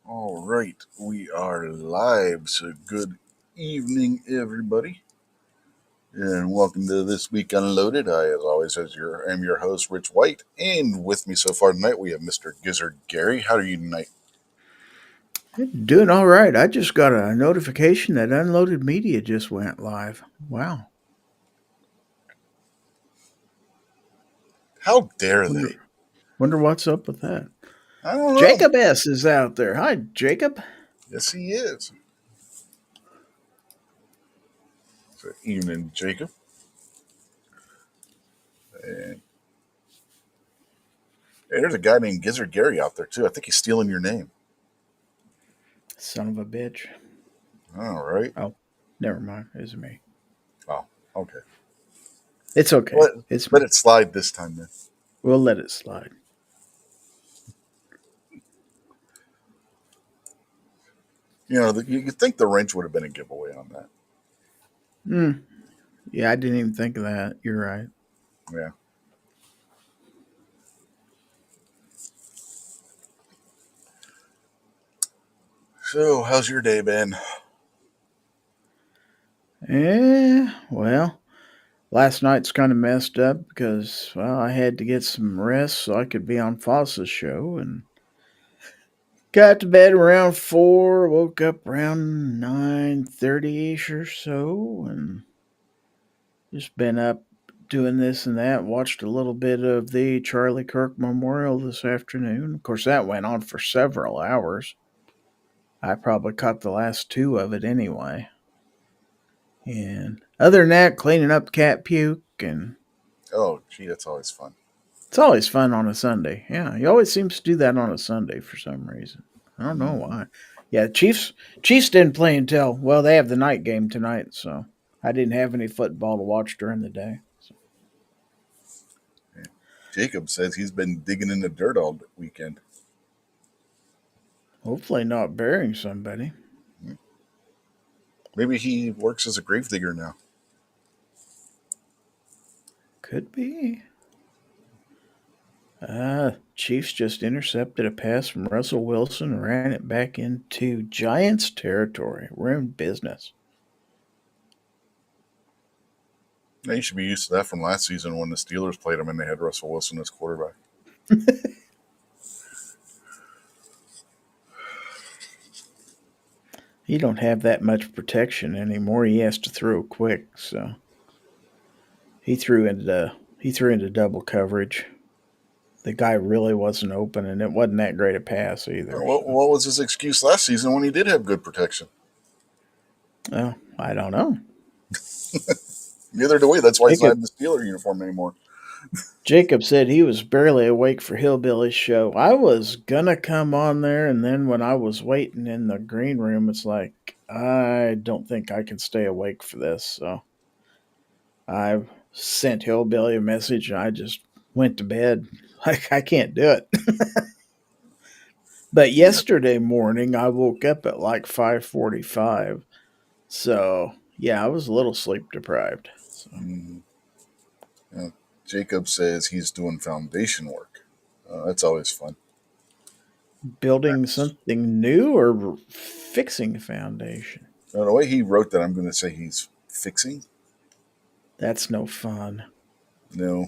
All right, we are live. So, good evening, everybody, and welcome to this week unloaded. I, as always, am your host, Rich White, and with me so far tonight we have Mr. Gizzard Gary. How are you tonight? Doing all right. I just got a notification that Unloaded Media just went live. Wow. How dare Wonder, they? wonder what's up with that. I don't know. Jacob S. is out there. Hi, Jacob. Yes, he is. So, evening, Jacob. And hey, there's a guy named Gizzard Gary out there too. I think he's stealing your name. Son of a bitch. All right. Oh, never mind. It's me. Oh, okay. It's okay. It's Let me. it slide this time, then. We'll let it slide. You'd think the wrench would have been a giveaway on that. Yeah, I didn't even think of that. You're right. Yeah. So, how's your day been? Well, last night's kind of messed up because, well, I had to get some rest so I could be on Foss's show, and got to bed around 4, woke up around 9:30ish or so, and just been up doing this and that. Watched a little bit of the Charlie Kirk Memorial this afternoon. Of course, that went on for several hours. I probably caught the last two of it anyway. And other than that, cleaning up cat puke, and Oh, gee, that's always fun. it's always fun on a Sunday. Yeah, he always seems to do that on a Sunday for some reason. I don't know Mm. why. Yeah, Chiefs didn't play until, well, they have the night game tonight, so I didn't have any football to watch during the day. So Yeah. Jacob says he's been digging in the dirt all weekend. hopefully not burying somebody. Maybe he works as a gravedigger now. Could be. Chiefs just intercepted a pass from Russell Wilson and ran it back into Giants territory. We're in business. Now, you should be used to that from last season when the Steelers played him and they had Russell Wilson as quarterback. He don't have that much protection anymore. He has to throw quick, so he threw into double coverage. The guy really wasn't open, and it wasn't that great a pass either. So, What was his excuse last season when he did have good protection? well, I don't know. Neither do we. That's why he's not Jacob in the Steeler uniform anymore. Jacob said he was barely awake for Hillbilly's show. I was gonna come on there, and then when I was waiting in the green room, it's like I don't think I can stay awake for this. So I sent Hillbilly a message, and I just went to bed. Like I can't do it. But yesterday morning, I woke up at like 5:45. So yeah, I was a little sleep deprived. So Mm. Uh, Jacob says he's doing foundation work. That's always fun. building something new or fixing a foundation. The way he wrote that, I'm going to say he's fixing. That's no fun. No.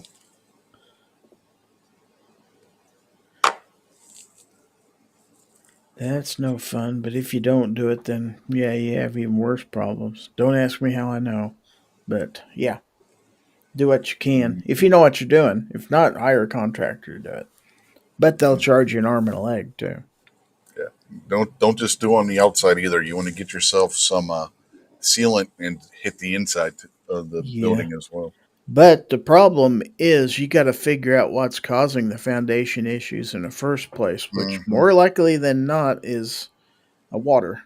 That's no fun, but if you don't do it, then yeah, you have even worse problems. Don't ask me how I know, but yeah, do what you can. Mm. If you know what you're doing. If not, hire a contractor to do it. But they'll charge you an arm and a leg, too. Yeah. Don't just do on the outside either. You want to get yourself some sealant and hit the inside of the Yeah. building as well. But the problem is you got to figure out what's causing the foundation issues in the first place, which Hmm. more likely than not is a water.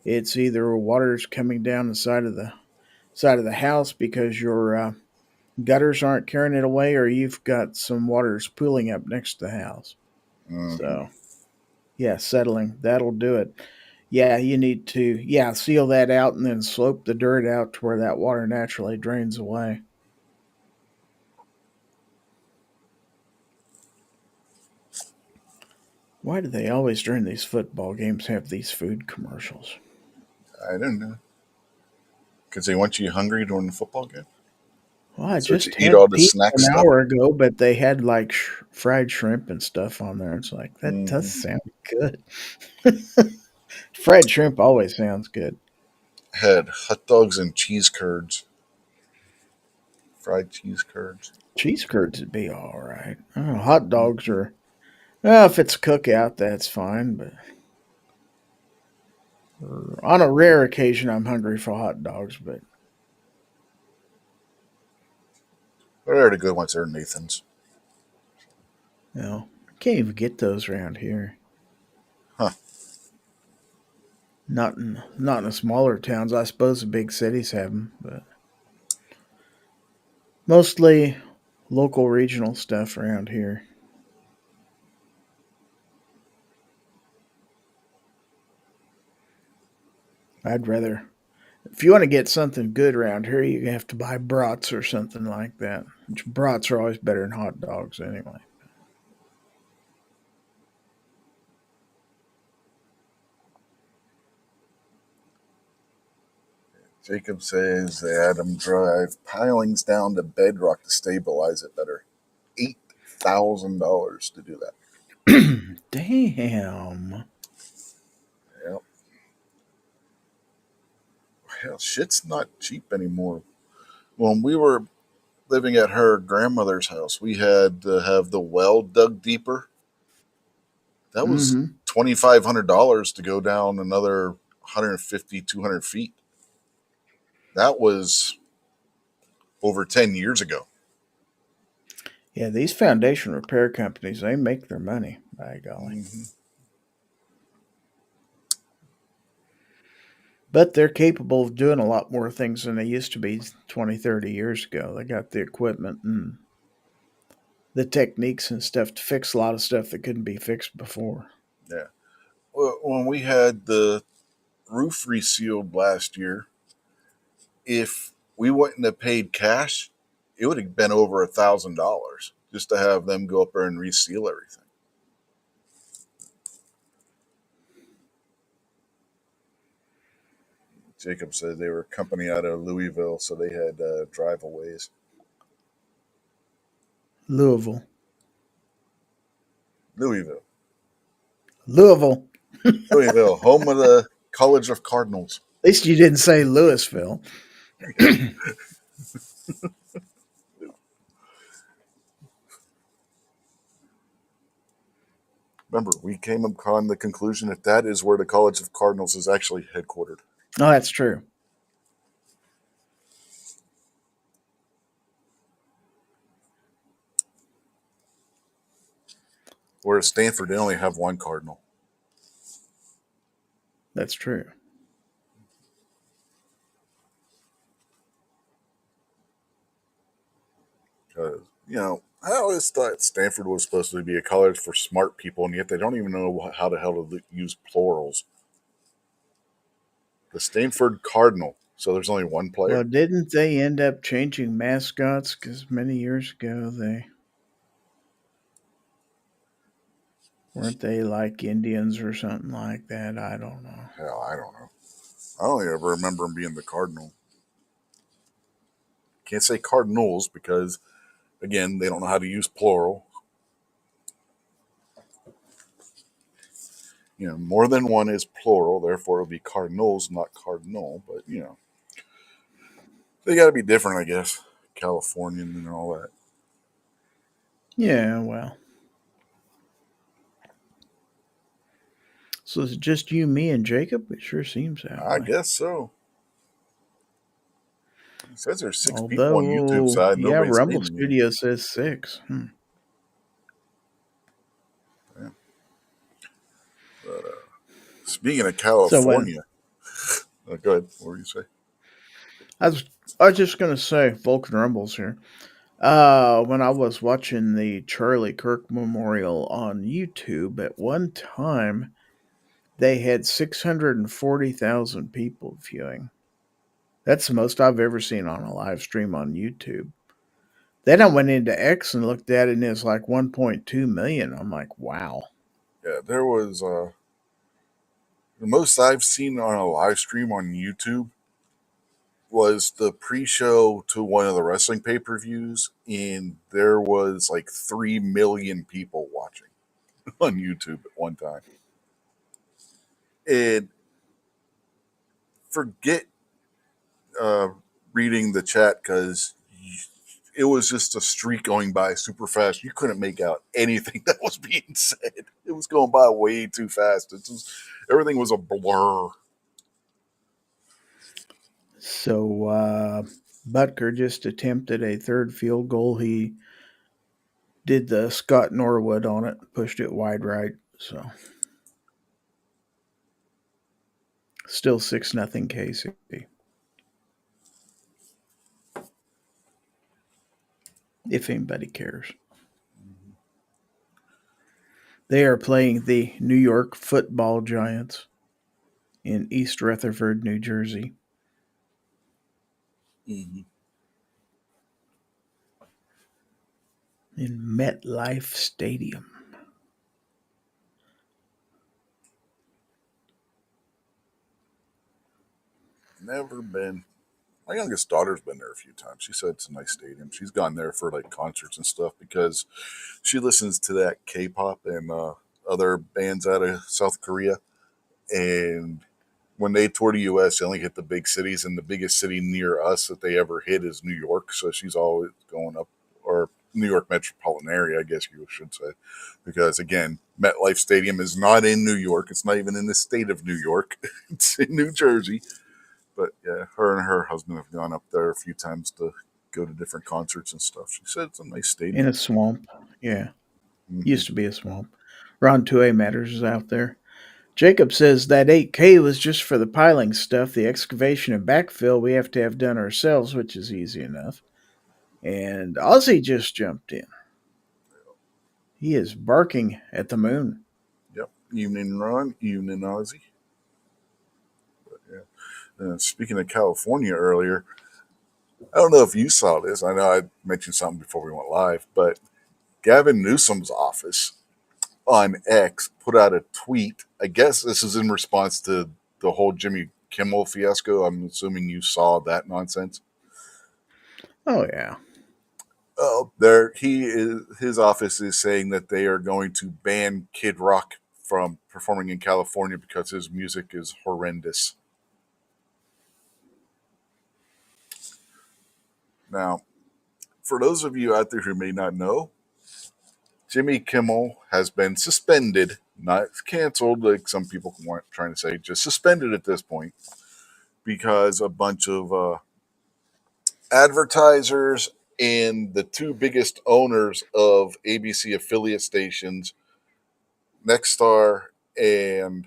It's either water's coming down the side of the house because your gutters aren't carrying it away, or you've got some waters pooling up next to the house. Hmm. So yeah, settling that'll do it. Yeah, you need to seal that out and then slope the dirt out to where that water naturally drains away. Why do they always during these football games have these food commercials? I don't know. Because they want you hungry during the football game. Well, I So that you just eat had all the pizza snack an stuff. hour ago, but they had like fried shrimp and stuff on there. It's like that does Hmm. sound good. Fried shrimp always sounds good. Had hot dogs and cheese curds. Fried cheese curds. Cheese curds would be all right. I don't know, hot dogs are well, if it's cookout, that's fine. But on a rare occasion, I'm hungry for hot dogs. But They're the good ones. They're Nathan's. I can't even get those around here. Huh. Not in the smaller towns. I suppose the big cities have them, but mostly local regional stuff around here. I'd rather if you want to get something good around here, you have to buy brats or something like that. Which brats are always better than hot dogs anyway. Jacob says they had them drive pilings down to bedrock to stabilize it better. $8,000 to do that. Damn. Yep. Hell, shit's not cheap anymore. When we were living at her grandmother's house, we had to have the well dug deeper. That was Mm-hmm. $2,500 to go down another 150, 200 feet. That was over 10 years ago. Yeah, these foundation repair companies, they make their money, by golly. Hmm. But they're capable of doing a lot more things than they used to be 20, 30 years ago. They got the equipment and the techniques and stuff to fix a lot of stuff that couldn't be fixed before. Yeah. Well, when we had the roof resealed last year, if we wouldn't have paid cash, it would have been over $1,000 just to have them go up there and reseal everything. Jacob said they were a company out of Louisville, so they had drive-aways. Louisville. Louisville. Louisville. Louisville, home of the College of Cardinals. At least you didn't say Louisville. Remember, we came upon the conclusion that that is where the College of Cardinals is actually headquartered. Oh, that's true. Whereas Stanford, they only have one Cardinal. That's true. Because, I always thought Stanford was supposed to be a college for smart people, and yet they don't even know how the hell to use plurals. The Stanford Cardinal. So there's only one Well, player? didn't they end up changing mascots? Because many years ago, they weren't they like Indians or something like that? I don't know. Hell, I don't know. I only ever remember him being the Cardinal. Can't say Cardinals because, again, they don't know how to use plural. More than one is plural, therefore it'll be Cardinals, not Cardinal. But, they got to be different, I guess. Californian and all that. Yeah, well. So is it just you, me, and Jacob? It sure seems that I way. guess so. It says there's 6 people on YouTube Although, side. yeah, Nobody's Rumble saying anything. Studio says 6. Yeah. But, Speaking of So when California, go ahead. What were you say? I was, I was just gonna say, Vulcan Rumbles here. When I was watching the Charlie Kirk Memorial on YouTube, at one time they had 640,000 people viewing. That's the most I've ever seen on a live stream on YouTube. Then I went into X and looked at it, and it's like 1.2 million. I'm like, wow. Yeah, there was the most I've seen on a live stream on YouTube was the pre-show to one of the wrestling pay-per-views, and there was like 3 million people watching on YouTube at one time. And forget uh, reading the chat because it was just a streak going by super fast. You couldn't make out anything that was being said. It was going by way too fast. Everything was a blur. So Butker just attempted a third field goal. He did the Scott Norwood on it, pushed it wide right. So still 6-0 KC. If anybody cares. They are playing the New York Football Giants in East Rutherford, New Jersey, Mm-hmm. in MetLife Stadium. Never been. My youngest daughter's been there a few times. She said it's a nice stadium. She's gone there for like concerts and stuff because she listens to that K-pop and other bands out of South Korea. And when they tour the U.S., they only hit the big cities, and the biggest city near us that they ever hit is New York. So she's always going up, or New York metropolitan area, I guess you should say, because again, MetLife Stadium is not in New York. It's not even in the state of New York. It's in New Jersey. But yeah, her and her husband have gone up there a few times to go to different concerts and stuff. She said it's a nice In stadium. a swamp. Yeah. Mm-hmm. Used to be a swamp. Ron 2A Matters is out there. Jacob says that 8K was just for the piling stuff. The excavation and backfill we have to have done ourselves, which is easy enough. And Ozzy just jumped in. He is barking at the moon. Yep. Evening, Ron. Evening, Ozzy. But yeah. Speaking of California earlier, I don't know if you saw this. I know I mentioned something before we went live, but Gavin Newsom's office on X put out a tweet. I guess this is in response to the whole Jimmy Kimmel fiasco. I'm assuming you saw that nonsense. Oh, yeah. Oh, there he is. His office is saying that they are going to ban Kid Rock from performing in California because his music is horrendous. Now, for those of you out there who may not know, Jimmy Kimmel has been suspended, not canceled like some people want trying to say, just suspended at this point because a bunch of advertisers and the two biggest owners of ABC affiliate stations, Nexstar and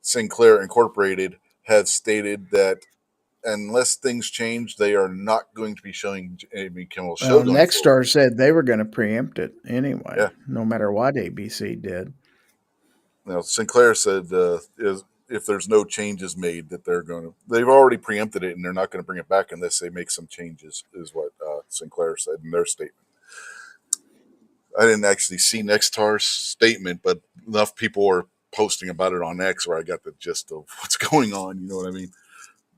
Sinclair Incorporated, have stated that unless things change, they are not going to be showing Jimmy Kimmel's show Well, going forward. Nexstar said they were going to preempt it anyway, Yeah. no matter what ABC did. Now Sinclair said is if there's no changes made that they've already preempted it and they're not going to bring it back unless they make some changes, is what Sinclair said in their statement. I didn't actually see Nexstar's statement, but enough people were posting about it on X where I got the gist of what's going on. You know what I mean?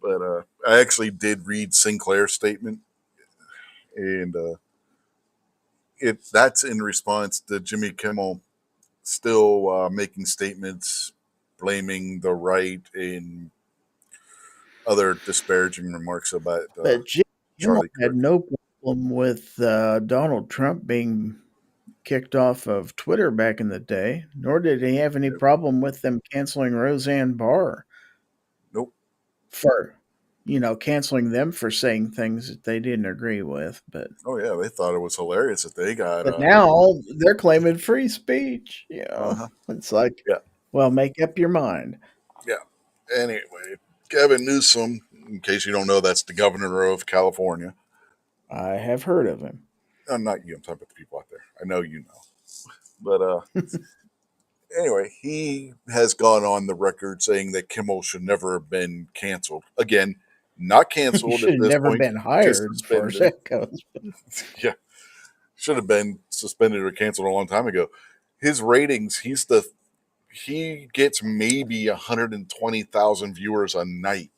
But I actually did read Sinclair's statement, and that's in response to Jimmy Kimmel still making statements blaming the right and other disparaging remarks about But Jim Kimmel Charlie had Kirk. no problem with Donald Trump being kicked off of Twitter back in the day, nor did he have any Yep. problem with them canceling Roseanne Barr Nope. for, canceling them for saying things that they didn't agree with. But Oh yeah, they thought it was hilarious that they got. now they're claiming free speech. Uh huh. It's like, Yeah. well, make up your mind. Anyway, Gavin Newsom, in case you don't know, that's the governor of California. I have heard of him. Not you, I'm talking about the people out there. I know you know. But anyway, he has gone on the record saying that Kimmel should never have been canceled. Again, not He canceled should at have this never point, been just hired, as far as suspended. that goes. Yeah, should have been suspended or canceled a long time ago. His ratings, he gets maybe 120,000 viewers a night.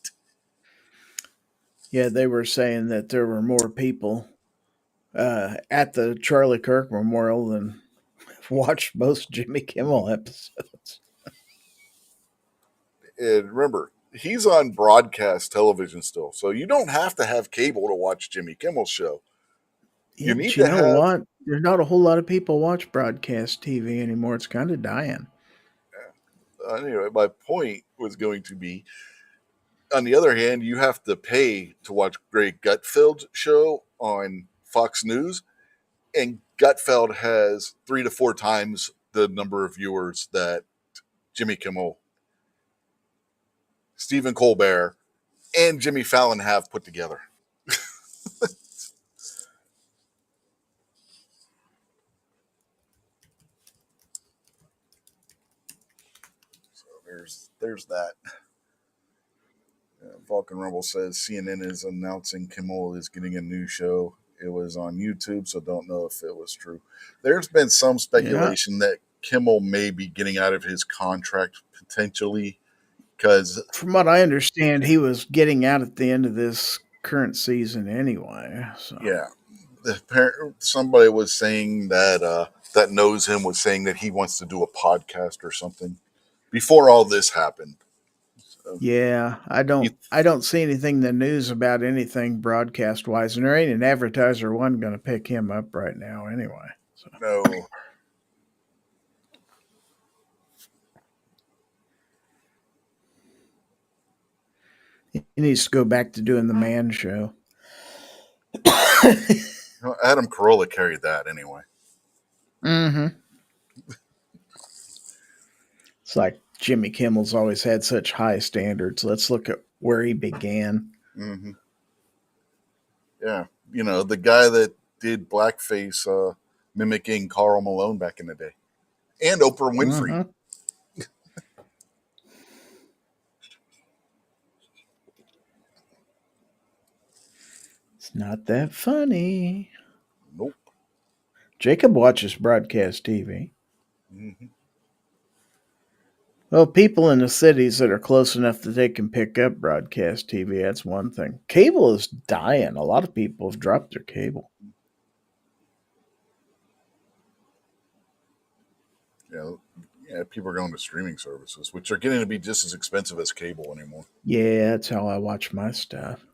Yeah, they were saying that there were more people at the Charlie Kirk Memorial than watched most Jimmy Kimmel episodes. And remember, he's on broadcast television still, so you don't have to have cable to watch Jimmy Kimmel's show. Yeah, You but need you to know have. what? There's not a whole lot of people watch broadcast TV anymore. It's kind of dying. Anyway, my point was going to be, on the other hand, you have to pay to watch Greg Gutfeld's show on Fox News, and Gutfeld has 3 to 4 times the number of viewers that Jimmy Kimmel, Stephen Colbert, and Jimmy Fallon have put together. So there's that. Vulcan Rumble says CNN is announcing Kimmel is getting a new show. It was on YouTube, so don't know if it was true. There's been some Yeah. speculation that Kimmel may be getting out of his contract potentially because, From what I understand, he was getting out at the end of this current season anyway. So yeah, somebody was saying that that knows him was saying that he wants to do a podcast or something before all this happened. So yeah, he, I don't see anything in the news about anything broadcast wise, and there ain't an advertiser one going to pick him up right now anyway. So no, he needs to go back to doing the man show. Adam Carolla carried that anyway. Mm-hmm. It's like Jimmy Kimmel's always had such high standards. Let's look at where he began. Mm-hmm. Yeah, the guy that did blackface mimicking Carl Malone back in the day, and Oprah Winfrey. Mm-hmm. It's not that funny. Nope. Jacob watches broadcast TV. Mm-hmm. Well, people in the cities that are close enough that they can pick up broadcast TV, that's one thing. Cable is dying. A lot of people have dropped their cable. Yeah, people are going to streaming services, which are getting to be just as expensive as cable anymore. Yeah, that's how I watch my stuff.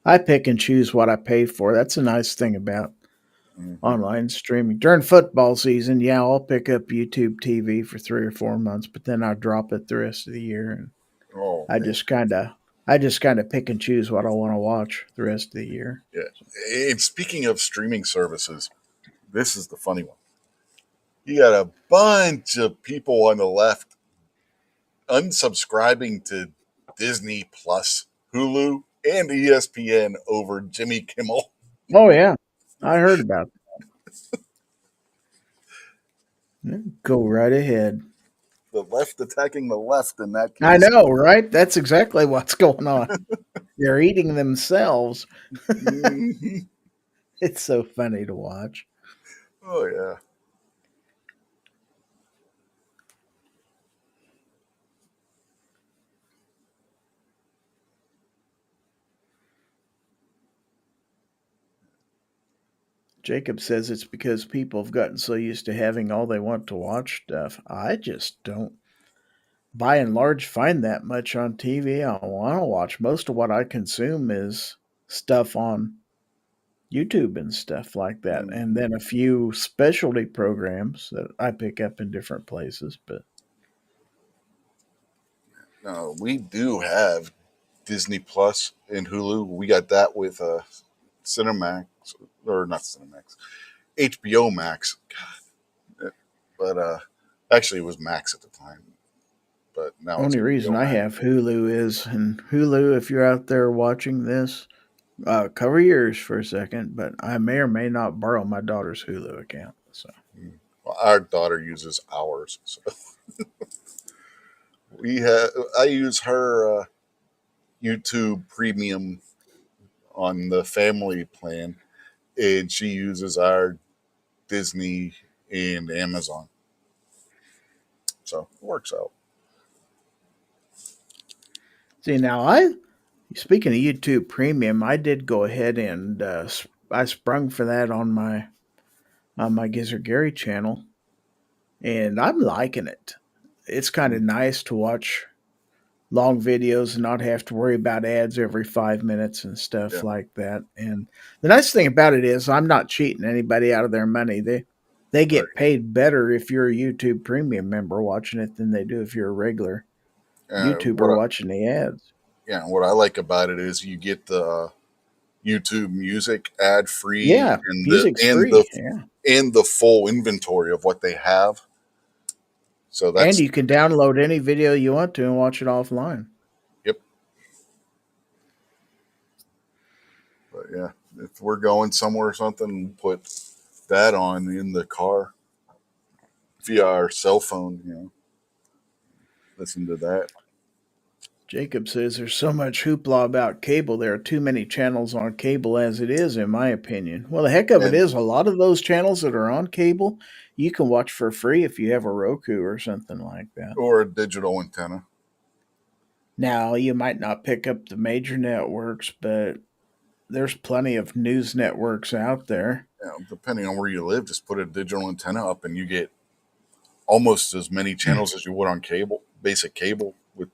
I pick and choose what I pay for. That's a nice thing about Mm-hmm. online streaming. During football season, yeah, I'll pick up YouTube TV for 3 or 4 months, but then I drop it the rest of the year, and Oh I man, just kind of I just kind of pick and choose what I want to watch the rest of the year. yeah. And speaking of streaming services, this is the funny one. You got a bunch of people on the left unsubscribing to Disney Plus, Hulu, and ESPN over Jimmy Kimmel. Oh yeah, I heard about that. Go right ahead. The left attacking the left in that I case. know, right? That's exactly what's going on. They're eating themselves. Mhm. It's so funny to watch. Oh yeah. Jacob says it's because people have gotten so used to having all they want to watch stuff. I just don't, by and large, find that much on TV. I want to watch. Most of what I consume is stuff on YouTube and stuff like that, and Mhm. then a few specialty programs that I pick up in different places. But No, we do have Disney Plus and Hulu. We got that with Cinemax, or not Cinemax, HBO Max. God, but actually it was Max at the time. but now it's Only going to be reason I automatic. have Hulu is, and Hulu, if you're out there watching this, cover your ears for a second, but I may or may not borrow my daughter's Hulu account. So Well, our daughter uses ours, so we have. I use her YouTube Premium on the family plan, and she uses our Disney and Amazon. So it works out. see now, speaking of YouTube Premium, I did go ahead and I sprung for that on my Gizzard Gary channel, and I'm liking it. It's kind of nice to watch long videos and not have to worry about ads every 5 minutes and stuff Yeah, like that. And the nice thing about it is I'm not cheating anybody out of their money. They right. get paid better if you're a YouTube Premium member watching it than they do if you're a regular What YouTuber watching the ads. yeah, what I like about it is you get the YouTube Music ad free, Yeah, and music's free. Yeah. the full inventory of what they have. So And that's you can download any video you want to and watch it offline. yep. But yeah, if we're going somewhere or something, put that on in the car via our cell phone. Listen to that. Jacob says there's so much hoopla about cable. There are too many channels on cable as it is, in my opinion. Well, the heck of it And is, a lot of those channels that are on cable, you can watch for free if you have a Roku or something like that. or a digital antenna. Now, you might not pick up the major networks, but there's plenty of news networks out there. Depending on where you live, just put a digital antenna up, and you get almost as many channels as you would on cable, basic cable. With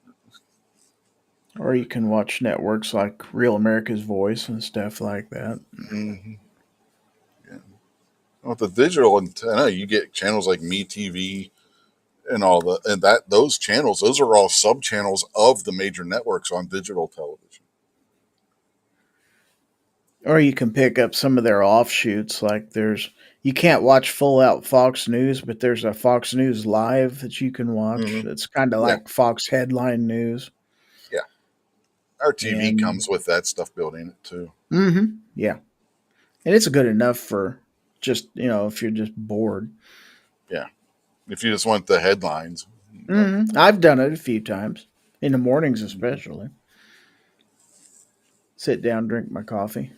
Or you can watch networks like Real America's Voice and stuff like that. Mhm. Yeah. With the digital antenna, you get channels like MeTV and all the and that those channels. Those are all sub channels of the major networks on digital television. Or you can pick up some of their offshoots. Like you can't watch full out Fox News, but there's a Fox News Live that you can watch. Hmm. It's kind of Yeah, like Fox Headline News. yeah. Our TV And comes with that stuff built in it too. yeah, and it's good enough for just if you're just bored. Yeah, if you just want the headlines, but I've done it a few times in the mornings, especially. Sit down, drink my coffee.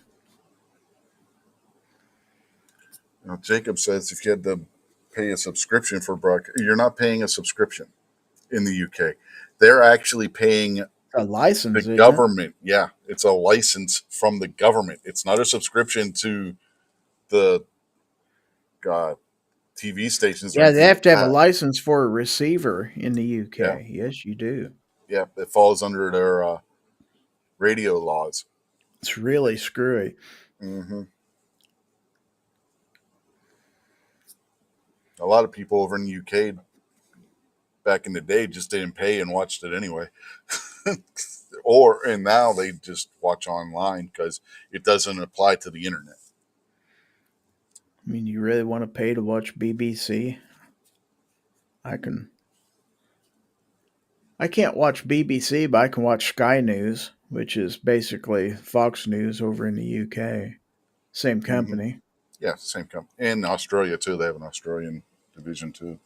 Jacob says if you had to pay a subscription for broadcast, you're not paying a subscription in the UK. They're actually paying A the license, isn't it? government. Yeah, it's a license from the government. It's not a subscription to the uh, TV stations or Yeah, they anything have like to have a that. license for a receiver in the Yeah, UK. Yes, you do. yeah, it falls under their radio laws. It's really screwy. Hmm. A lot of people over in the UK back in the day just didn't pay and watched it anyway. And now they just watch online because it doesn't apply to the internet. I mean, you really want to pay to watch BBC? I can. I can't watch BBC, but I can watch Sky News, which is basically Fox News over in the UK. Same Hmm. company. Yeah, same company. And Australia too. They have an Australian division too.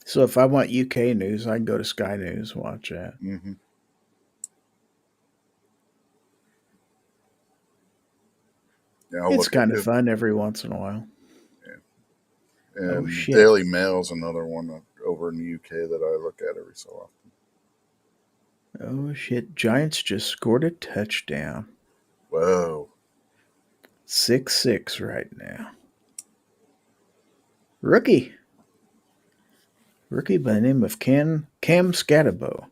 So if I want UK news, I can go to Sky News, watch that. Hmm. Yeah, I'll It's look at kind of it. fun every once in a while. Oh And the shit! Daily Mail is another one over in the UK that I look at every so often. Oh shit! Giants just scored a touchdown. Whoa. 6-6 right now. Rookie. Rookie by the name of Cam Scatabo.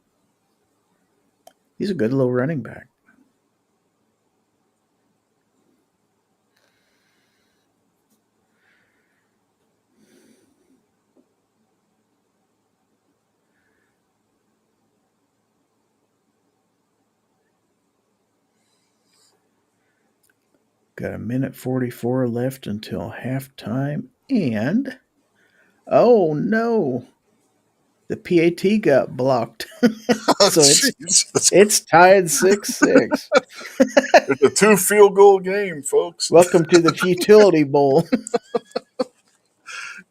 He's a good little running back. Got a minute 44 left until halftime. And oh no. The PAT got blocked, Oh, so it's jeez. It's it's tied 6-6. a two field goal game, folks. Welcome to the Futility Bowl.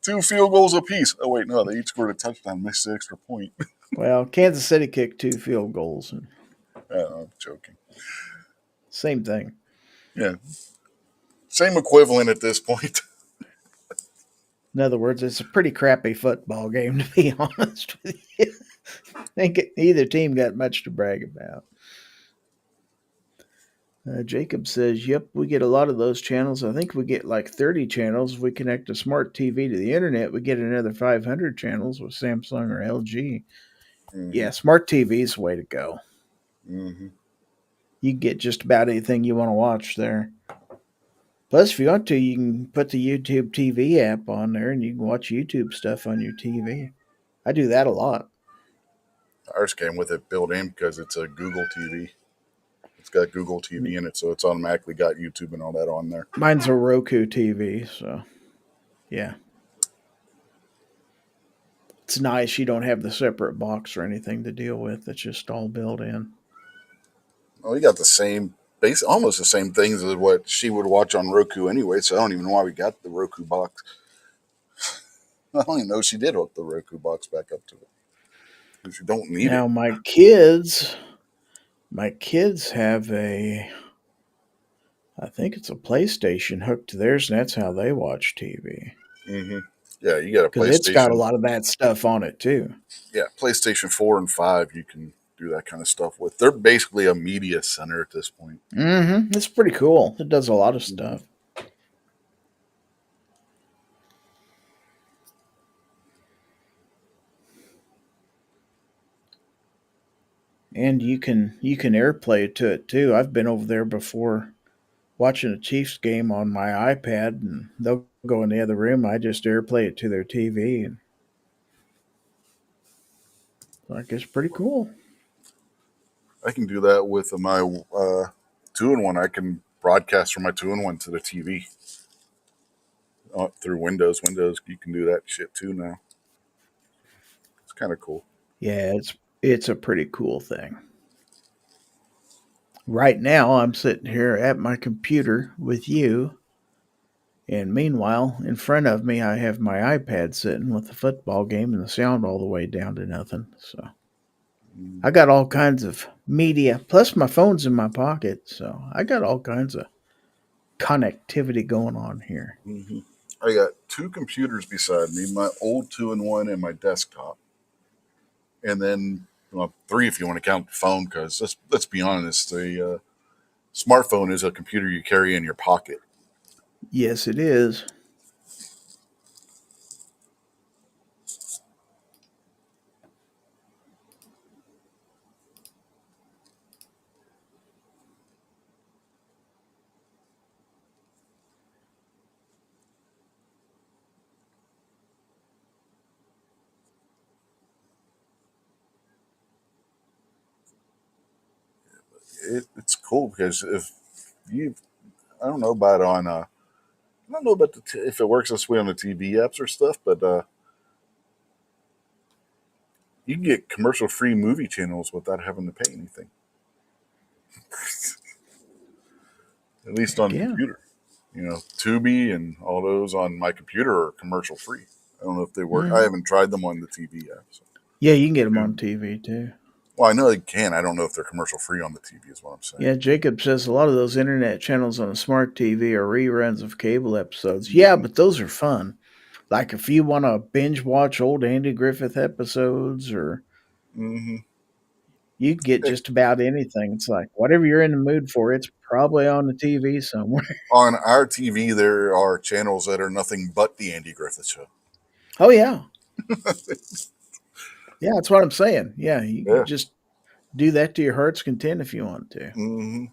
Two field goals apiece. Oh, wait, no, they each scored a touchdown, missed the extra point. Well, Kansas City kicked 2 field goals. And I'm joking. same thing. Yeah, same equivalent at this point. In other words, it's a pretty crappy football game, to be honest with you. I think neither team got much to brag about. Jacob says, "Yep, we get a lot of those channels. I think we get like 30 channels. If we connect a smart TV to the internet, we get another 500 channels with Samsung or LG. Mm-hmm. Yeah, smart TV is the way to go. Mm-hmm. You can get just about anything you want to watch there. Plus, if you want to, you can put the YouTube TV app on there and you can watch YouTube stuff on your TV. I do that a lot. Ours came with it built in because it's a Google TV. It's got Google TV in it, so it's automatically got YouTube and all that on there. Mine's a Roku TV, so yeah. It's nice you don't have the separate box or anything to deal with. It's just all built in. Well, we got the same, almost the same things as what she would watch on Roku anyway. So I don't even know why we got the Roku box. I don't even know she did hook the Roku box back up to it because you don't need it. Now my kids have I think it's a PlayStation hooked to theirs, and that's how they watch TV. Mm-hmm. Yeah, you got a Because it's got a PlayStation. lot of that stuff on it too. Yeah, PlayStation 4 and 5, you can do that kind of stuff with. They're basically a media center at this point. It's pretty cool. It does a lot of Mm-hmm. stuff. And you can AirPlay to it too. I've been over there before watching a Chiefs game on my iPad, and they'll go in the other room. I just AirPlay it to their TV, and like it's pretty cool. I can do that with my two-in-one. I can broadcast from my two-in-one to the TV through Windows. Windows, you can do that shit too now. It's kind of cool. Yeah, it's a pretty cool thing. Right now, I'm sitting here at my computer with you, and meanwhile, in front of me, I have my iPad sitting with the football game and the sound all the way down to nothing. So I got all kinds of media, plus my phone's in my pocket, so I got all kinds of connectivity going on here. Mm-hmm. I got two computers beside me, my old two-in-one and my desktop, and then well, three if you want to count the phone. Because let's be honest, the smartphone is a computer you carry in your pocket. Yes, it is. It's cool because if you, I don't know about on, I don't know about if it works this way on the TV apps or stuff, but you can get commercial-free movie channels without having to pay anything. At least Heck on the yeah. computer. Tubi and all those on my computer are commercial free. I don't know if they work. I Hmm. haven't tried them on the TV app. So. Yeah, you can get them on TV too. Well, I know they can. I don't know if they're commercial free on the TV. Is what I'm saying. Yeah, Jacob says a lot of those internet channels on a smart TV are reruns of cable episodes. Yeah, Mm-hmm. but those are fun. Like if you want to binge watch old Andy Griffith episodes, or Mm-hmm. you can get Hey, just about anything. It's like whatever you're in the mood for, it's probably on the TV somewhere. on our TV, there are channels that are nothing but the Andy Griffith Show. Oh yeah, yeah, that's what I'm saying. Yeah, you Yeah. can just do that to your heart's content if you want to. Mm-hmm.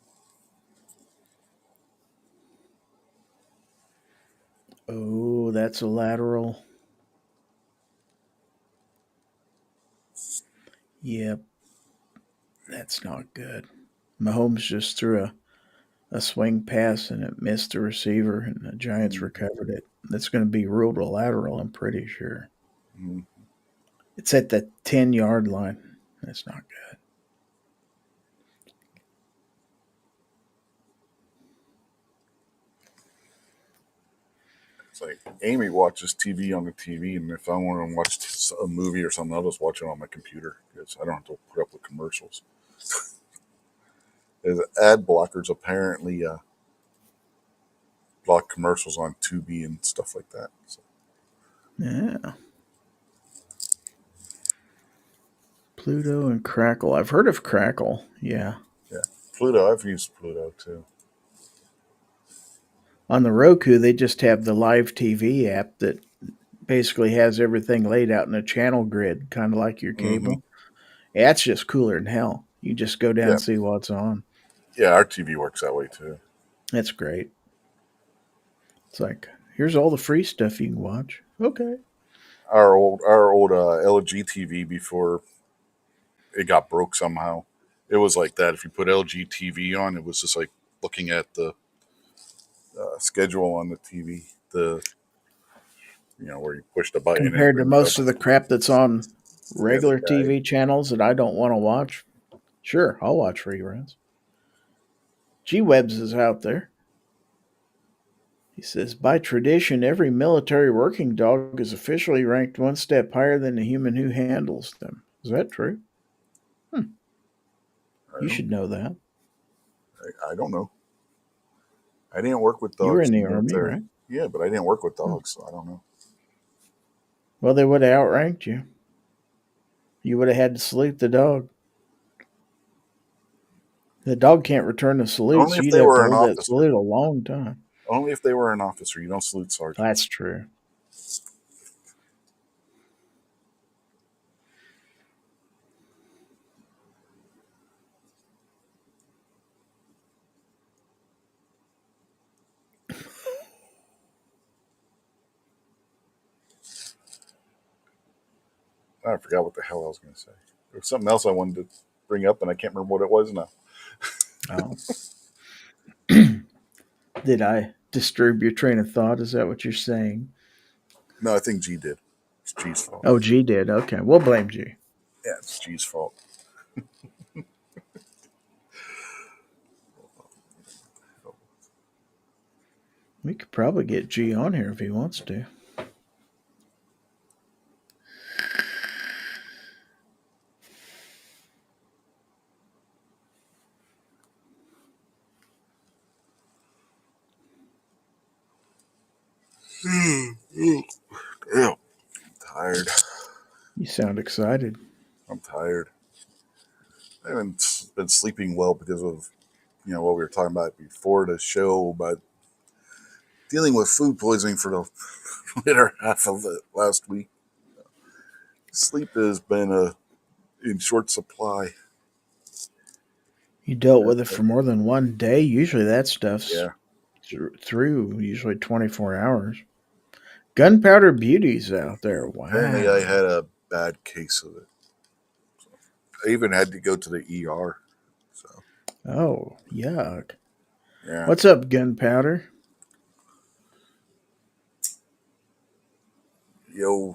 Oh, that's a lateral. Yep, that's not good. Mahomes just threw a swing pass and it missed the receiver, and the Giants Mm-hmm. recovered it. That's going to be ruled a lateral, I'm pretty sure. Mm-hmm. It's at the 10-yard line. That's not good. It's like Amy watches TV on the TV, and if I want to watch a movie or something, I'll just watch it on my computer because I don't have to put up with commercials. There's ad blockers apparently block commercials on Tubi and stuff like that. So, Yeah. Pluto and Crackle. I've heard of Crackle. Yeah. yeah, Pluto. I've used Pluto too. On the Roku, they just have the live TV app that basically has everything laid out in a channel grid, kind of like your Hmm. cable. Yeah, it's just cooler than hell. You just go down Yeah, and see what's on. yeah. Our TV works that way too. That's great. It's like, here's all the free stuff you can watch. Okay. Our old LG TV before it got broke somehow. It was like that. If you put LG TV on, it was just like looking at the schedule on the TV. The where you push the button and it Compared to brings up most of the crap that's on Family regular Guy. TV channels that I don't want to watch, sure, I'll watch reruns. G Webs is out there. He says, by tradition, every military working dog is officially ranked one step higher than the human who handles them. Is that true? I You don't, should know that. I don't know. I didn't work with You were dogs in in the the Army, military. right? Yeah, but I didn't work with Hmm. dogs, so I don't know. Well, they would have outranked you. You would have had to salute the dog. The dog can't return the salute, Only so if you'd they have to were an hold that officer. salute a long time. Only if they were an officer. You don't salute sergeants. That's true. I forgot what the hell I was going to say. There was something else I wanted to bring up, and I can't remember what it was now. Oh. Did I disturb your train of thought? Is that what you're saying? No, I think G did. It's G's fault. Oh, G did. Okay, we'll blame G. Yeah, it's G's fault. We could probably get G on here if he wants to. Ew, I'm tired. You sound excited. I'm tired. I haven't been sleeping well because of what we were talking about before the show, but dealing with food poisoning for the later half of it last week. Sleep has been in short supply. You dealt with it for more than one day. Usually that stuff's Yeah, through usually 24 hours. Gunpowder Beauty's out there. apparently I Wow. had a bad case of it. I even had to go to the ER. So Oh, yuck. yeah, What's up, Gunpowder? yo,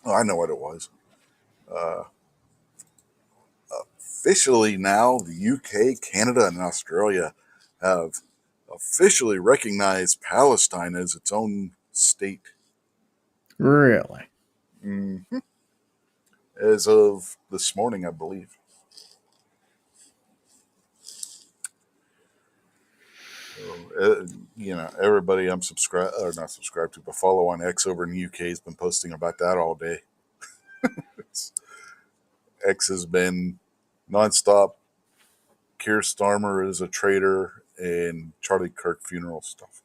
oh, I know what it was. Uh, Officially now, the UK, Canada, and Australia have officially recognized Palestine as its own state. Really? Mm. As of this morning, I believe. So, everybody I'm subscribed or not subscribed to, but follow on X over in the UK has been posting about that all day. X has been nonstop. Keir Starmer is a traitor and Charlie Kirk funeral stuff.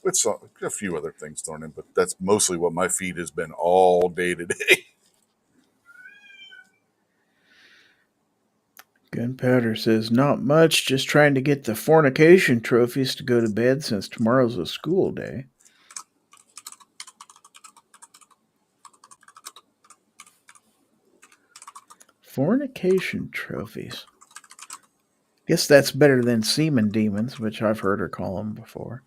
With a few other things thrown in, but that's mostly what my feed has been all day today. Gunpowder says, not much, just trying to get the fornication trophies to go to bed since tomorrow's a school day. Fornication trophies. Guess that's better than semen demons, which I've heard her call them before.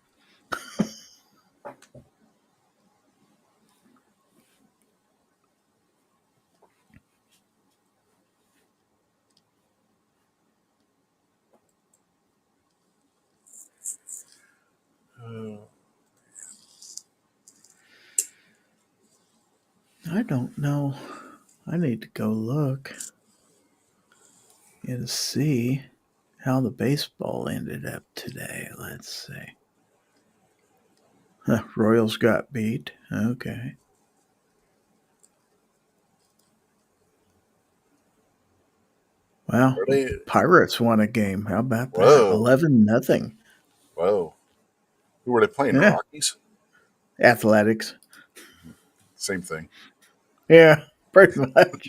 I don't know. I need to go look and see how the baseball ended up today. Let's see. Royals got beat. Okay. Well, Are they? Pirates won a game. How about that? Whoa, 11-0. whoa. Who were they playing? The Yeah. Rockies? Athletics. Same thing. Yeah, pretty much.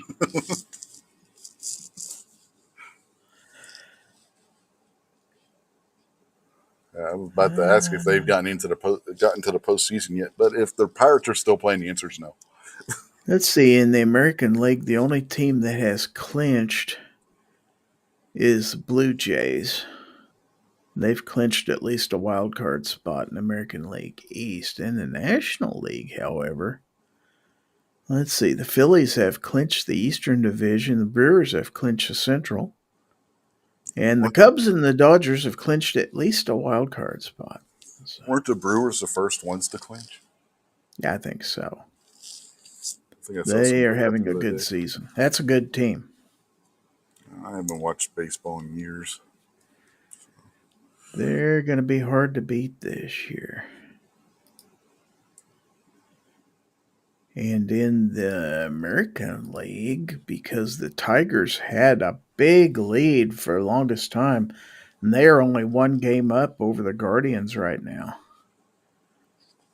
I was about to ask if they've gotten into the postseason yet, but if the Pirates are still playing, the answer is no. Let's see. In the American League, the only team that has clinched is the Blue Jays. They've clinched at least a wild card spot in the American League East. In the National League, however, let's see. The Phillies have clinched the Eastern Division. The Brewers have clinched the Central. And the Weren't Cubs and the Dodgers have clinched at least a wild card spot. So, weren't the Brewers the first ones to clinch? yeah, I think so. I think I saw They some are data having the a other good day. season. That's a good team. I haven't watched baseball in years. They're going to be hard to beat this year. And in the American League, because the Tigers had a big lead for the longest time, and they are only one game up over the Guardians right now.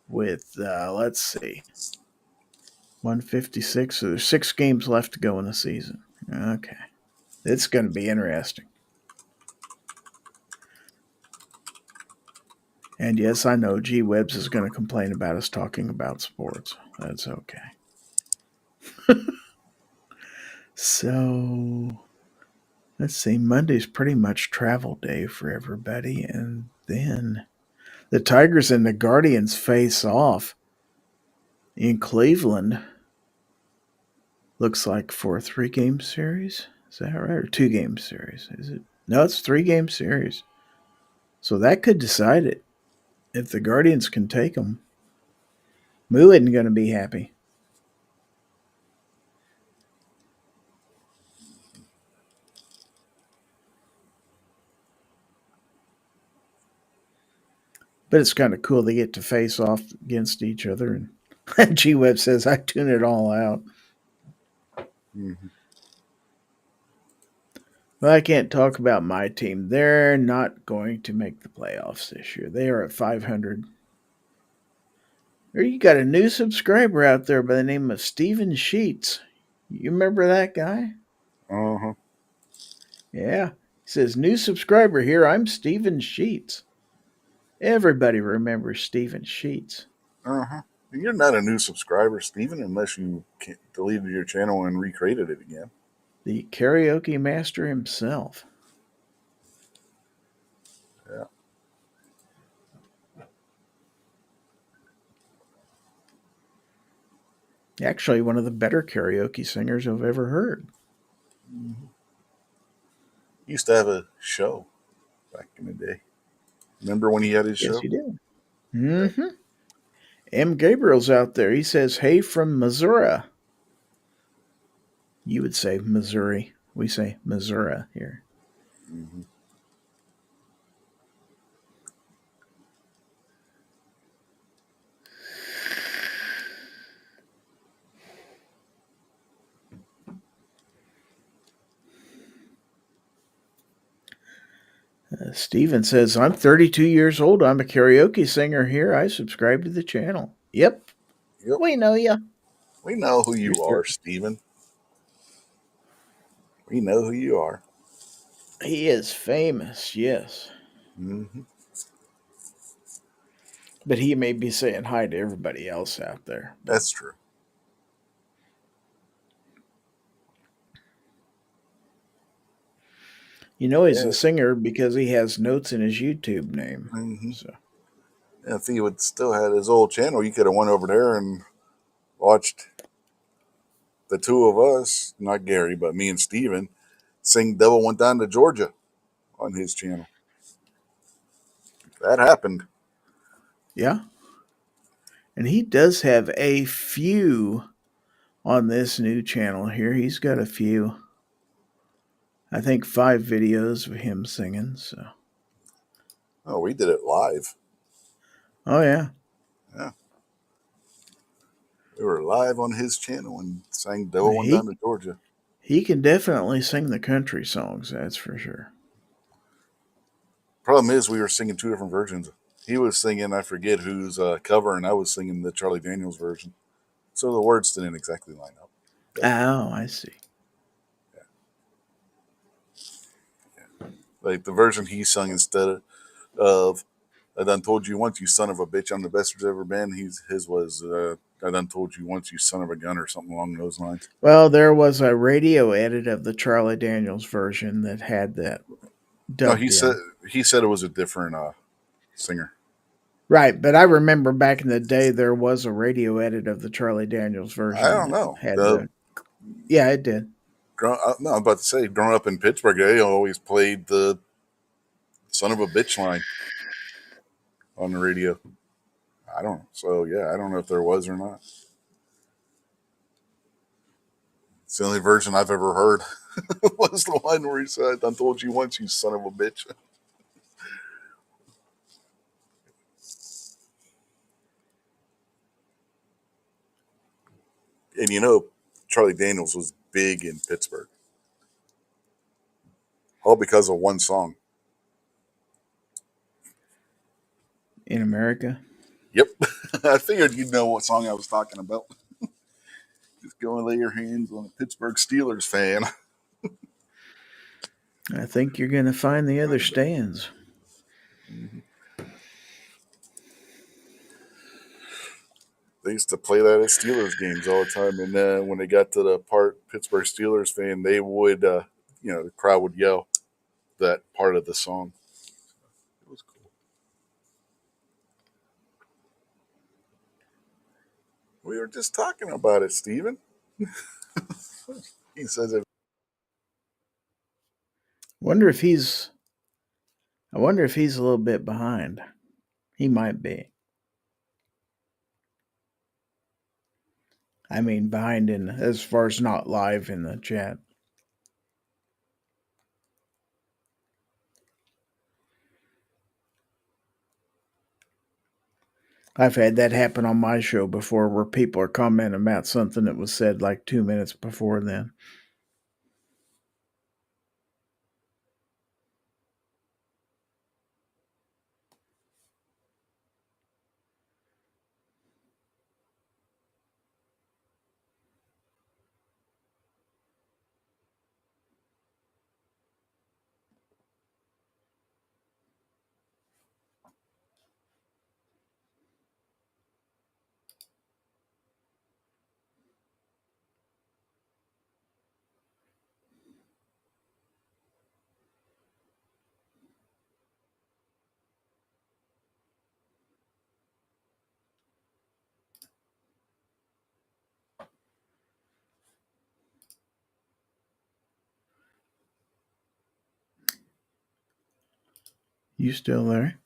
With, let's see, 156. So there's 6 games left to go in the season. Okay. It's going to be interesting. And yes, I know G Webs is going to complain about us talking about sports. That's okay. So, let's see. Monday's pretty much travel day for everybody. And then the Tigers and the Guardians face off in Cleveland. Looks like for a 3-game series. Is that right? Or 2-game series? Is it? No, it's 3-game series. So that could decide it. If the Guardians can take them, Moo isn't going to be happy. But it's kind of cool they get to face off against each other. And G Web says, I tune it all out. Mm-hmm. Well, I can't talk about my team. They're not going to make the playoffs this year. They are at 500. Or you got a new subscriber out there by the name of Steven Sheets. You remember that guy? Uh-huh. Yeah. He says, new subscriber here. I'm Steven Sheets. Everybody remembers Steven Sheets. Uh-huh. And you're not a new subscriber, Steven, unless you deleted your channel and recreated it again. The karaoke master himself. Yeah. Actually, one of the better karaoke singers I've ever heard. Mm-hmm. He used to have a show back in the day. Remember when he had his Yes, show? he did. Mm-hmm. M. Gabriel's out there. He says, hey from Missouri. You would say Missouri. We say Missouri here. Mm-hmm. Steven says, I'm 32 years old. I'm a karaoke singer here. I subscribe to the channel. Yep. Yep. We know you. We know who you You're are, Steven. We know who you are. He is famous, yes. Mm-hmm. But he may be saying hi to everybody else out there. That's true. You know he's Yeah. a singer because he has notes in his YouTube name. Hmm. So If he would still had his old channel, you could have went over there and watched the two of us, not Gary, but me and Steven, sing Devil Went Down to Georgia on his channel. That happened. yeah. And he does have a few on this new channel here. He's got a few. I think 5 videos of him singing. So Oh, we did it live. oh yeah. Yeah. We were live on his channel and sang Devil Went Down He to Georgia. he can definitely sing the country songs, that's for sure. Problem is, we were singing two different versions. He was singing, I forget whose cover, and I was singing the Charlie Daniels version. So the words didn't exactly line up. But Oh, I see. like the version he sung instead of I done told you once, you son of a bitch, I'm the best there's ever been. His was I done told you once, you son of a gun, or something along those lines. Well, there was a radio edit of the Charlie Daniels version that had that No, dubbed in. he said it was a different singer. Right, but I remember back in the day there was a radio edit of the Charlie Daniels I version don't that know. had the. Yeah, it did. No, I'm about to say, growing up in Pittsburgh, they always played the son of a bitch line on the radio. I don't know. So yeah, I don't know if there was or not. It's the only version I've ever heard was the one where he said, "I told you once, you son of a bitch." And you know, Charlie Daniels was big in Pittsburgh, all because of one song. In America. Yep, I figured you'd know what song I was talking about. Just go and lay your hands on a Pittsburgh Steelers fan. I think you're going to find the other stands. They used to play that at Steelers games all the time, and then when they got to the part Pittsburgh Steelers fan, they would, the crowd would yell that part of the song. It was cool. We were just talking about it, Steven. He says it. Wonder if he's. I wonder if he's a little bit behind. He might be. I mean, behind in as far as not live in the chat. I've had that happen on my show before where people are commenting about something that was said like 2 minutes before then. You still there?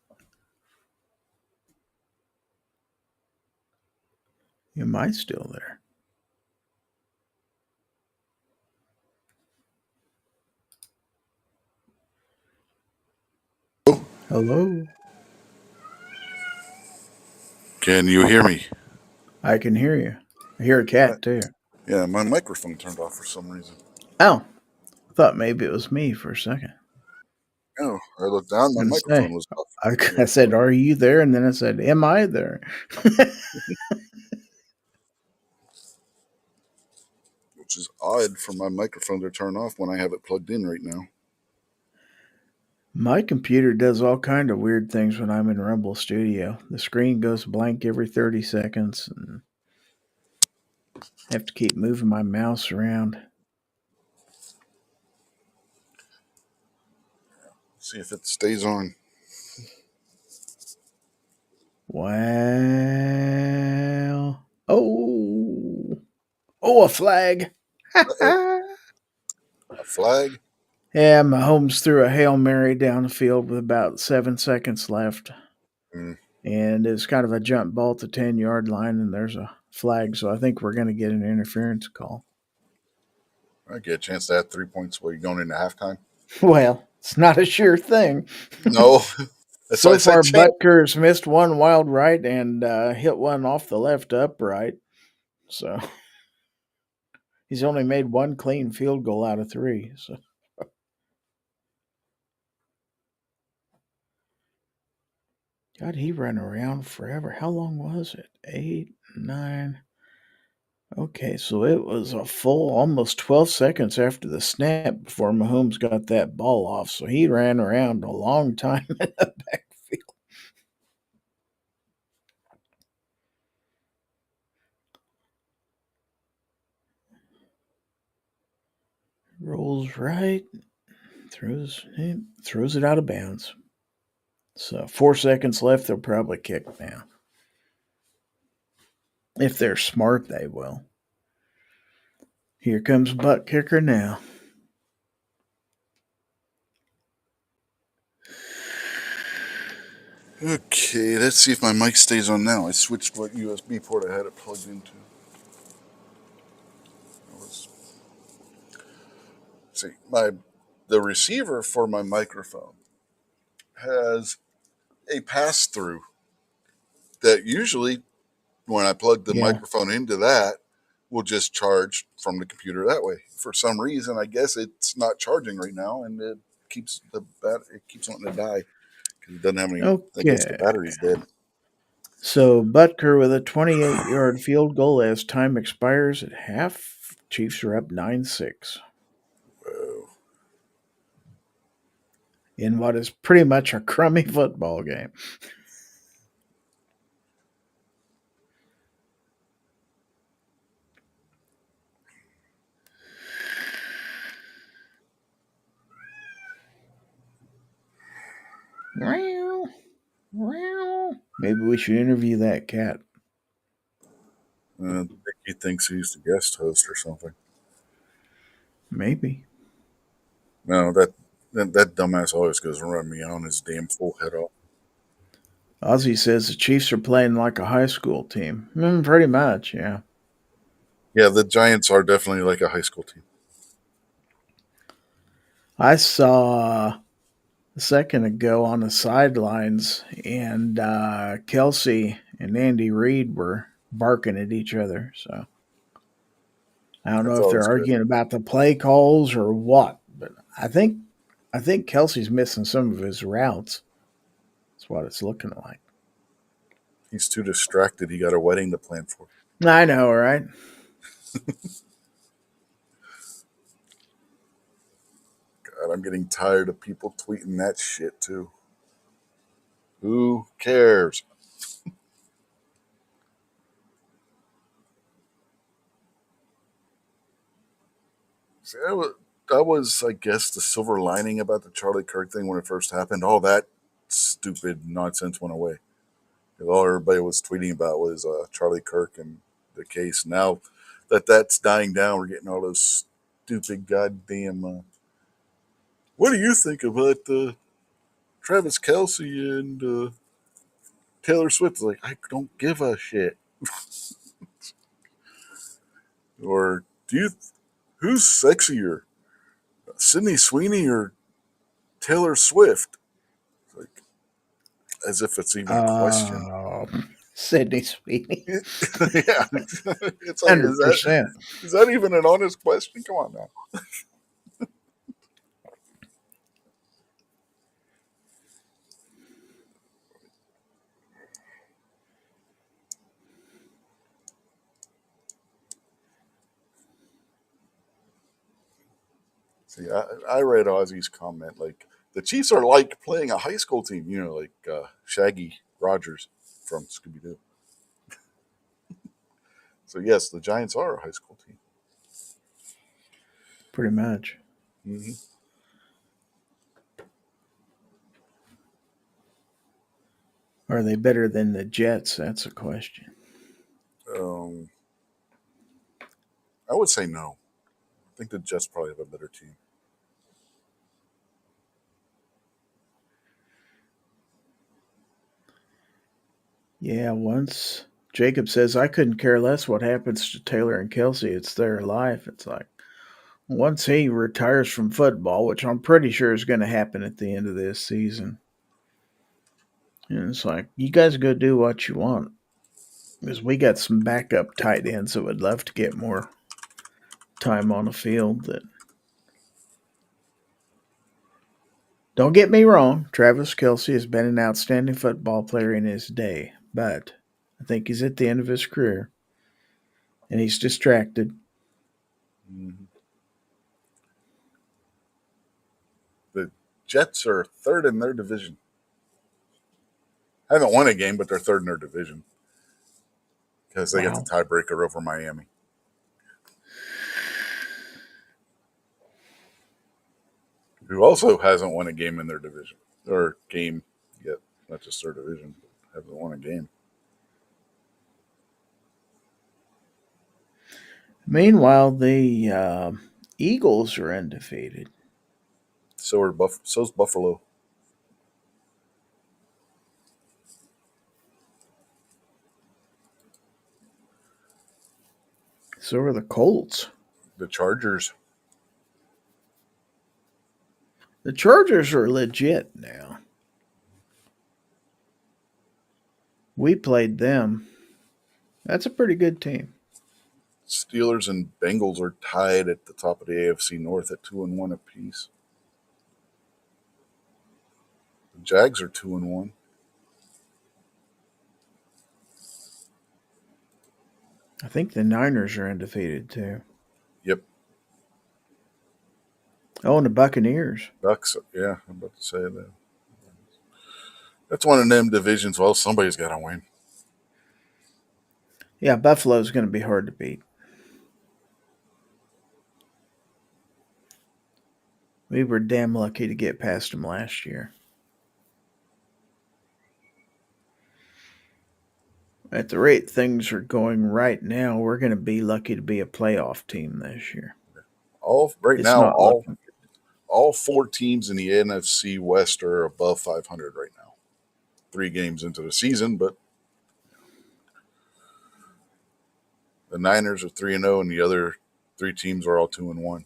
Am I still there? Hello? Can you hear me? I can hear you. I hear a Uh, cat too. yeah, my microphone turned off for some reason. Oh, I thought maybe it was me for a second. Oh, I looked down, my I was gonna microphone say, was off. I said, "Are you there?" And then I said, "Am I there?" Which is odd for my microphone to turn off when I have it plugged in right now. My computer does all kind of weird things when I'm in Rumble Studio. The screen goes blank every 30 seconds, and I have to keep moving my mouse around. See if it stays on. Well, oh, a flag. Uh-oh. A flag? Yeah, Mahomes threw a Hail Mary down the field with about 7 seconds left. Mm, And it's kind of a jump ball at the 10-yard line, and there's a flag. So I think we're going to get an interference call. I get a chance to add 3 points while you're going into halftime. Well, it's not a sure thing. No. That's why I So said far, chance. Butker's missed one wild right and hit one off the left upright. So he's only made one clean field goal out of three. So God, he ran around forever. How long was it? 8, 9. Okay, so it was a full almost 12 seconds after the snap before Mahomes got that ball off. So he ran around a long time in the backfield. Rolls right, throws it out of bounds. So 4 seconds left. They'll probably kick now. If they're smart, they will. Here comes butt kicker now. Okay, let's see if my mic stays on now. I switched what USB port I had it plugged into. See, the receiver for my microphone has a pass through that usually, when I plug the Yeah. microphone into that, will just charge from the computer that way. For some reason, I guess it's not charging right now, and it keeps wanting to die because it doesn't have any. I guess the Okay. battery's dead. So Butker with a 28-yard field goal as time expires at half. Chiefs are up 9-6 Whoa. in what is pretty much a crummy football game. Meow, meow. Maybe we should interview that cat. I think he thinks he's the guest host or something. Maybe. No, that dumbass always goes and run me on his damn full head off. Ozzy says the Chiefs are playing like a high school team. Pretty much, yeah. Yeah, the Giants are definitely like a high school team. I saw a second ago on the sidelines, and Kelsey and Andy Reid were barking at each other. So I don't know That's if they're always good. arguing about the play calls or what, but I think Kelsey's missing some of his routes. That's what it's looking like. He's too distracted. He got a wedding to plan for. I know, right? God, I'm getting tired of people tweeting that shit too. Who cares? See, that was, I guess, the silver lining about the Charlie Kirk thing when it first happened. All that stupid nonsense went away. All everybody was tweeting about was Charlie Kirk and the case. Now that that's dying down, we're getting all those stupid goddamn. What do you think about Travis Kelsey and Taylor Swift? Like, I don't give a shit. Or do you? Who's sexier, Sydney Sweeney or Taylor Swift? Like, as if it's even a question. Oh, Sydney Sweeney, Yeah, it's like 100%. is that even an honest question? Come on now. See, I read Ozzy's comment like the Chiefs are like playing a high school team. You know, like Shaggy Rogers from Scooby Doo. So yes, the Giants are a high school team. Pretty much. Mm-hmm. Are they better than the Jets? That's a question. Um, I would say no. I think the Jets probably have a better team. Yeah, once Jacob says, I couldn't care less what happens to Taylor and Kelsey. It's their life. It's like, once he retires from football, which I'm pretty sure is going to happen at the end of this season, and it's like, you guys go do what you want. Because we got some backup tight ends that would love to get more time on the field. That don't get me wrong, Travis Kelsey has been an outstanding football player in his day, but I think he's at the end of his career and he's distracted. Mm-hmm. The Jets are third in their division. Haven't won a game, but they're third in their division because they got the Wow. tiebreaker over Miami. Who also hasn't won a game in their division or game yet, not just their division, but hasn't won a game. Meanwhile, the Eagles are undefeated. So's Buffalo. So are the Colts. The Chargers. The Chargers are legit now. We played them. That's a pretty good team. Steelers and Bengals are tied at the top of the AFC North at 2-1 apiece. The Jags are 2-1. I think the Niners are undefeated too. Yep. Oh, and the Buccaneers. Bucks. Yeah, I'm about to say that. That's one of them divisions. Well, somebody's got to win. Yeah, Buffalo's going to be hard to beat. We were damn lucky to get past them last year. At the rate things are going right now, we're going to be lucky to be a playoff team this year. It's not looking. All four teams in the NFC West are above 500 right now. 3 games into the season, but the Niners are 3-0, and the other 3 teams are all 2-1.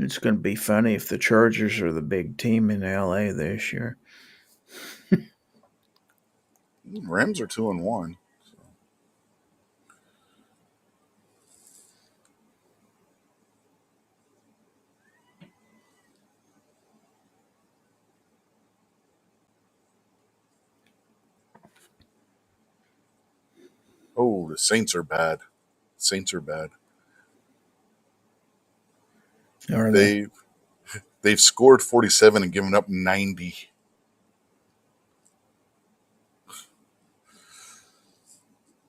It's going to be funny if the Chargers are the big team in LA this year. Rams are 2-1. So. Oh, the Saints are bad. Saints are bad. Are they? They've scored 47 and given up 90.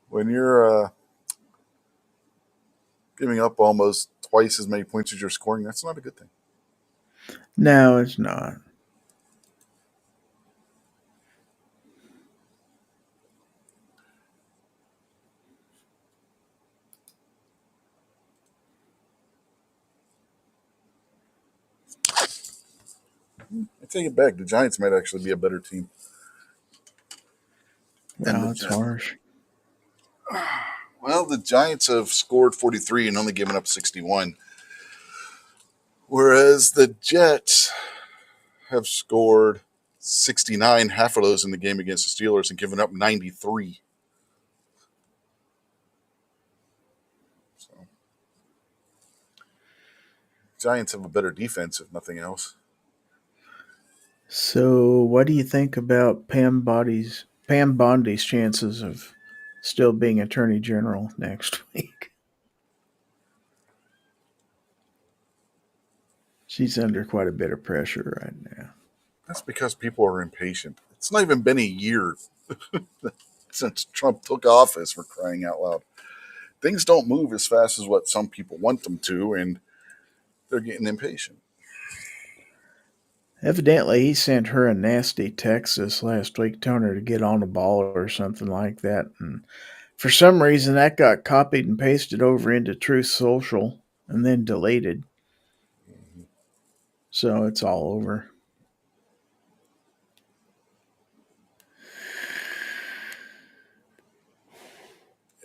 When you're giving up almost twice as many points as you're scoring, that's not a good thing. No, it's not. I take it back. The Giants might actually be a better team. Wow, it's harsh. Well, the Giants have scored 43 and only given up 61. Whereas the Jets have scored 69, half of those in the game against the Steelers, and given up 93. So, Giants have a better defense, if nothing else. So, what do you think about Pam Bondi's chances of still being Attorney General next week? She's under quite a bit of pressure right now. That's because people are impatient. It's not even been a year since Trump took office, for crying out loud. Things don't move as fast as what some people want them to, and They're getting impatient. Evidently, he sent her a nasty text this last week telling her to get on the ball or something like that. And for some reason, that got copied and pasted over into Truth Social and then deleted. Mhm. So it's all over.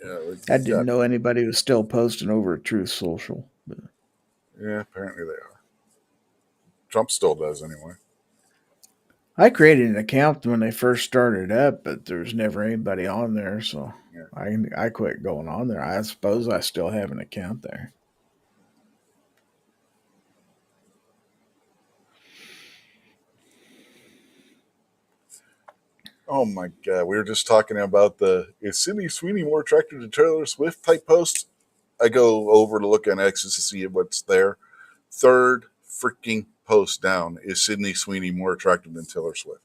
Yeah, I you didn't got. know anybody was still posting over at Truth Social. But Yeah, apparently they are. Trump still does anyway. I created an account when they first started up, but there was never anybody on there, so Yeah. I quit going on there. I suppose I still have an account there. Oh my God, we were just talking about the is Sydney Sweeney more attractive to Taylor Swift type post. I go over to look on X to see what's there. Third freaking post down is Sydney Sweeney more attractive than Taylor Swift.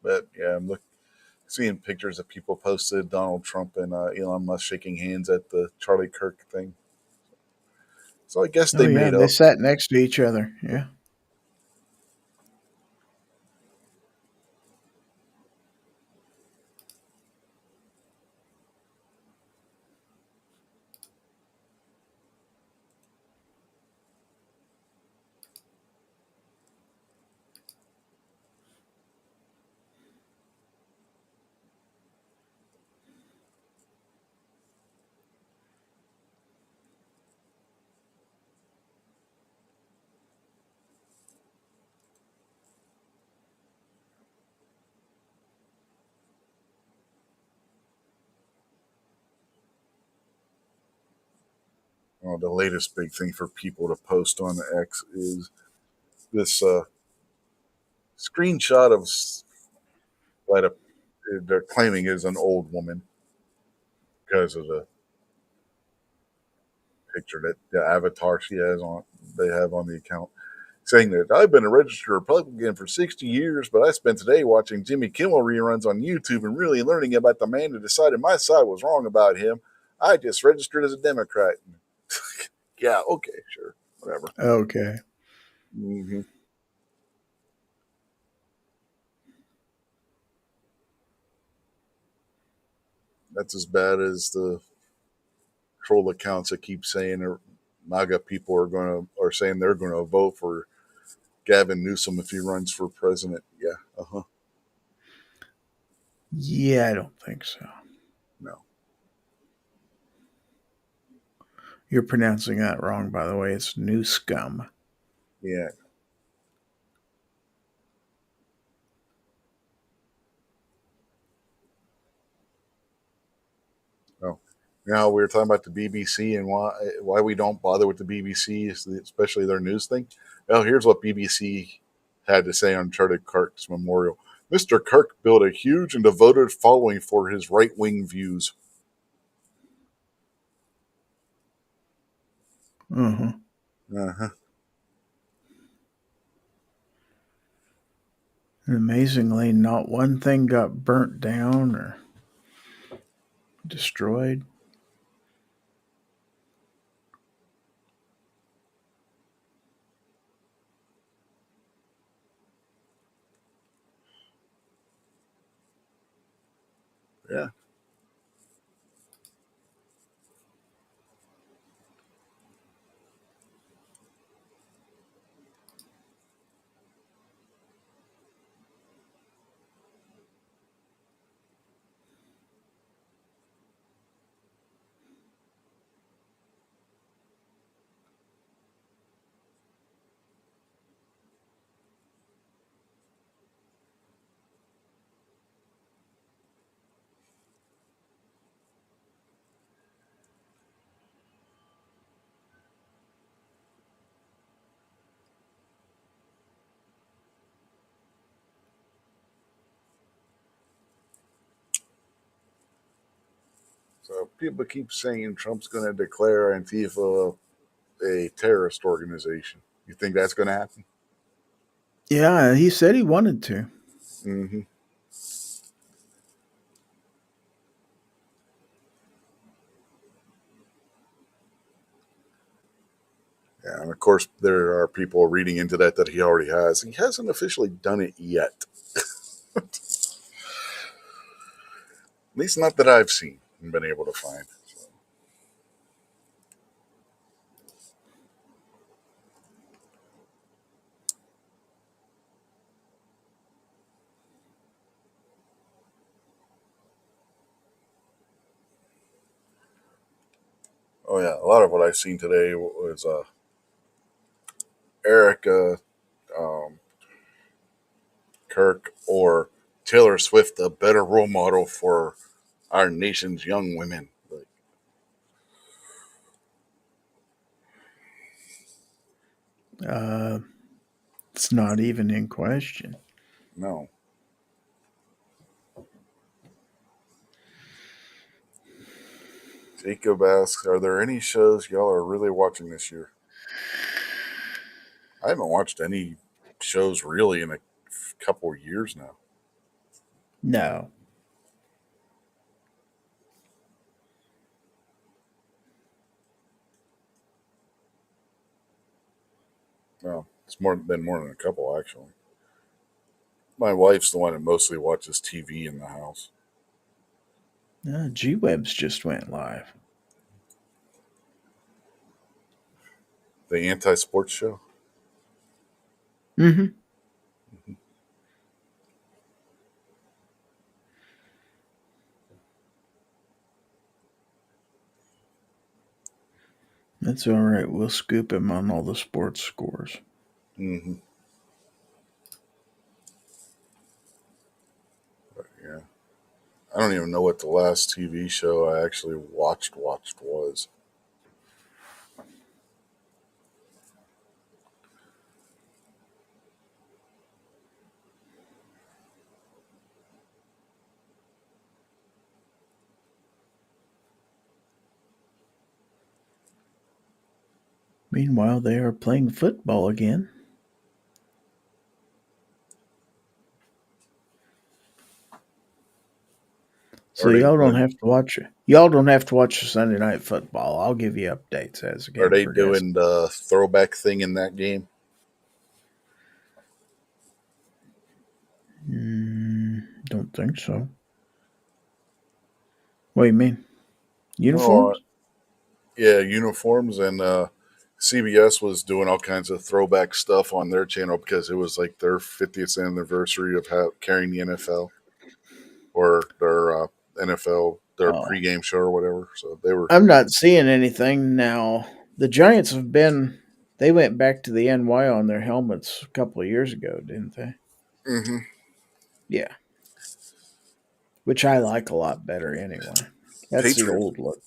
But yeah, I'm seeing pictures of people posted Donald Trump and Elon Musk shaking hands at the Charlie Kirk thing. So I guess Oh they yeah, made they up. sat next to each other. Yeah. The latest big thing for people to post on X is this screenshot of what they're claiming is an old woman because of the picture that the avatar she has on they have on the account, saying that I've been a registered Republican for 60 years, but I spent today watching Jimmy Kimmel reruns on YouTube and really learning about the man who decided my side was wrong about him. I just registered as a Democrat. Yeah, okay, sure, whatever. Okay. Hmm. That's as bad as the troll accounts that keep saying MAGA people are saying they're going to vote for Gavin Newsom if he runs for president. Yeah, Yeah, I don't think so. no, You're pronouncing that wrong, by the way. It's New Scum. yeah, no. Now we were talking about the BBC and why we don't bother with the BBC, especially their news thing. Well, here's what BBC had to say on Charlie Kirk's memorial. Mr. Kirk built a huge and devoted following for his right wing views. Uh-huh. Uh-huh. And amazingly, not one thing got burnt down or destroyed. Yeah. So people keep saying Trump's going to declare Antifa a terrorist organization. You think that's going to happen? Yeah, he said he wanted to. Hmm. Yeah, and of course there are people reading into that he already has. He hasn't officially done it yet. At least not that I've seen and been able to find. So, oh yeah, a lot of what I've seen today was Erica um, Kirk or Taylor Swift a better role model for our nation's young women. Like, Uh, it's not even in question. no. Jacob asks, "Are there any shows y'all are really watching this year?" I haven't watched any shows really in a couple of years now. No. Well, it's been more than a couple actually. My wife's the one that mostly watches TV in the house. G Webs just went live. The anti-sports show. Mm-hmm. That's all right. We'll scoop him on all the sports scores. Hmm. Yeah, I don't even know what the last TV show I actually watched was. Meanwhile, they are playing football again. So Are they y'all don't doing? have to watch it. Y'all don't have to watch the Sunday night football. I'll give you updates as the Are game they progresses. doing the throwback thing in that game? Don't think so. What do you mean? No, Uniforms? yeah, uniforms and CBS was doing all kinds of throwback stuff on their channel because it was like their 50th anniversary of carrying the NFL or their NFL their Oh, pregame show or whatever. So they were. I'm not seeing anything now. The Giants have been. They went back to the NY on their helmets a couple of years ago, didn't they? Hmm. Yeah, which I like a lot better anyway. That's the Patriot old look.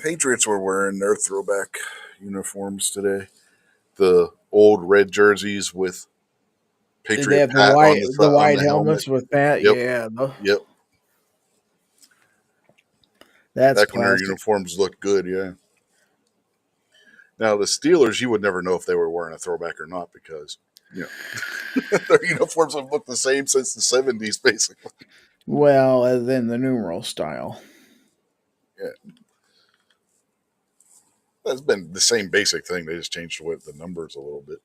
Patriots were wearing their throwback uniforms today. The old red jerseys with They Patriot have Pat on the on white the helmet. helmets with Pat. Yep, Yeah, yep. that's Back when their classic. uniforms looked good, yeah. Now the Steelers, you would never know if they were wearing a throwback or not because their uniforms have looked the same since the '70s, basically. Well, other than the numeral style. Yeah, that's been the same basic thing. They just changed the numbers a little bit.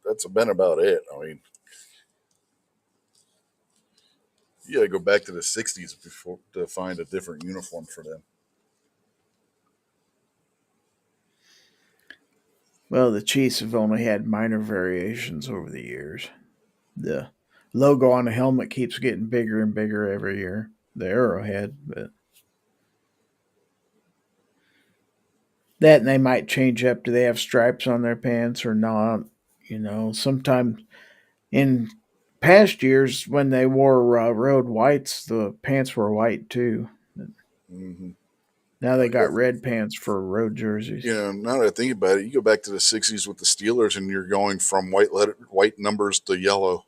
That's been about it. I mean, you got to go back to the '60s before to find a different uniform for them. Well, the Chiefs have only had minor variations over the years. The logo on the helmet keeps getting bigger and bigger every year. The arrowhead, but that and they might change up. Do they have stripes on their pants or not? Sometimes in past years when they wore road whites, the pants were white too. Hmm. Now they got red pants for road jerseys. Now that I think about it, you go back to the '60s with the Steelers, and you're going from white numbers to yellow.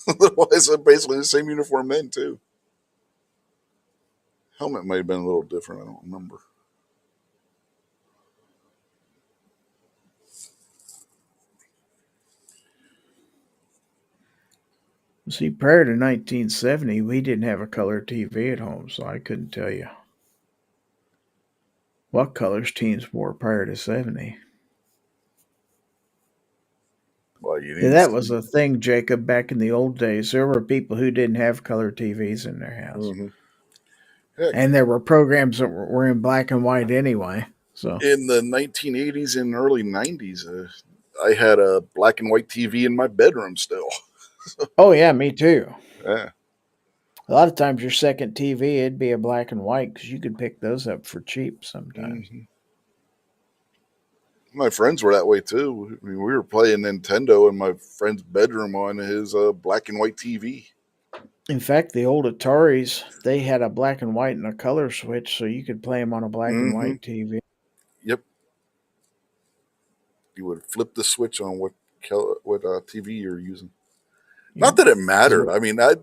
Otherwise, they're basically the same uniform then too. Helmet might have been a little different. I don't remember. See, prior to 1970, we didn't have a color TV at home, so I couldn't tell you what colors teens wore prior to 70. Well, you Yeah, didn't that was see. a thing, Jacob, back in the old days. There were people who didn't have color TVs in their house. Hmm. Heck, And there were programs that were in black and white anyway. So, in the 1980s and early 90s, I had a black and white TV in my bedroom still. oh, yeah, me too. Yeah. A lot of times your second TV, it'd be a black and white because you could pick those up for cheap sometimes. Hmm. My friends were that way too. I mean, we were playing Nintendo in my friend's bedroom on his black and white TV. In fact, the old Ataris, they had a black and white and a color switch, so you could play them on a black and Hmm. white TV. Yep. You would flip the switch on what TV you're using. Not Yep. that it mattered. I mean, I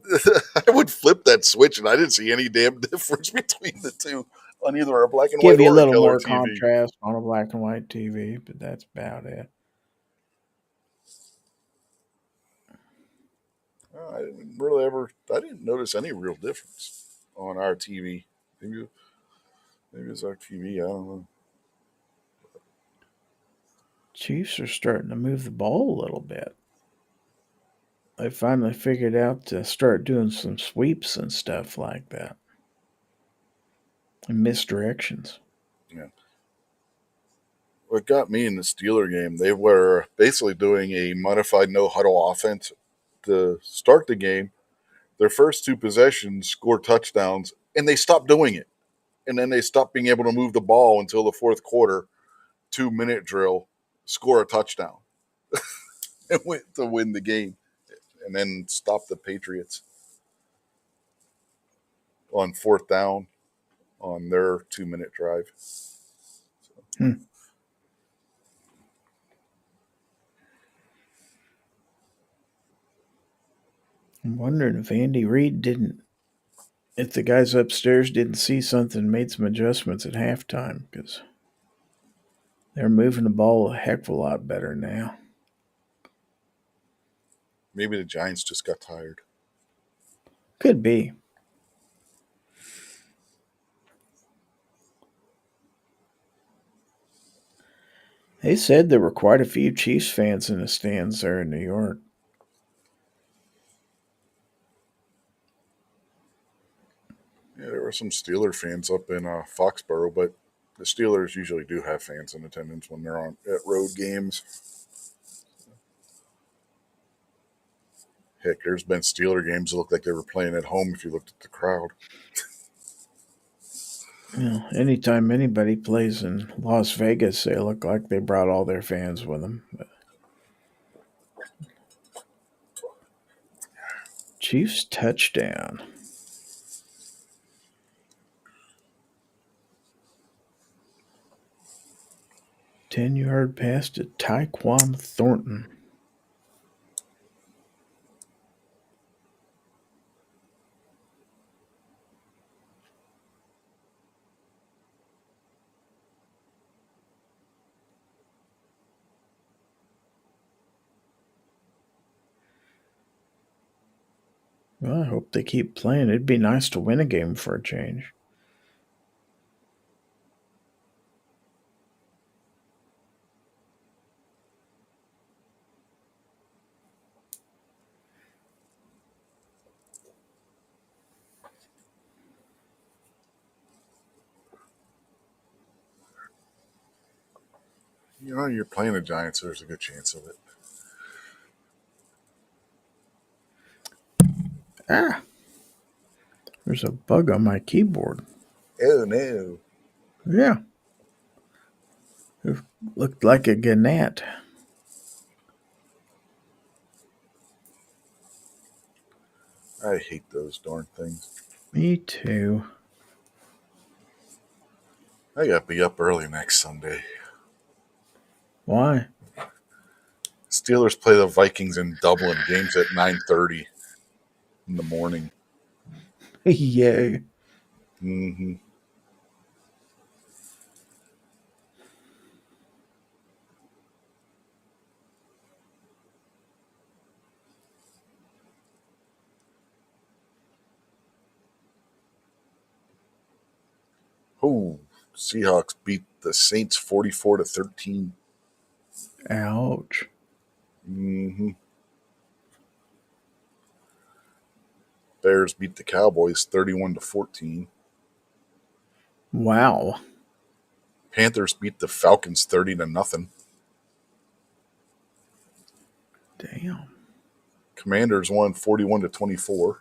I would flip that switch and I didn't see any damn difference between the two on either a black and white Give you a or a little color more TV. contrast on a black and white TV, but that's about it. I didn't really ever. I didn't notice any real difference on our TV. Maybe maybe it's our TV. I don't know. Chiefs are starting to move the ball a little bit. They finally figured out to start doing some sweeps and stuff like that and misdirections. Yeah. What got me in the Steeler game, they were basically doing a modified no huddle offense to start the game. Their first two possessions scored touchdowns, and they stopped doing it. And then they stopped being able to move the ball until the fourth quarter, 2 minute drill, score a touchdown, and went to win the game, and then stop the Patriots on fourth down on their 2 minute drive. Hmm. I'm wondering if Andy Reid didn't, if the guys upstairs didn't see something, made some adjustments at halftime because they're moving the ball a heck of a lot better now. Maybe the Giants just got tired. Could be. They said there were quite a few Chiefs fans in the stands there in New York. Yeah, there were some Steeler fans up in Foxborough, but the Steelers usually do have fans in attendance when they're on at road games. Heck, there's been Steeler games that look like they were playing at home if you looked at the crowd. You know, anytime anybody plays in Las Vegas, they look like they brought all their fans with them. But Chiefs touchdown. 10-yard pass to Tyquan Thornton. Well, I hope they keep playing. It'd be nice to win a game for a change. You know, you're playing the Giants, so there's a good chance of it. Ah, there's a bug on my keyboard. Oh no! Yeah, it looked like a gannet. I hate those darn things. Me too. I got to be up early next Sunday. Why? Steelers play the Vikings in Dublin. Games at 9:30 in the morning. Yay. Mm-hmm. Oh, Seahawks beat the Saints 44-13. Ouch. Mm-hmm. Bears beat the Cowboys 31-14. Wow. Panthers beat the Falcons 30-0. Damn. Commanders won 41-24.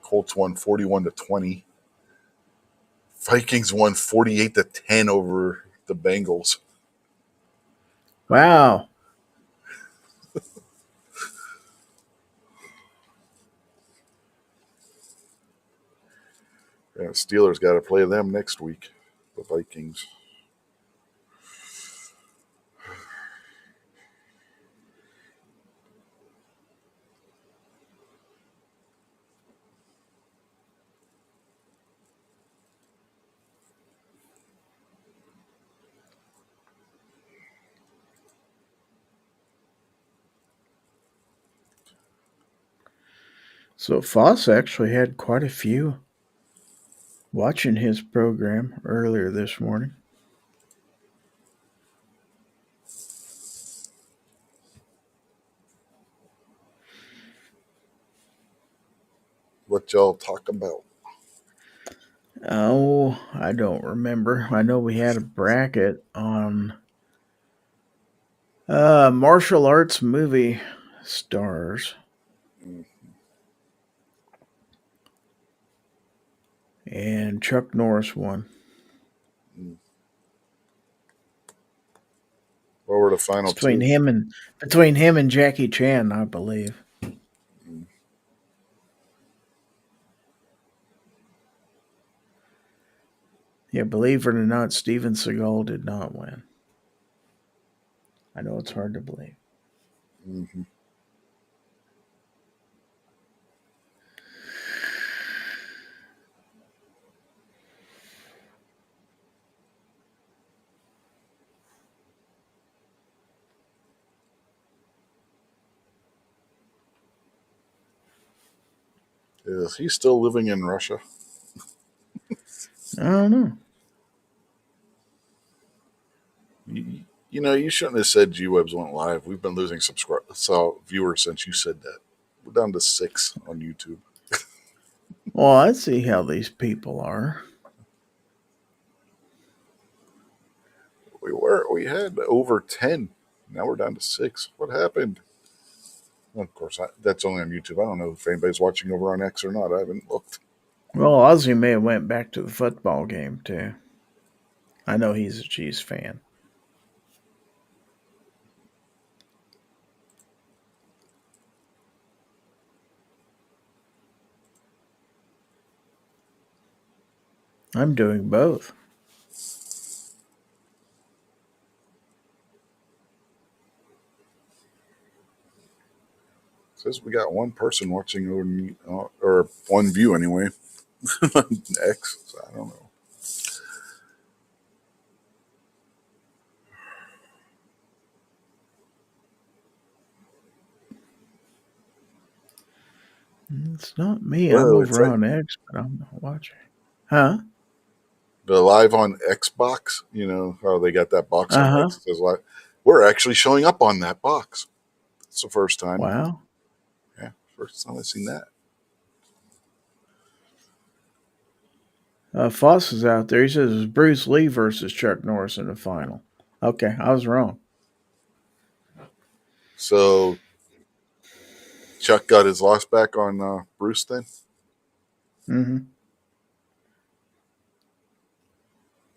Colts won 41-20. Vikings won 48-10 over the Bengals. Wow. Yeah, Steelers got to play them next week. The Vikings. So Foss actually had quite a few watching his program earlier this morning. What y'all talk about? Oh, I don't remember. I know we had a bracket on martial arts movie stars, and Chuck Norris won. What were the It's final two? between him and Jackie Chan, I believe. Yeah, believe it or not, Steven Seagal did not win. I know it's hard to believe. Mm-hmm. Is he still living in Russia? I don't know. You know, you shouldn't have said G-Webs went live. We've been losing viewers since you said that. We're down to 6 on YouTube. Well, I see how these people are. We had over 10. Now we're down to 6. What happened? Well, of course, that's only on YouTube. I don't know if anybody's watching over on X or not. I haven't looked. Well, Ozzy may have went back to the football game too. I know he's a Chiefs fan. I'm doing both. Says we got one person watching over, or one view anyway, on X. So I don't know. It's not me. I'm Well, it's over like on X, but I'm not watching. Huh? the live on Xbox. You know how they got that box Uh on huh. X that says live. We're actually showing up on that box. It's the first time. Wow. Yeah, first time I've seen that. Foss is out there. He says it's Bruce Lee versus Chuck Norris in the final. Okay, I was wrong. So Chuck got his loss back on Bruce then. Mm-hmm.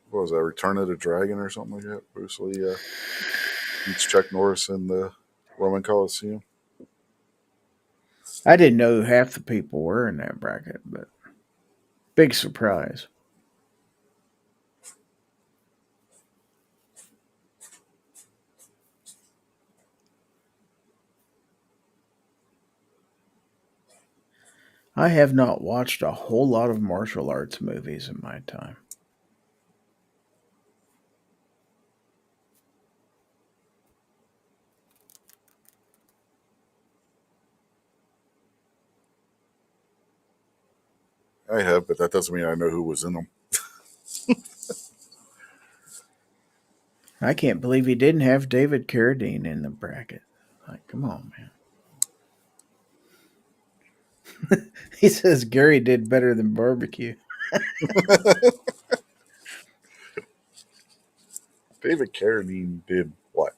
What was that? Return of the Dragon or something like that? Bruce Lee beats Chuck Norris in the Roman Coliseum. I didn't know who half the people were in that bracket, but big surprise. I have not watched a whole lot of martial arts movies in my time. I have, but that doesn't mean I know who was in them. I can't believe he didn't have David Carradine in the bracket. Like, come on, man. He says Gary did better than barbecue. David Carradine did what?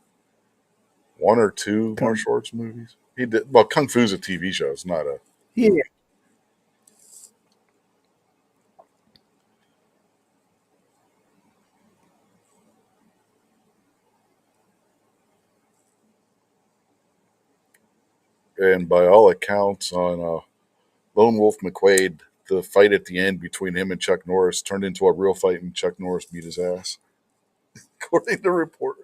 One or two Come, martial arts movies? He did. Well, Kung Fu's a TV show. It's not a yeah. movie. And by all accounts, on Lone Wolf McQuade, the fight at the end between him and Chuck Norris turned into a real fight, and Chuck Norris beat his ass, according to report.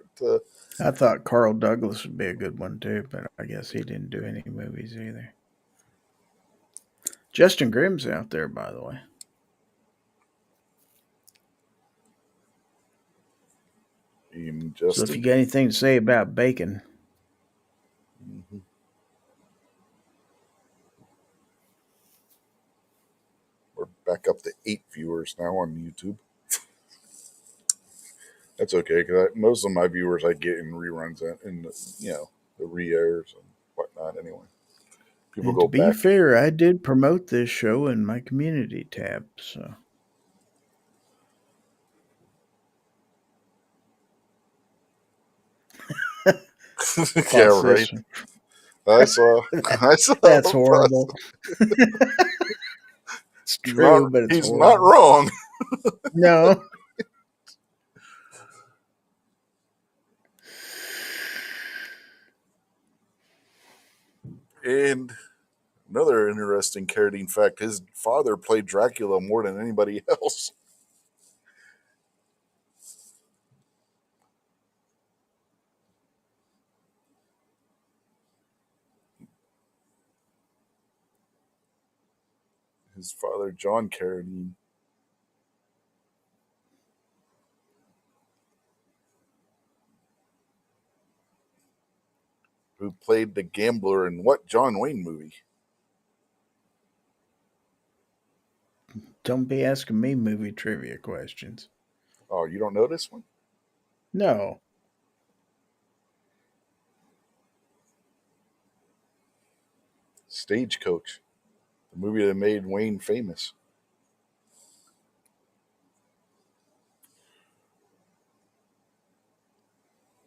I thought Carl Douglas would be a good one too, but I guess he didn't do any movies either. Justin Grimm's out there, by the way. Even So if Justin. you got anything to say about bacon, Mhm. We're back up to 8 viewers now on YouTube. That's okay because most of my viewers I get in reruns and the re-airs and whatnot. Anyway, people and to go be back. fair, I did promote this show in my community tab, so Yeah, Foss right. this one. I saw. I saw That's the horrible. process. It's He's not. true, but it's He's not horrible. wrong. No. And another interesting Carradine fact: his father played Dracula more than anybody else. His father, John Carradine, who played the gambler in what John Wayne movie? Don't be asking me movie trivia questions. Oh, you don't know this one? No. Stagecoach, the movie that made Wayne famous.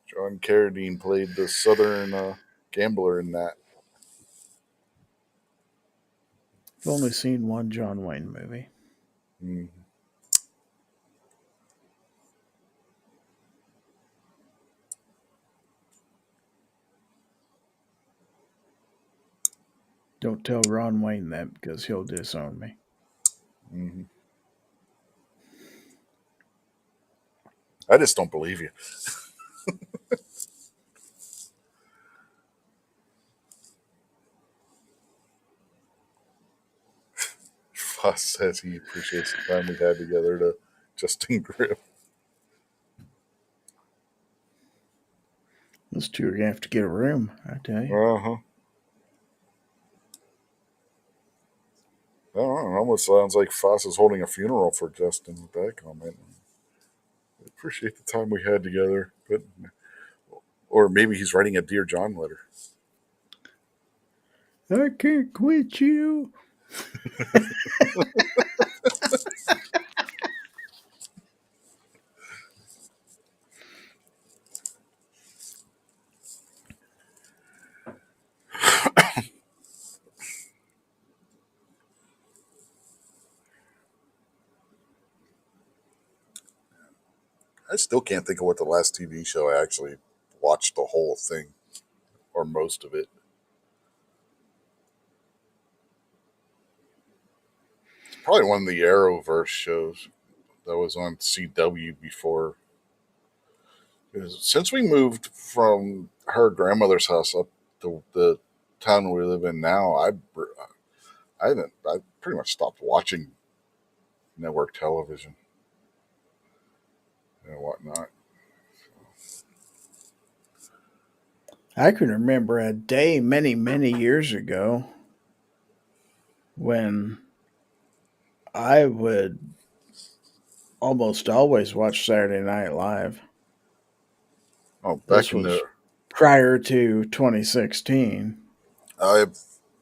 John Carradine played the Southern gambler in that. I've only seen one John Wayne movie. Mm. Don't tell Ron Wayne that because he'll disown me. Mm-hmm. I just don't believe you. Foss says he appreciates the time we had together to Justin Grimm. Those two are going to have to get a room, I tell you. Uh huh. I don't know. It almost sounds like Foss is holding a funeral for Justin with that comment. I appreciate the time we had together, but or maybe he's writing a Dear John letter. I can't quit you. I still can't think of what the last TV show I actually watched the whole thing or most of it. It's probably one of the Arrowverse shows that was on CW before. Since we moved from her grandmother's house up to the town we live in now, I pretty much stopped watching network television and whatnot. I can remember a day many, many years ago when I would almost always watch Saturday Night Live. Oh, back This in the was prior to 2016. I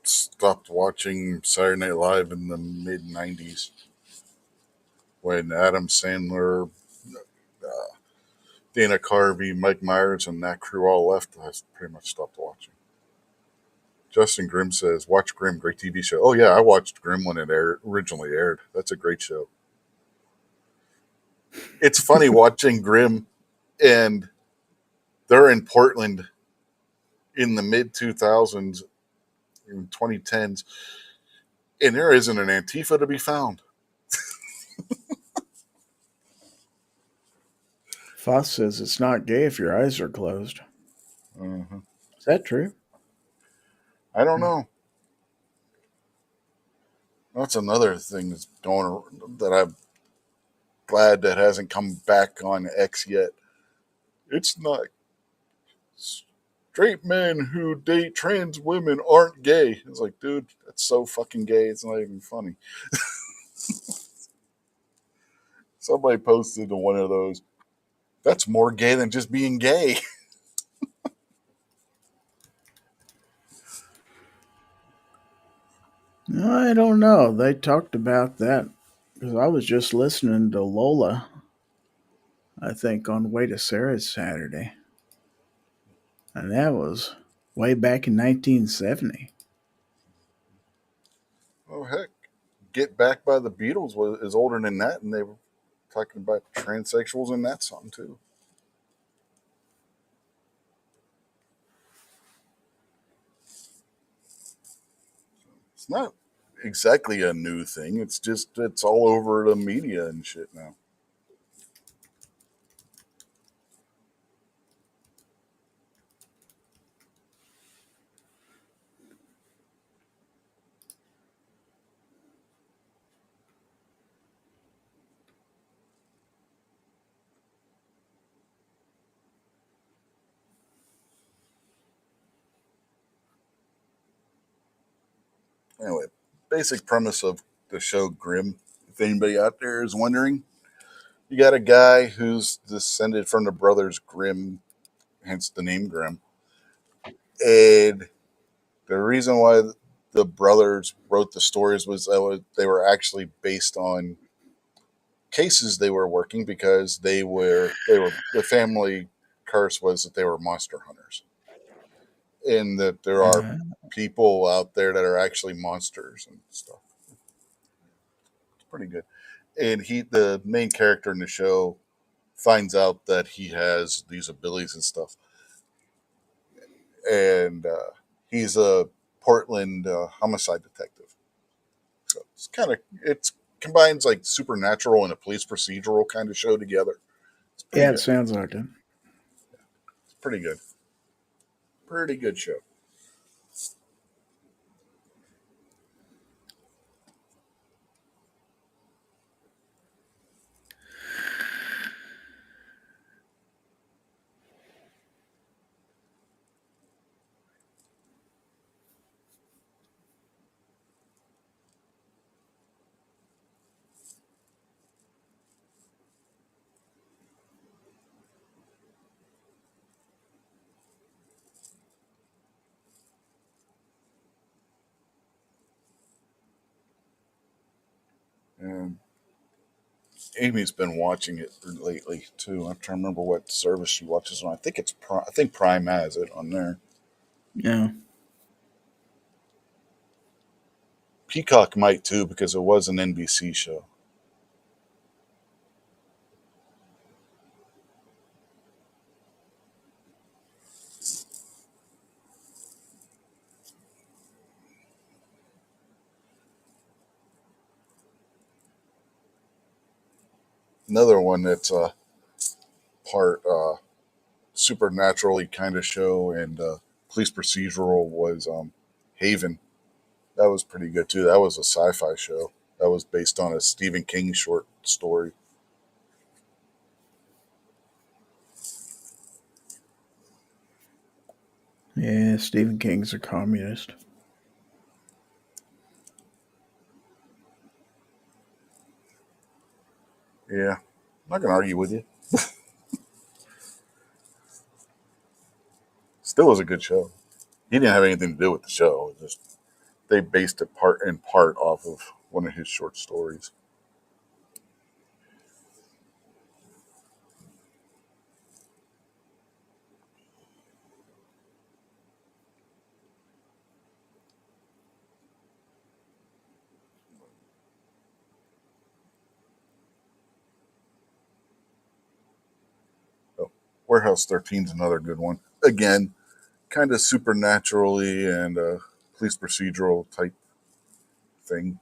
stopped watching Saturday Night Live in the mid '90s when Adam Sandler, Dana Carvey, Mike Myers, and that crew all left. I pretty much stopped watching. Justin Grimm says, "Watch Grimm, great TV show." Oh yeah, I watched Grimm when it originally aired. That's a great show. It's funny watching Grimm, and they're in Portland in the mid 2000s, in 2010s, and there isn't an Antifa to be found. Foss says it's not gay if your eyes are closed. Uh-huh. Is that true? I don't know. That's another thing that's going that I'm glad that hasn't come back on X yet. It's not straight men who date trans women aren't gay. It's like, dude, that's so fucking gay. It's not even funny. Somebody posted to one of those. That's more gay than just being gay. I don't know. They talked about that because I was just listening to Lola, I think, on Way to Sarah's Saturday. And that was way back in 1970. Oh heck, Get Back by the Beatles is older than that, and they were talking about transsexuals in that song too. It's not exactly a new thing. It's just it's all over the media and shit now. Anyway, basic premise of the show Grimm. If anybody out there is wondering, you got a guy who's descended from the brothers Grimm, hence the name Grimm. And the reason why the brothers wrote the stories was that they were actually based on cases they were working because they were the family curse was that they were monster hunters, and that there are Uh, people out there that are actually monsters and stuff. It's pretty good. And the main character in the show, finds out that he has these abilities and stuff, and he's a Portland homicide detective. So it's combines like supernatural and a police procedural kind of show together. It's pretty yeah, it good. sounds like it. It's pretty good. Pretty good show. And Amy's been watching it lately too. I'm trying to remember what service she watches on. I think it's I think Prime has it on there. Yeah. Peacock might too because it was an NBC show. Another one that's part supernaturally kind of show and police procedural was Haven. That was pretty good too. That was a sci-fi show. That was based on a Stephen King short story. Yeah, Stephen King's a communist. Yeah, I'm not gonna argue with you. Still was a good show. He didn't have anything to do with the show. It just they based it part off of one of his short stories. So, Warehouse 13 is another good one. Again, kind of supernaturally and police procedural type thing.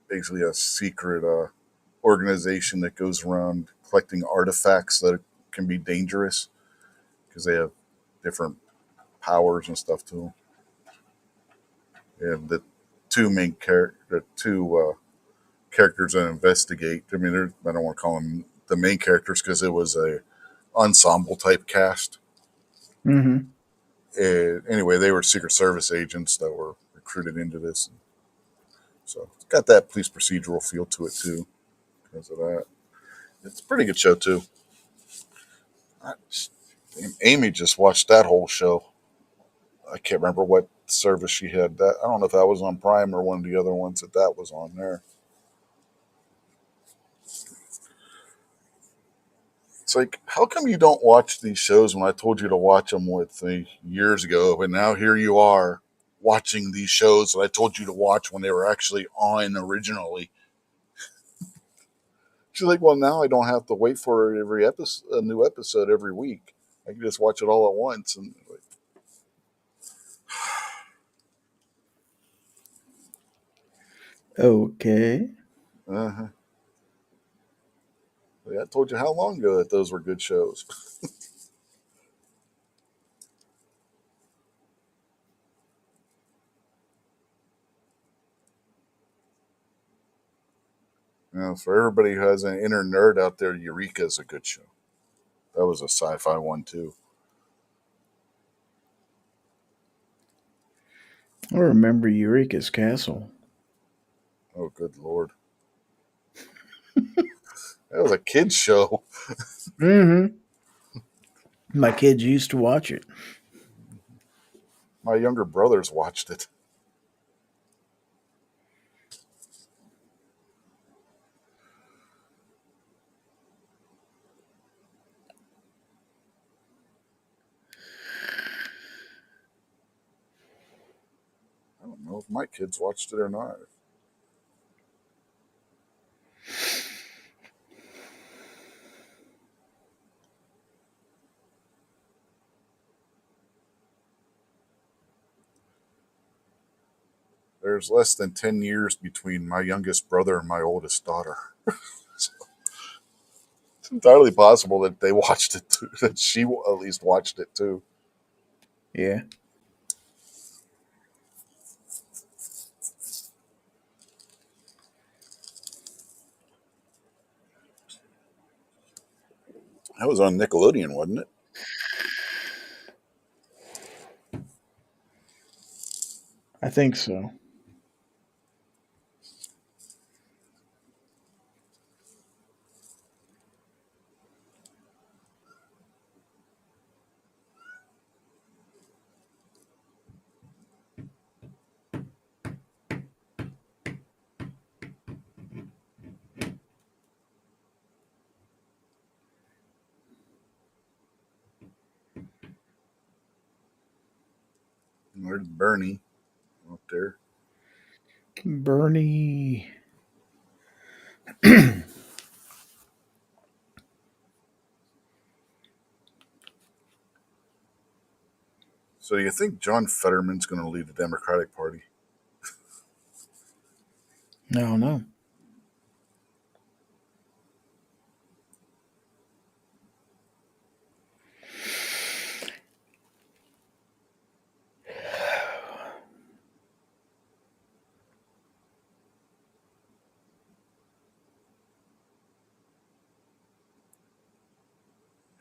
Basically, a secret organization that goes around collecting artifacts that can be dangerous because they have different powers and stuff to them. And the two characters that investigate. I mean, I don't want to call them the main characters because it was a ensemble type cast. Mm-hmm. And anyway, they were Secret Service agents that were recruited into this. So it's got that police procedural feel to it too because of that. It's a pretty good show too. I, Amy just watched that whole show. I can't remember what service she had that. I don't know if that was on Prime or one of the other ones that was on there. It's like, how come you don't watch these shows when I told you to watch them with me years ago, and now here you are watching these shows that I told you to watch when they were actually on originally? She's like, well, now I don't have to wait for every episode, a new episode every week. I can just watch it all at once. And like, Okay. uh-huh. Like, I told you how long ago that those were good shows. For everybody who has an inner nerd out there, Eureka is a good show. That was a sci-fi one too. I remember Eureka's Castle. Oh, good lord, that was a kids show. Mm-hmm. My kids used to watch it. My younger brothers watched it. I don't know if my kids watched it or not. There's less than 10 years between my youngest brother and my oldest daughter. So it's entirely possible that they watched it too, that she at least watched it too. Yeah. That was on Nickelodeon, wasn't it? I think so. There's Bernie up there. Bernie. So do you think John Fetterman's going to lead the Democratic Party? No, no.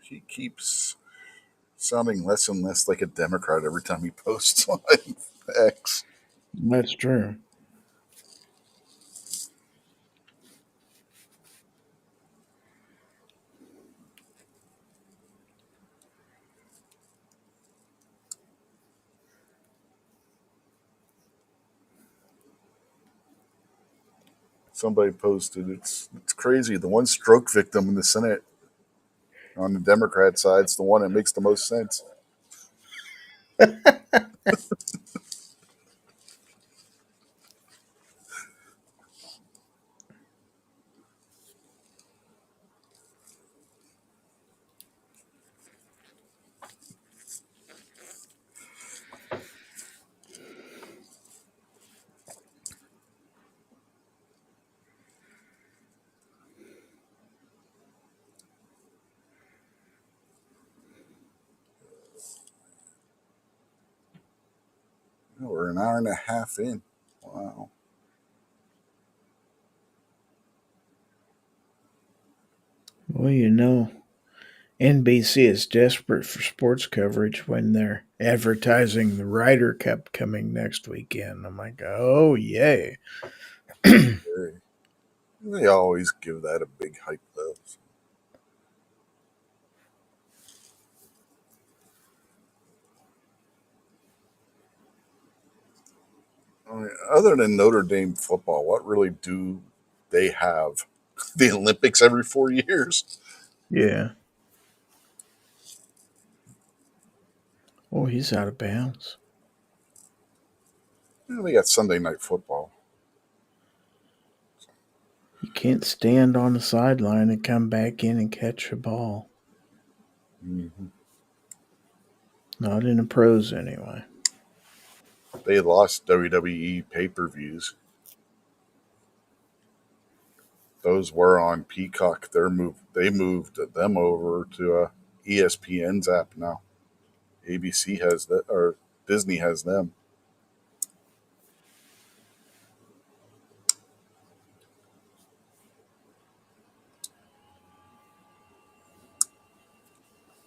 He keeps sounding less and less like a Democrat every time he posts on X. That's true. Somebody posted it's crazy. The one stroke victim in the Senate on the Democrat side is the one that makes the most sense. We're an hour and a half in. Wow. Well, NBC is desperate for sports coverage when they're advertising the Ryder Cup coming next weekend. I'm like, oh, yay. They always give that a big hype, though. I mean, other than Notre Dame football, what really do they have? The Olympics every 4 years. Yeah. Oh, he's out of bounds. They got Sunday night football. You can't stand on the sideline and come back in and catch a ball. Mm-hmm. Not in the pros, anyway. They lost WWE pay-per-views. Those were on Peacock. They moved them over to ESPN's app now. ABC has that, or Disney has them.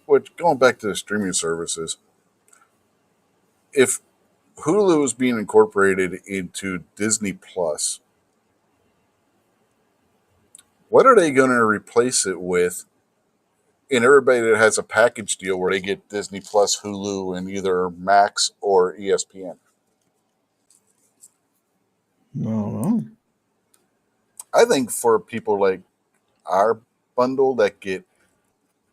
Which, going back to the streaming services, if Hulu is being incorporated into Disney Plus, what are they going to replace it with? And everybody that has a package deal where they get Disney Plus, Hulu, and either Max or ESPN. No. I think for people like our bundle that get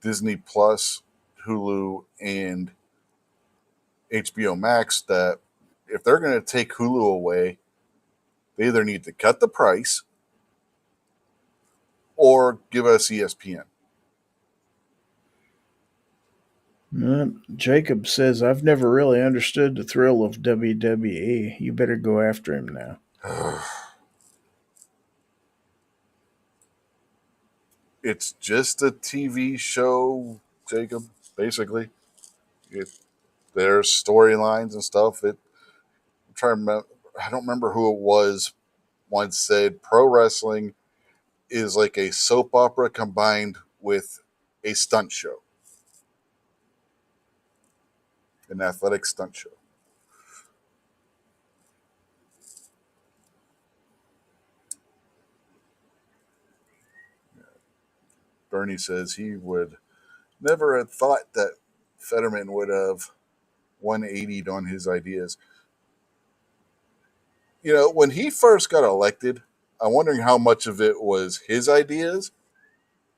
Disney Plus, Hulu, and HBO Max, that if they're going to take Hulu away, they either need to cut the price or give us ESPN. Jacob says, I've never really understood the thrill of WWE. You better go after him now. It's just a TV show, Jacob, basically. There's storylines and stuff. I'm trying to remember, I don't remember who it was once said pro wrestling is like a soap opera combined with a stunt show, an athletic stunt show. Bernie says he would never have thought that Fetterman would have 180'd on his ideas. When he first got elected, I'm wondering how much of it was his ideas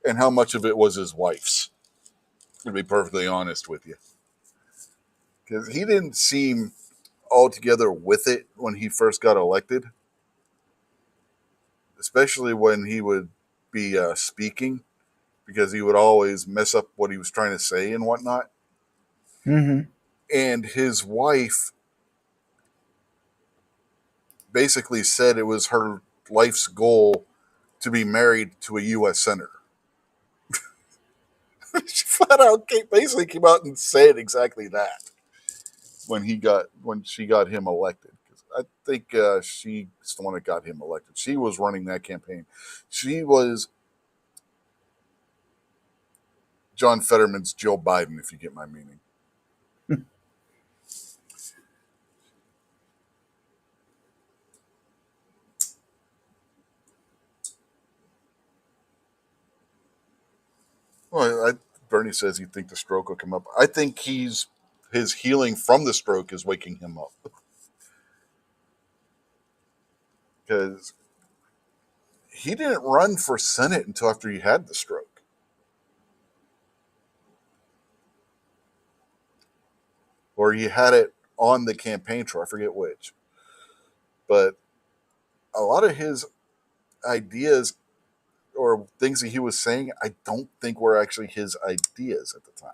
and how much of it was his wife's, to be perfectly honest with you. Because he didn't seem altogether with it when he first got elected, especially when he would be speaking, because he would always mess up what he was trying to say and whatnot. Mm-hmm. And his wife basically said it was her life's goal to be married to a U.S. senator. She flat out basically came out and said exactly that when she got him elected. I think she's the one that got him elected. She was running that campaign. She was John Fetterman's Joe Biden, if you get my meaning. Bernie says he think the stroke will come up. I think his healing from the stroke is waking him up because he didn't run for Senate until after he had the stroke, or he had it on the campaign trail. I forget which, but a lot of his ideas or things that he was saying, I don't think were actually his ideas at the time.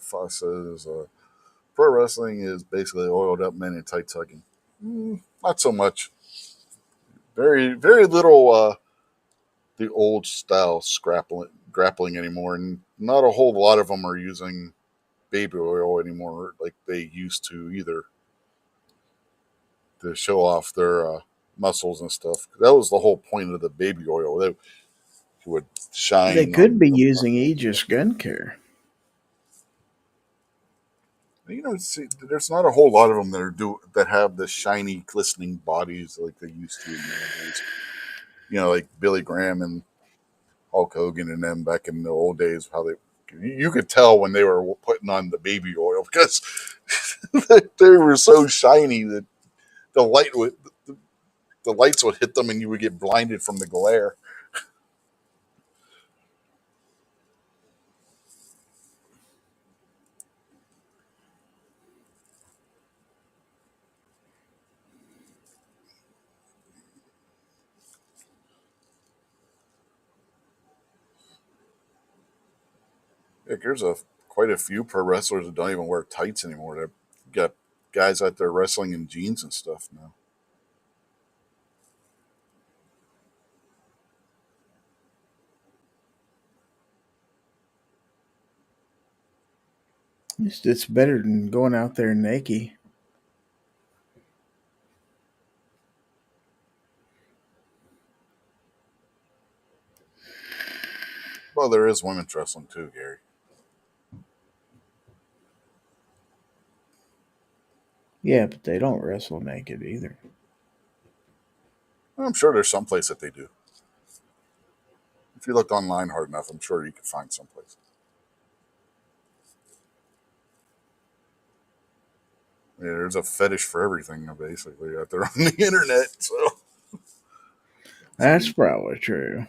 Fox says pro wrestling is basically oiled up men in tight tucking. Not so much. Very, very little the old style grappling anymore, and not a whole lot of them are using baby oil anymore like they used to either to show off their muscles and stuff. That was the whole point of the baby oil. They would They shine could on be the. using Aegis gun care. See, there's not a whole lot of them that have the shiny, glistening bodies like they used to in the old days. Like Billy Graham and Hulk Hogan and them back in the old days, how you could tell when they were putting on the baby oil because they were so shiny that the light would the lights would hit them and you would get blinded from the glare. Heck, there's quite a few pro wrestlers that don't even wear tights anymore. They've got guys out there wrestling in jeans and stuff now. It's better than going out there naked. Well, there is women's wrestling too, Gary. Yeah, but they don't wrestle naked either. I'm sure there's some place that they do. If you look online hard enough, I'm sure you could find some place. Yeah, there's a fetish for everything basically out there on the internet. So That's probably true.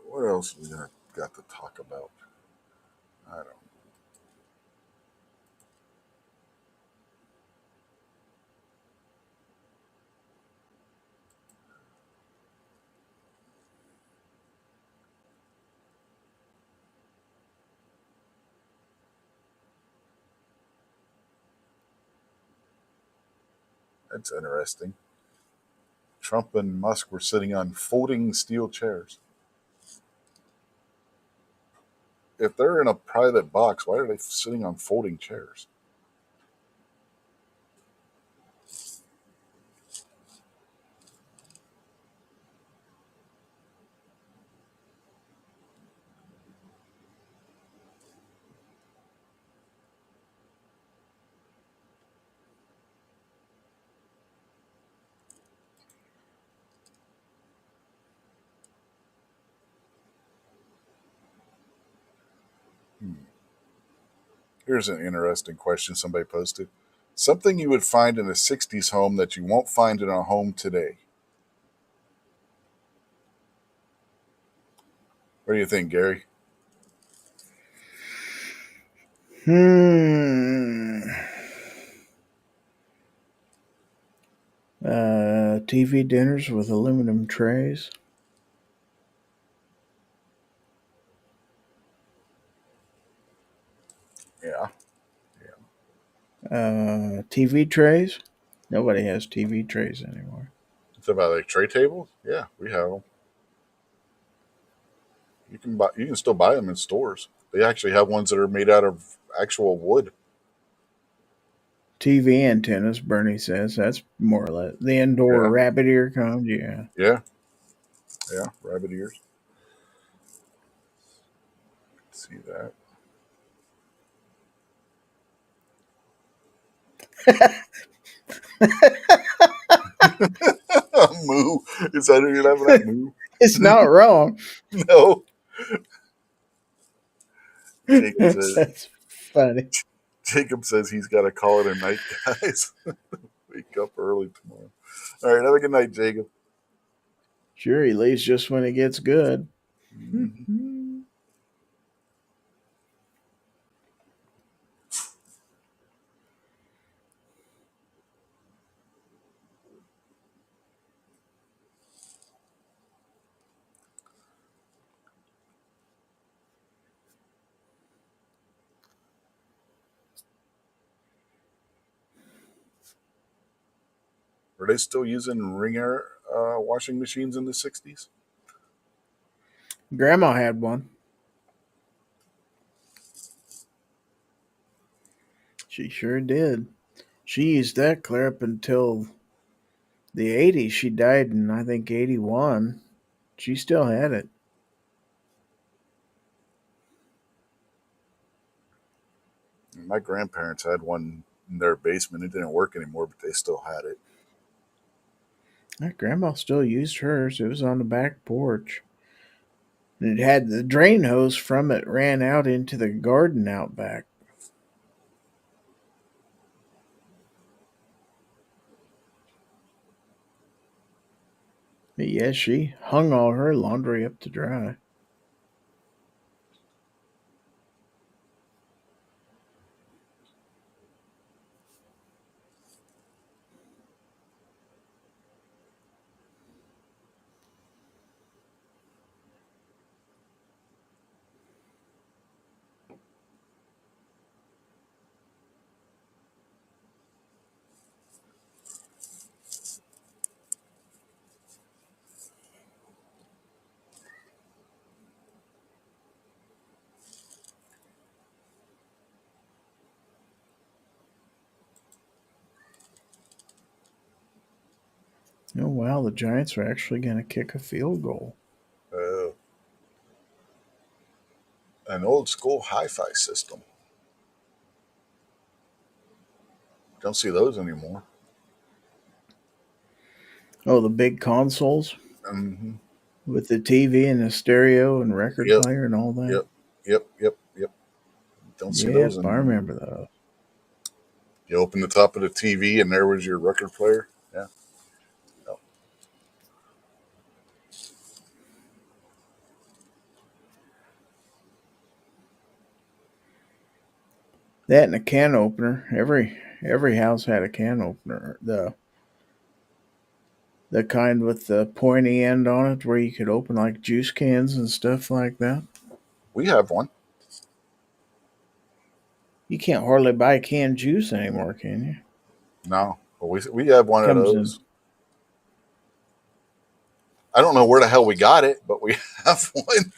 what else we got to talk about? I don't. That's interesting. Trump and Musk were sitting on folding steel chairs. If they're in a private box, why are they sitting on folding chairs? Hmm. Here's an interesting question somebody posted. Something you would find in a 60s home that you won't find in a home today. What do you think, Gary? TV dinners with aluminum trays. Yeah. TV trays. Nobody has TV trays anymore. It's about like tray tables. Yeah, we have them. You can buy. You can still buy them in stores. They actually have ones that are made out of actual wood. TV antennas, Bernie says. That's more or less the indoor Yeah. rabbit ear cones. Yeah. Yeah. Yeah. Rabbit ears. See that? Moo. Is that who you're laughing at? Moo. It's not wrong. No. Jacob says. That's funny. Jacob says he's got to call it a night, guys. Wake up early tomorrow. All right. Have a good night, Jacob. Sure, he leaves just when it gets good. Mhm. Were they still using Ring Air washing machines in the 60s? Grandma had one. She sure did. She used that clear up until the 80s. She died in, I think, 81. She still had it. My grandparents had one in their basement. It didn't work anymore, but they still had it. My grandma still used hers. It was on the back porch. It had the drain hose from it ran out into the garden out back. But yes, she hung all her laundry up to dry. Oh, wow, the Giants are actually going to kick a field goal. Uh, an old school hi-fi system. Don't see those anymore. Oh, the big consoles Mm-hmm. with the TV and the stereo and record Yep, player and all that. yep, yep. Don't see those Yep, I anymore. remember those. You open the top of the TV and there was your record player. Yeah. Yep. That and a can opener. Every house had a can opener. The kind with the pointy end on it where you could open like juice cans and stuff like that. We have one. You can't hardly buy canned juice anymore, can you? No, but we have one of Comes in. those. I don't know where the hell we got it, but we have one.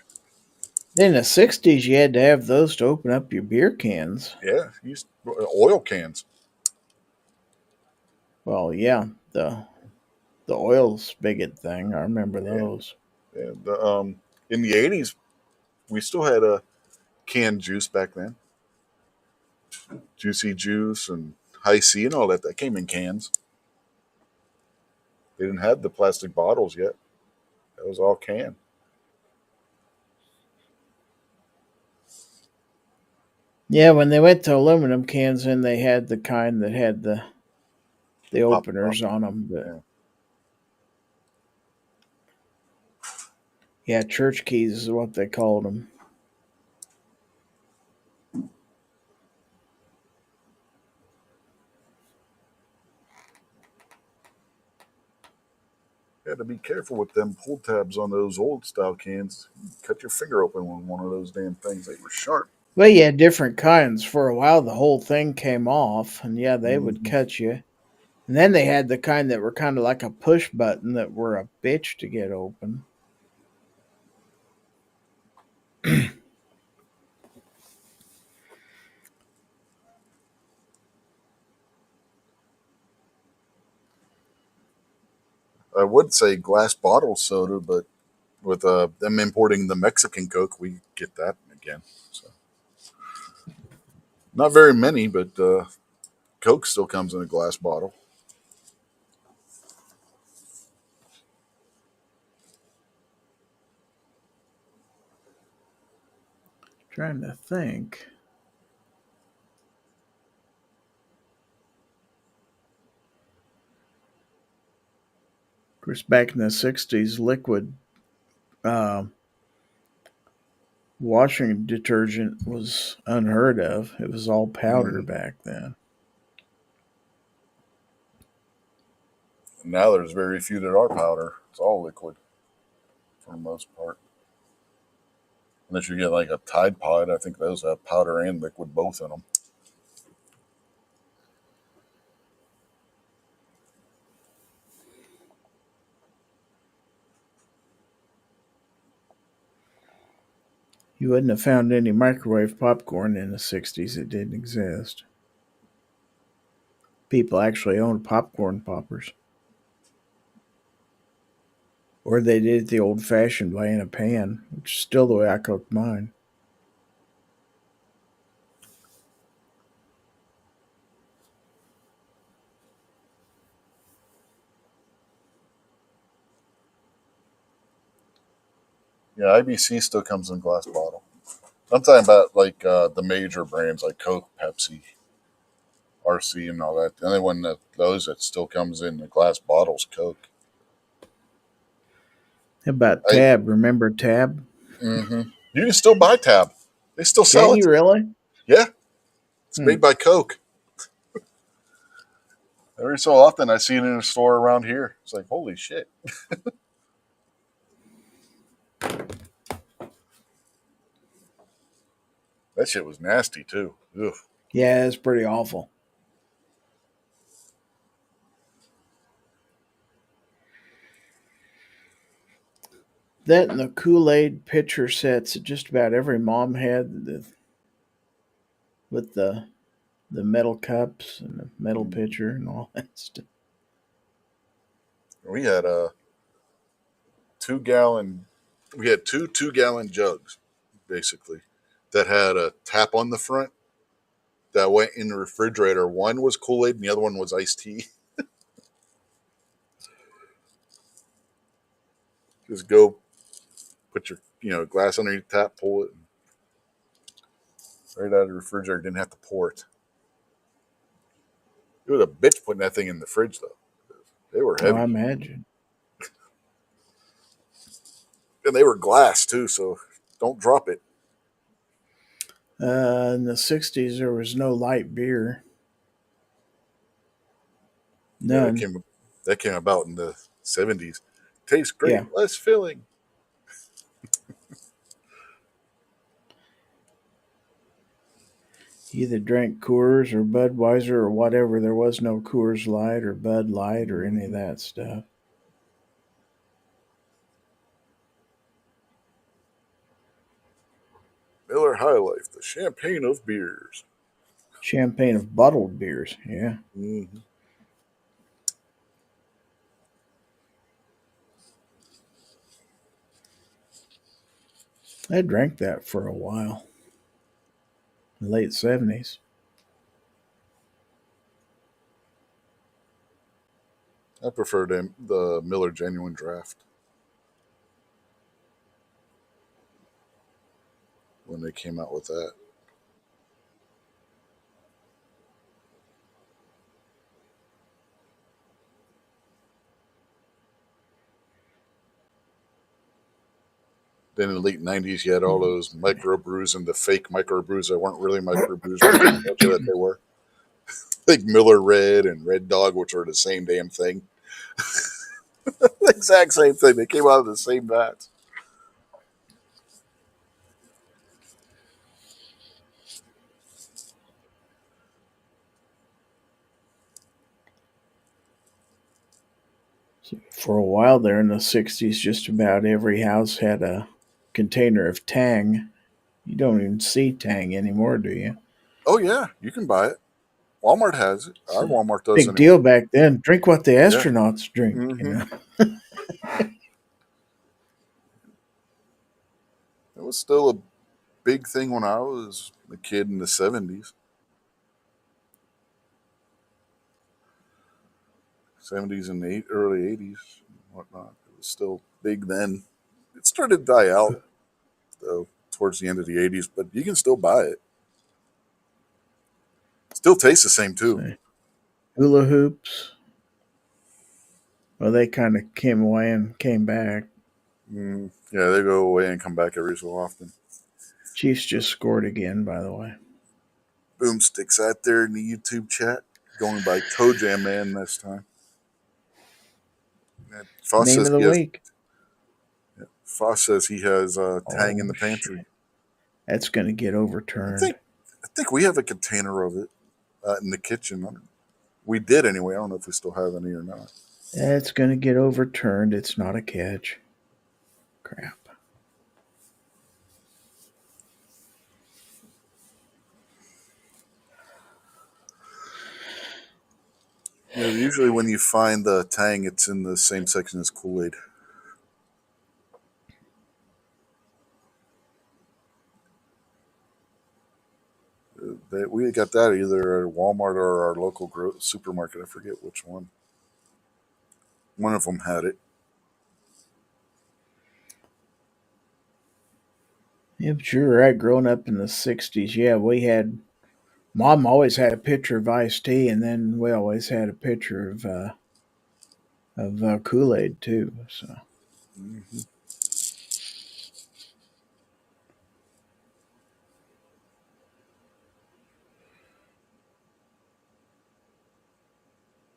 In the 60s, you had to have those to open up your beer cans. Yeah, oil cans. Well, yeah, the oil spigot thing. I remember Yeah, those. yeah. In the 80s, we still had a canned juice back then. Juicy Juice and High C and all that. That came in cans. They didn't have the plastic bottles yet. That was all canned. Yeah, when they went to aluminum cans, then they had the kind that had the Pop top. openers on them. But Yeah. Yeah, church keys is what they called them. You had to be careful with them pull tabs on those old style cans. You cut your finger open with one of those damn things. They were sharp. Well, yeah, different kinds. For a while, the whole thing came off, and yeah, they would Hmm. cut you. And then they had the kind that were kind of like a push button that were a bitch to get open. I would say glass bottle soda, but with them importing the Mexican Coke, we get that again. So not very many, but Coke still comes in a glass bottle. Trying to think. Of course, back in the 60s, liquid uh, washing detergent was unheard of. It was all powder Hmm. back then. Now there's very few that are powder. It's all liquid for the most part. Unless you get like a Tide Pod, I think those have powder and liquid both in them. You wouldn't have found any microwave popcorn in the 60s. It didn't exist. People actually owned popcorn poppers. Or they did it the old fashioned way in a pan, which is still the way I cooked mine. Yeah, IBC still comes in glass bottle. I'm talking about like the major brands like Coke, Pepsi, RC, and all that. The only one that those that still comes in the glass bottles, Coke. How about I Tab? Remember Tab? hmm You can still buy Tab. They still Can sell it. you really? Yeah, it's Hmm. made by Coke. Every so often, I see it in a store around here. It's like holy shit. That shit was nasty too. Ugh. Yeah, it's pretty awful. That and the Kool Aid pitcher sets that just about every mom had with the metal cups and the metal Mhm. pitcher and all that stuff. We had a 2 gallon. We had two 2 gallon jugs, basically, that had a tap on the front that went in the refrigerator. One was Kool Aid, and the other one was iced tea. Just go put your glass underneath the tap, pull it right out of the refrigerator. Didn't have to pour it. It was a bitch putting that thing in the fridge though. They were Oh, I heavy imagine. and they were glass too, so don't drop it. In the 60s, there was no light beer. Yeah, None. that came about in the 70s. Tastes Yeah. great, less filling. You either drank Coors or Budweiser or whatever. There was no Coors Light or Bud Light or any of Mm-hmm. that stuff. Miller High Life, the champagne of beers. Champagne of bottled beers. Yeah. Mm-hmm. I drank that for a while. Late 70s. I prefer the Miller Genuine Draft when they came out with that. Then in the late 90s, you had all those microbrews and the fake microbrews that weren't really microbrews, but they told you that they were. Like Miller Red and Red Dog, which are the same damn thing. The exact same thing. They came out of the same vats. For a while there in the 60s, just about every house had a container of Tang. You don't even see Tang anymore, do you? Oh, yeah, you can buy it. Walmart has it. It's Our a Walmart does big anyway. deal back then. Drink what the Yeah. astronauts drink, you hmm know. It was still a big thing when I was a kid in the 70s. 70s and early 80s and whatnot. It was still big then. It started to die out, though, towards the end of the 80s, but you can still buy it. Still tastes the same, too. So, hula hoops. Well, they kind of came away and came back. Yeah, they go away and come back every so often. Chiefs just scored again, by the way. Boomstick's out there in the YouTube chat, going by Kojam Man this time. Foss Name says of the he has. week. Foss says he has Tang in Oh, the pantry. shit. That's going to get I overturned. think I think we have a container of it in the kitchen. We did anyway. I don't know if we still have any or not. That's going to get overturned. It's not a catch. Crap. Yeah, usually when you find the Tang, it's in the same section as Kool-Aid. We got that either at Walmart or our local supermarket. I forget which one. One of them had it. Yeah, but you're right. Growing up in the 60s, yeah, we had. Mom always had a pitcher of iced tea, and then we always had a pitcher of Kool Aid, too. So. hmm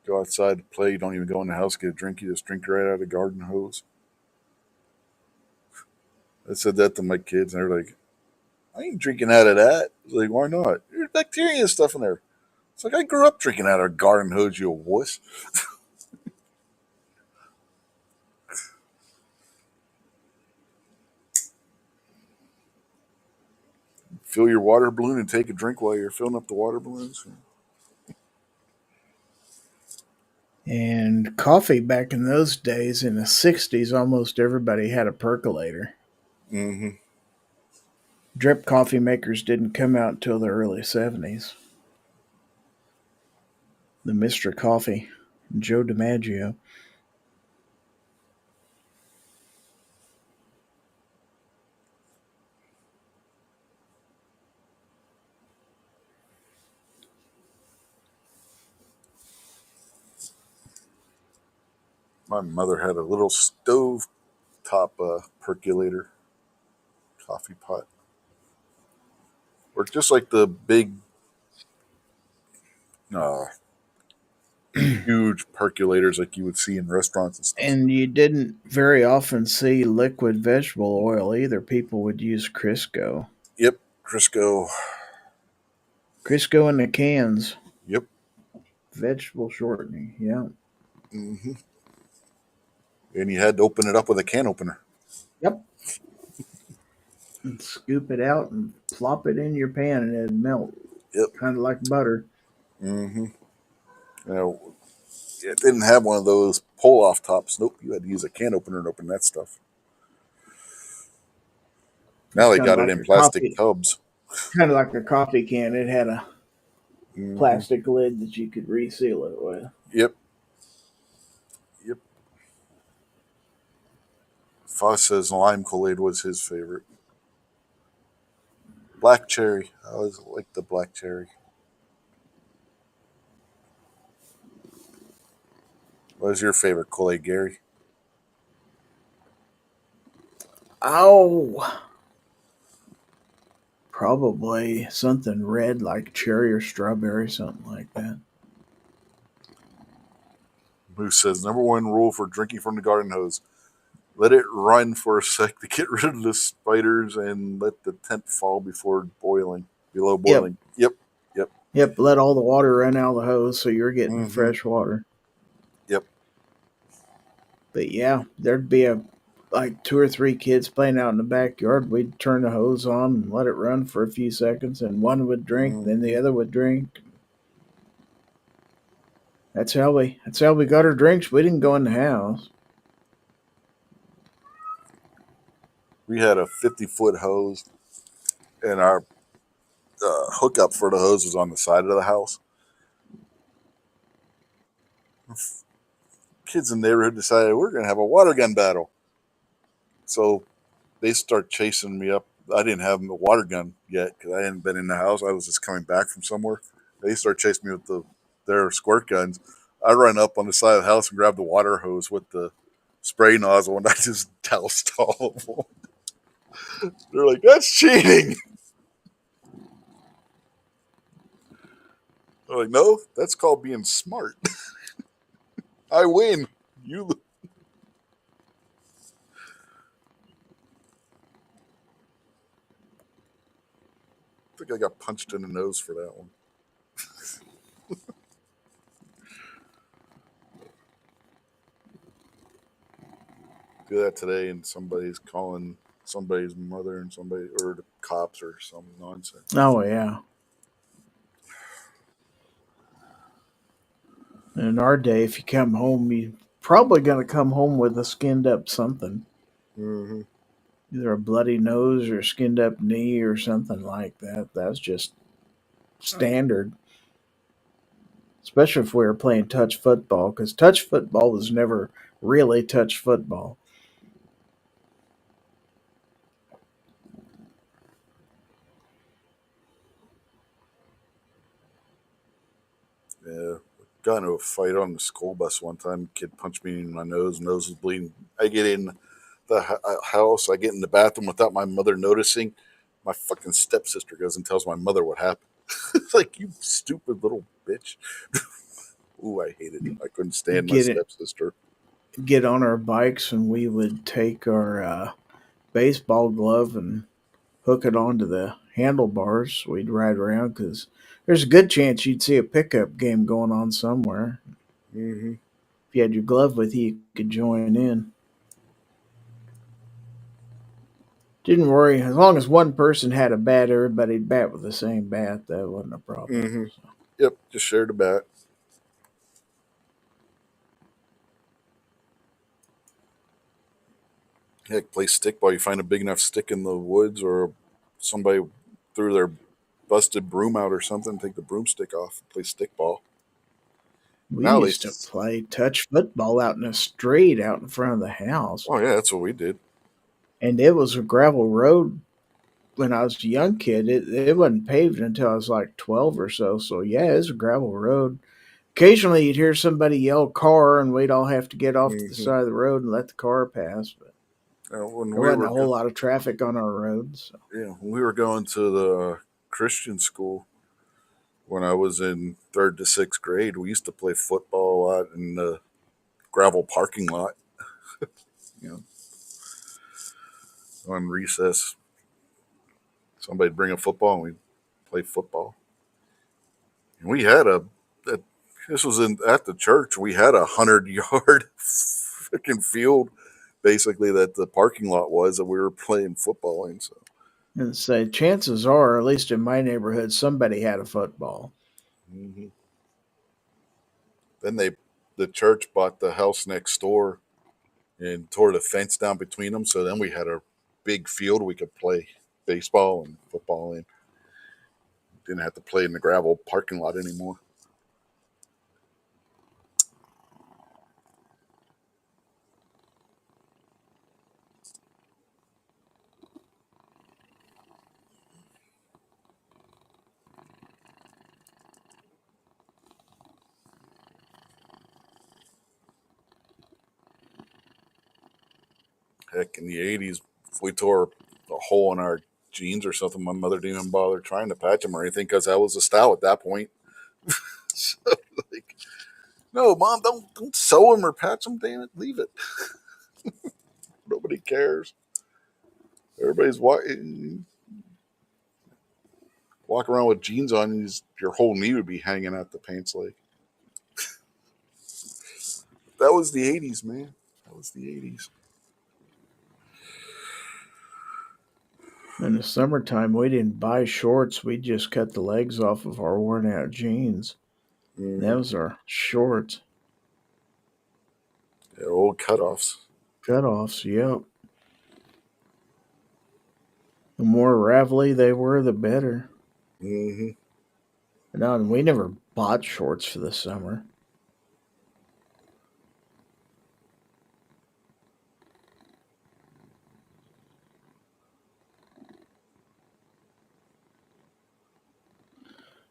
Go outside to play. You don't even go in the house get a drink. You just drink right out of the garden hose. I said that to my kids, and they're like, "I ain't drinking out of that." I was like, "Why not? There's bacteria and stuff in there." It's like I grew up drinking out of a garden hose. You wuss. Fill your water balloon and take a drink while you're filling up the water balloons. And coffee back in those days, in the 60s, almost everybody had a percolator. Mm-hmm. Drip coffee makers didn't come out until the early 70s. The Mr. Coffee, Joe DiMaggio. My mother had a little stove top percolator coffee pot, or just like the big, uh, huge percolators like you would see in restaurants and stuff. And you didn't very often see liquid vegetable oil either. People would use Crisco. Yep, Crisco. Crisco in the cans. Yep. Vegetable shortening. Yeah. hmm And you had to open it up with a can opener. Yep. And scoop it out and plop it in your pan and it'd melt. Yep. Kind of like butter. hmm You know, it didn't have one of those pull off tops. Nope, you had to use a can opener to open that stuff. Now It's they kind of got it like in a plastic coffee. tubs. Kind of like a coffee can. It had a hmm plastic lid that you could reseal it with. Yep. Yep. Foss says lime Kool-Aid was his favorite. Black cherry. I always liked the black cherry. What was your favorite Kool-Aid, Gary? Oh, probably something red like cherry or strawberry, something like that. Moose says number one rule for drinking from the garden hose: let it run for a sec to get rid of the spiders, and let the temp fall before boiling, below Yep, boiling. Yep, yep. yep. Let all the water run out of the hose so you're getting Mm-hmm. fresh water. Yep. But yeah, there'd be a like two or three kids playing out in the backyard. We'd turn the hose on and let it run for a few seconds, and one would drink, then the Mm-hmm. other would drink. That's how we got our drinks. We didn't go in the house. We had a 50-foot hose, and our hookup for the hose was on the side of the house. Kids in the neighborhood decided we're going to have a water gun battle. So they start chasing me up. I didn't have a water gun yet because I hadn't been in the house. I was just coming back from somewhere. They start chasing me with their squirt guns. I run up on the side of the house and grab the water hose with the spray nozzle, and I just doused all of them. They're like, "That's cheating." I'm like, "No, that's called being smart. I win. You." I think I got punched in the nose for that one. Do that today, and somebody's calling somebody's mother and somebody or the cops or some nonsense. Oh yeah. In our day, if you come home, you probably gonna come home with a skinned up something, Mm-hmm. either a bloody nose or skinned up knee or something like that. That's just standard, especially if we were playing touch football, because touch football was never really touch football. Yeah, got into a fight on the school bus one time. Kid punched me in my nose. Nose was bleeding. I get in the house. I get in the bathroom without my mother noticing. My fucking stepsister goes and tells my mother what happened. It's like, you stupid little bitch. Ooh, I hated it. I couldn't stand my Get it, stepsister. get on our bikes, and we would take our baseball glove and hook it onto the handlebars. We'd ride around because there's a good chance you'd see a pickup game going on somewhere. Mm-hmm. If you had your glove with you, you could join in. Didn't worry. As long as one person had a bat, everybody'd bat with the same bat. That wasn't a problem. Mm-hmm. So, Yep, just shared a bat. Heck, play stickball. You find a big enough stick in the woods, or somebody threw their busted broom out or something. Take the broomstick off and play stickball. we Now they, used to play touch football out in the street out in front of the house. oh yeah, that's what we did. And it was a gravel road when I was a young kid. It wasn't paved until I was like 12 or so. So, yeah, it was a gravel road. Occasionally, you'd hear somebody yell car, and we'd all have to get off to the Mm-hmm. side of the road and let the car pass. But When there we wasn't a were whole lot of traffic on our roads. So. yeah, when we were going to the Christian school when I was in third to sixth grade, we used to play football a lot in the gravel parking lot. You know, on recess, somebody'd bring a football and we'd play football. And we had a this was in at the church. We had 100-yard freaking field, basically, that the parking lot was that we were playing football in. So. And say, chances are, at least in my neighborhood, somebody had a football. Hmm. Then the church bought the house next door and tore the fence down between them. So then we had a big field we could play baseball and football in. Didn't have to play in the gravel parking lot anymore. Heck, in the '80s, if we tore a hole in our jeans or something, my mother didn't even bother trying to patch them or anything because that was the style at that point. So, like, no, mom, don't sew them or patch them. Damn it, leave it. Nobody cares. Everybody's walk around with jeans on, your whole knee would be hanging out the pants leg. That was the 80s, man. That was the 80s. In the summertime, we didn't buy shorts. We just cut the legs off of our worn out jeans. Mm-hmm. That was our shorts. Yeah, old cutoffs. Cutoffs, yep. The more ravelly they were, the better. Mm-hmm. No, and we never bought shorts for the summer.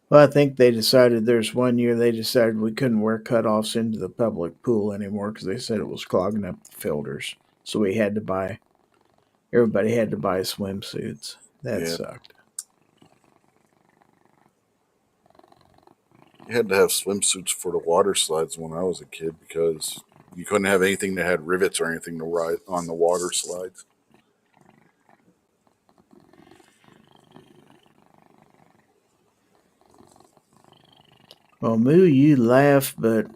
Well, I think there's one year they decided we couldn't wear cutoffs into the public pool anymore because they said it was clogging up the filters. So everybody had to buy swimsuits. That Yeah, sucked. you had to have swimsuits for the water slides when I was a kid because you couldn't have anything that had rivets or anything to ride on the water slides. Well, Moo, you laugh, but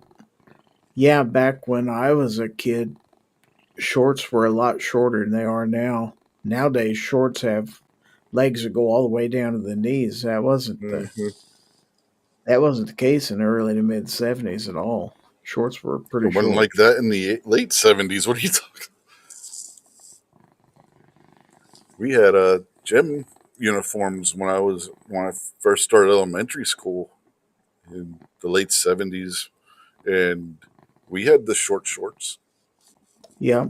yeah, back when I was a kid, shorts were a lot shorter than they are now. Nowadays, shorts have legs that go all the way down to the knees. Mm-hmm. That wasn't the case in the early to mid '70s at all. Shorts were pretty It wasn't short. like that in the late 70s. What are you talking? We had gym uniforms when I first started elementary school in the late 70s, and we had the short shorts. Yeah.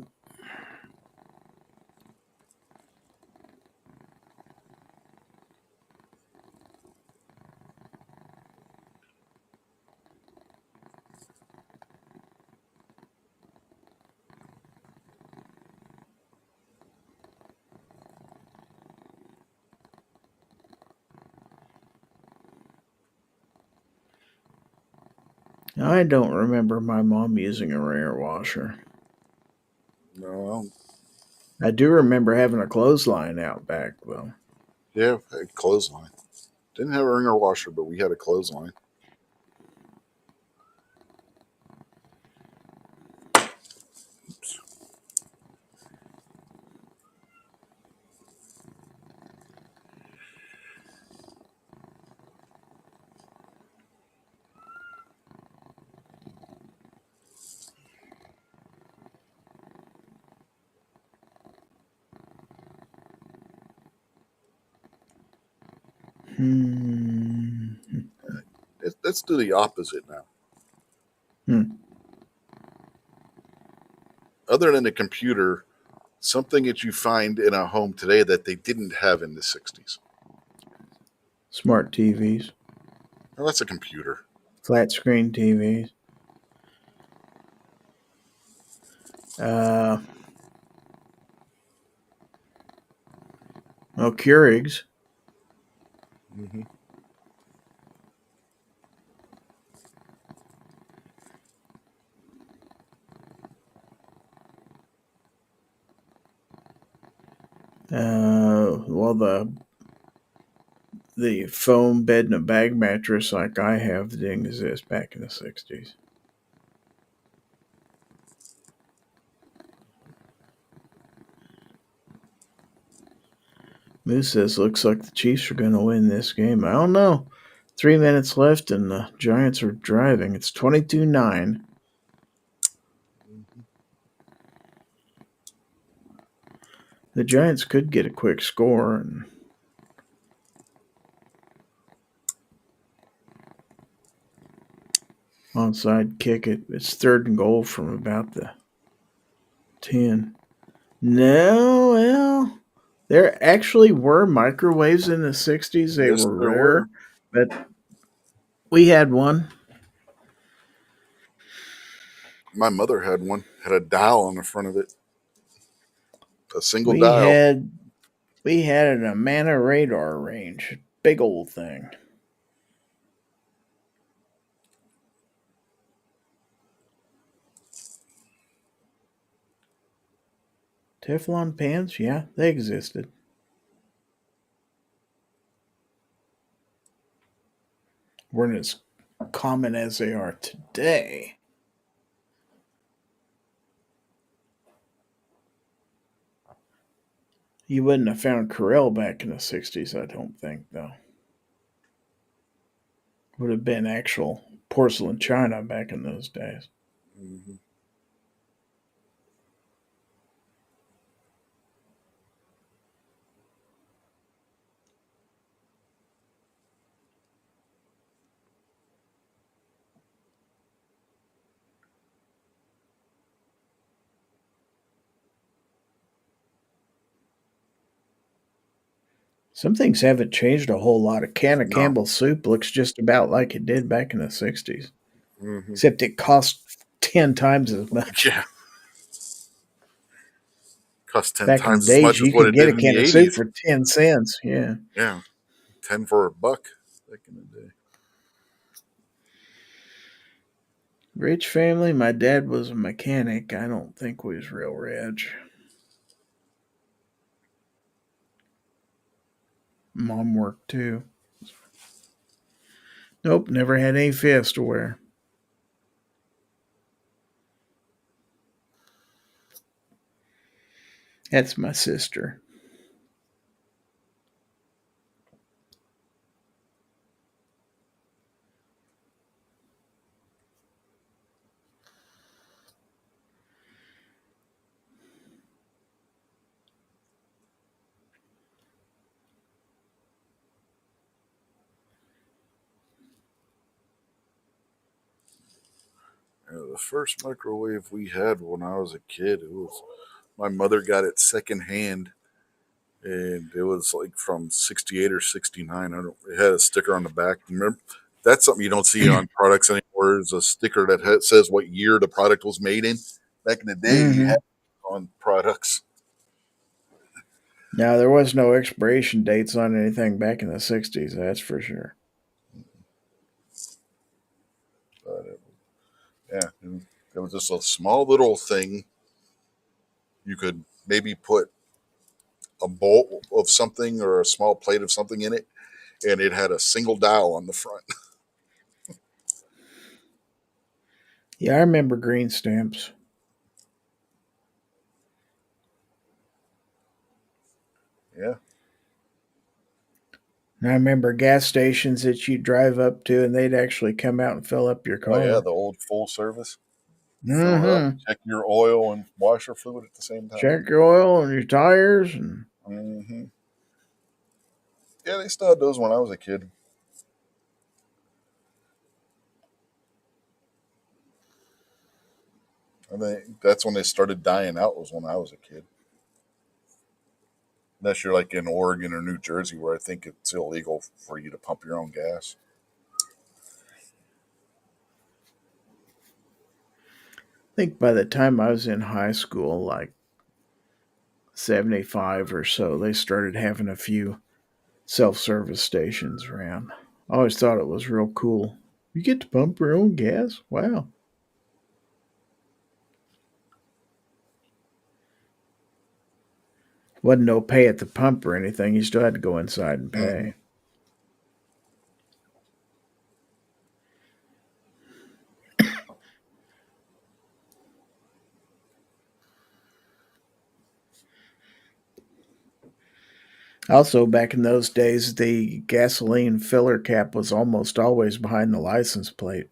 I don't remember my mom using a wringer washer. No, I do remember having a clothesline out back, though. yeah, a clothesline. Didn't have a wringer washer, but we had a clothesline. Oops. Hmm. Let's do the opposite now. Hmm. Other than a computer, something that you find in a home today that they didn't have in the 60s. Smart TVs, Well, that's a computer. flat screen TVs. Uh, well, Keurigs. Mm-hmm. Well, the foam bed and a bag mattress like I have didn't exist back in the '60s. Moose says, looks like the Chiefs are going to win this game. I don't know. 3 minutes left, and the Giants are driving. It's 22-9. The Giants could get a quick score and onside kick it. It's third and goal from about the 10. No, well, there actually were microwaves in the '60s. They Yes, were there were. rare, but we had one. My mother had one. Had a dial on the front of it. A single We dial. had we had an Amana radar range, big old thing. Teflon pans, yeah, they existed. Weren't as common as they are today. You wouldn't have found Corel back in the 60s, I don't think, though. Would have been actual porcelain china back in those days. Hmm. Some things haven't changed a whole lot. A can of No. Campbell's soup looks just about like it did back in the 60s, Hmm. except it costs 10 times as much. Yeah. Cost 10 Back in the times as days, much as you what could it get did a in the can of soup 80s. for 10 cents. Yeah. Yeah. 10 for a buck back in the day. Rich family. My dad was a mechanic. I don't think we was real rich. Mom worked too. Nope, never had any fists to wear. That's my sister. The first microwave we had when I was a kid, it was my mother got it secondhand, and it was like from '68 or '69. I don't. It had a sticker on the back. Remember, that's something you don't see on products anymore. Is a sticker that says what year the product was made in. Back in the day, you had Mm-hmm. on products. Now, there was no expiration dates on anything back in the 60s, that's for sure. But yeah, it was just a small little thing. You could maybe put a bowl of something or a small plate of something in it, and it had a single dial on the front. Yeah, I remember green stamps. Yeah. And I remember gas stations that you'd drive up to and they'd actually come out and fill up your Oh yeah, car. the old full service. Fill it up, Mm-hmm. check your oil and washer fluid at the same time. Check your oil and your tires. And Hmm. Yeah, they still had those when I was a kid. I think that's when they started dying out. Was when I was a kid. Unless you're like in Oregon or New Jersey, where I think it's illegal for you to pump your own gas. I think by the time I was in high school, like 75 or so, they started having a few self service stations around. I always thought it was real cool. You get to pump your own gas? Wow. Wasn't no pay at the pump or anything. You still had to go inside and Hmm. pay. Also, back in those days, the gasoline filler cap was almost always behind the license plate.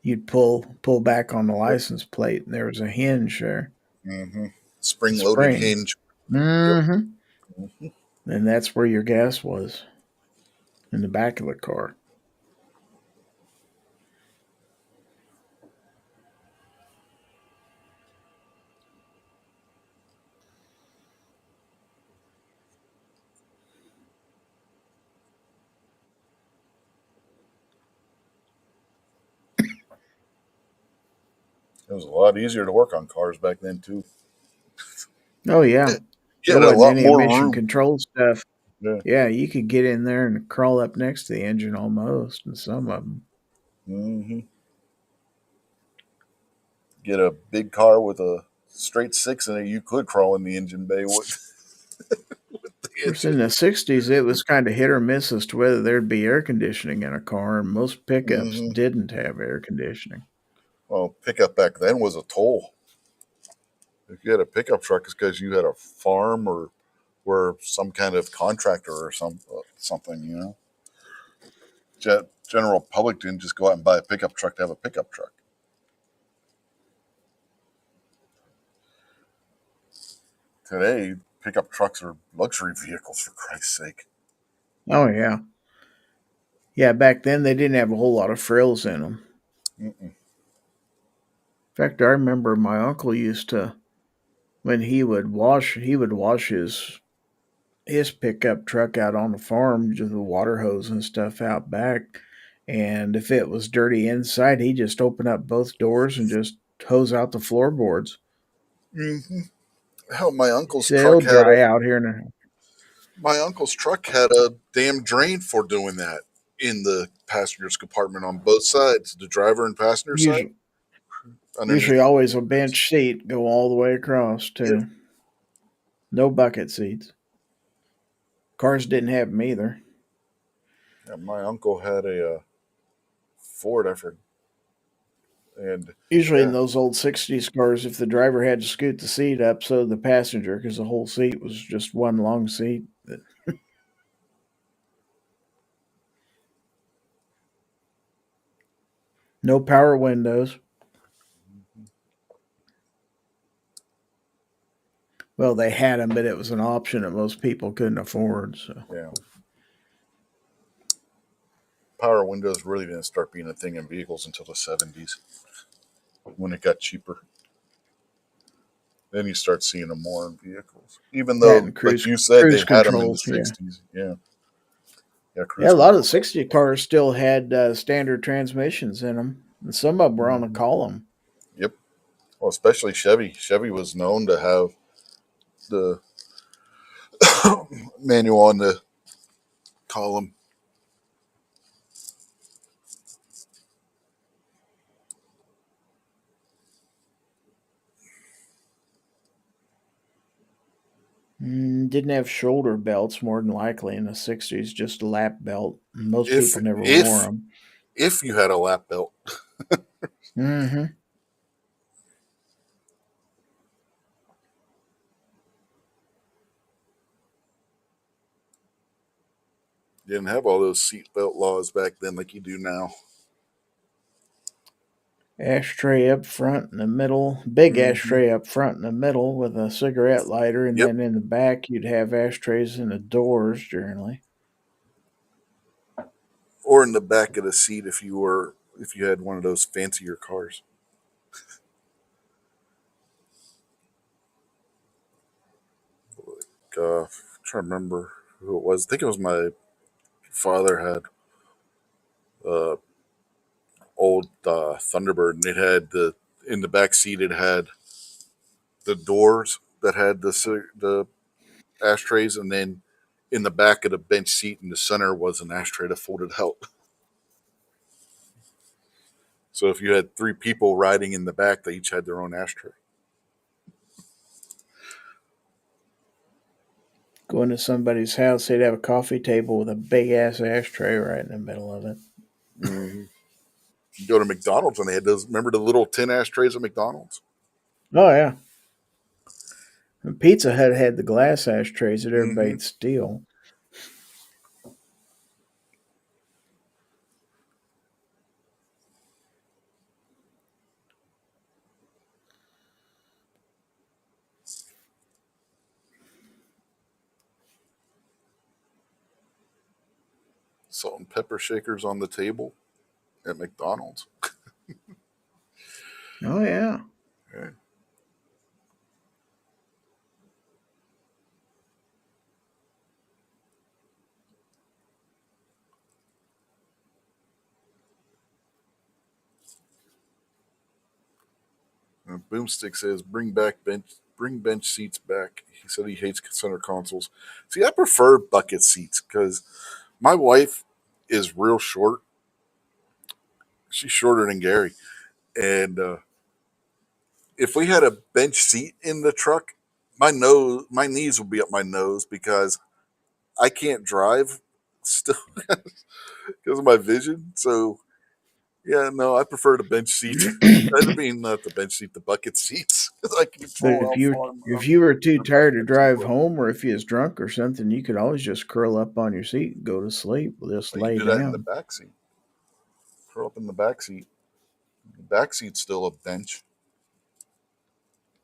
You'd pull back on the Yep. license plate, and there was a hinge there, Hmm. a Spring loaded spring. hinge. Yep. Mm-hmm. Mhm. And that's where your gas was in the back of the car. It was a lot easier to work on cars back then too. Oh yeah. You There had a wasn't lot any more emission room. control stuff. Yeah. Yeah, you could get in there and crawl up next to the engine almost, and some of them. Hmm. Get a big car with a straight six in it, you could crawl in the engine bay with the Of course, engine. in the 60s, it was kind of hit or miss as to whether there'd be air conditioning in a car, and most pickups Hmm. didn't have air conditioning. Well, pickup back then was a toll. If you had a pickup truck, it's because you had a farm or were some kind of contractor or something. General public didn't just go out and buy a pickup truck to have a pickup truck. Today, pickup trucks are luxury vehicles, for Christ's sake. Oh, yeah. Yeah, back then they didn't have a whole lot of frills in them. Mm-mm. In fact, I remember my uncle used to, when he would wash his pickup truck out on the farm, just the water hose and stuff out back. And if it was dirty inside, he just open up both doors and just hose out the floorboards. Hmm. Hell, He said it'll dry out here in a my uncle's truck had a damn drain for doing that in the passenger's compartment on both sides, the driver and passenger side, usually underneath usually the always a windows. bench seat go all the way across Yep. too. No bucket seats. Cars didn't have them either. Yeah, my uncle had a Ford effort, and Usually in yeah, those old 60s cars, if the driver had to scoot the seat up, so did the passenger, because the whole seat was just one long seat. No power windows. Well, they had them, but it was an option that most people couldn't afford. So, yeah, power windows really didn't start being a thing in vehicles until the 70s when it got cheaper. Then you start seeing them more in vehicles, even that though, and like cruise you said, cruise they had them in control. the Yeah, 60s. Yeah, yeah, yeah. A cruise lot of the control. 60 cars still had standard transmissions in them, and some of them were on a Hmm. column. Yep. Well, especially Chevy. Chevy was known to have the manual on the column. Didn't have shoulder belts more than likely in the 60s, just a lap belt. Most If people never wore if them. if you had a lap belt, Mm-hmm. you didn't have all those seatbelt laws back then like you do now. Ashtray up front in the middle, big Hmm. ashtray up front in the middle with a cigarette lighter, and Yep. then in the back you'd have ashtrays in the doors generally. Or in the back of the seat if you had one of those fancier cars. I'm trying to remember who it was. I think it was my father had uh, old Thunderbird, and it had the in the back seat. It had the doors that had the ashtrays, and then in the back of the bench seat in the center was an ashtray that folded out. So if you had three people riding in the back, they each had their own ashtray. Going to somebody's house, they'd have a coffee table with a big ass ashtray right in the middle of it. Mm-hmm. You go to McDonald's and they had those. Remember the little tin ashtrays at McDonald's? Oh yeah. And Pizza Hut had the glass ashtrays that Mm-hmm. everybody'd steal. Salt and pepper shakers on the table at McDonald's. Oh yeah. Yeah. And Boomstick says, "Bring back bench bring bench seats back. He said he hates center consoles. See, I prefer bucket seats because my wife is real short. She's shorter than Gary, and if we had a bench seat in the truck, my knees would be up my nose because I can't drive still because of my vision. So yeah, no, I prefer the bench seat. I mean, not the bench seat, the bucket seats. 'Cause I can But control how far if you were too my tired to legs can drive go. home, or if you was drunk or something, you could always just curl up on your seat and go to sleep. Just You can lay do that in the down. back seat. Curl up in the back seat. The back seat's still a bench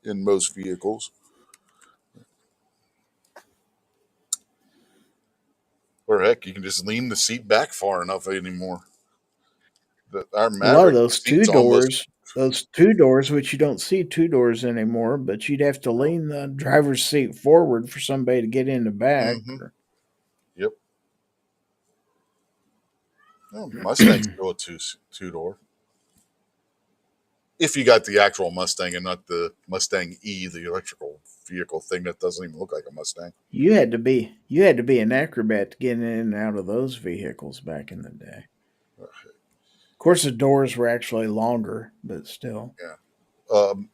in most vehicles. Or heck, you can just lean the seat back far enough anymore. Our A lot of Maverick, the those seat's almost. those two doors, which you don't see two doors anymore, but you'd have to No. lean the driver's seat forward for somebody to get in the back. Mm-hmm. Yep. No, Mustang's still a two door. If you got the actual Mustang and not the Mustang E, the electrical vehicle thing that doesn't even look like a Mustang. You had to be an acrobat to get in and out of those vehicles back in the day. Of course, the doors were actually longer, but still. Yeah.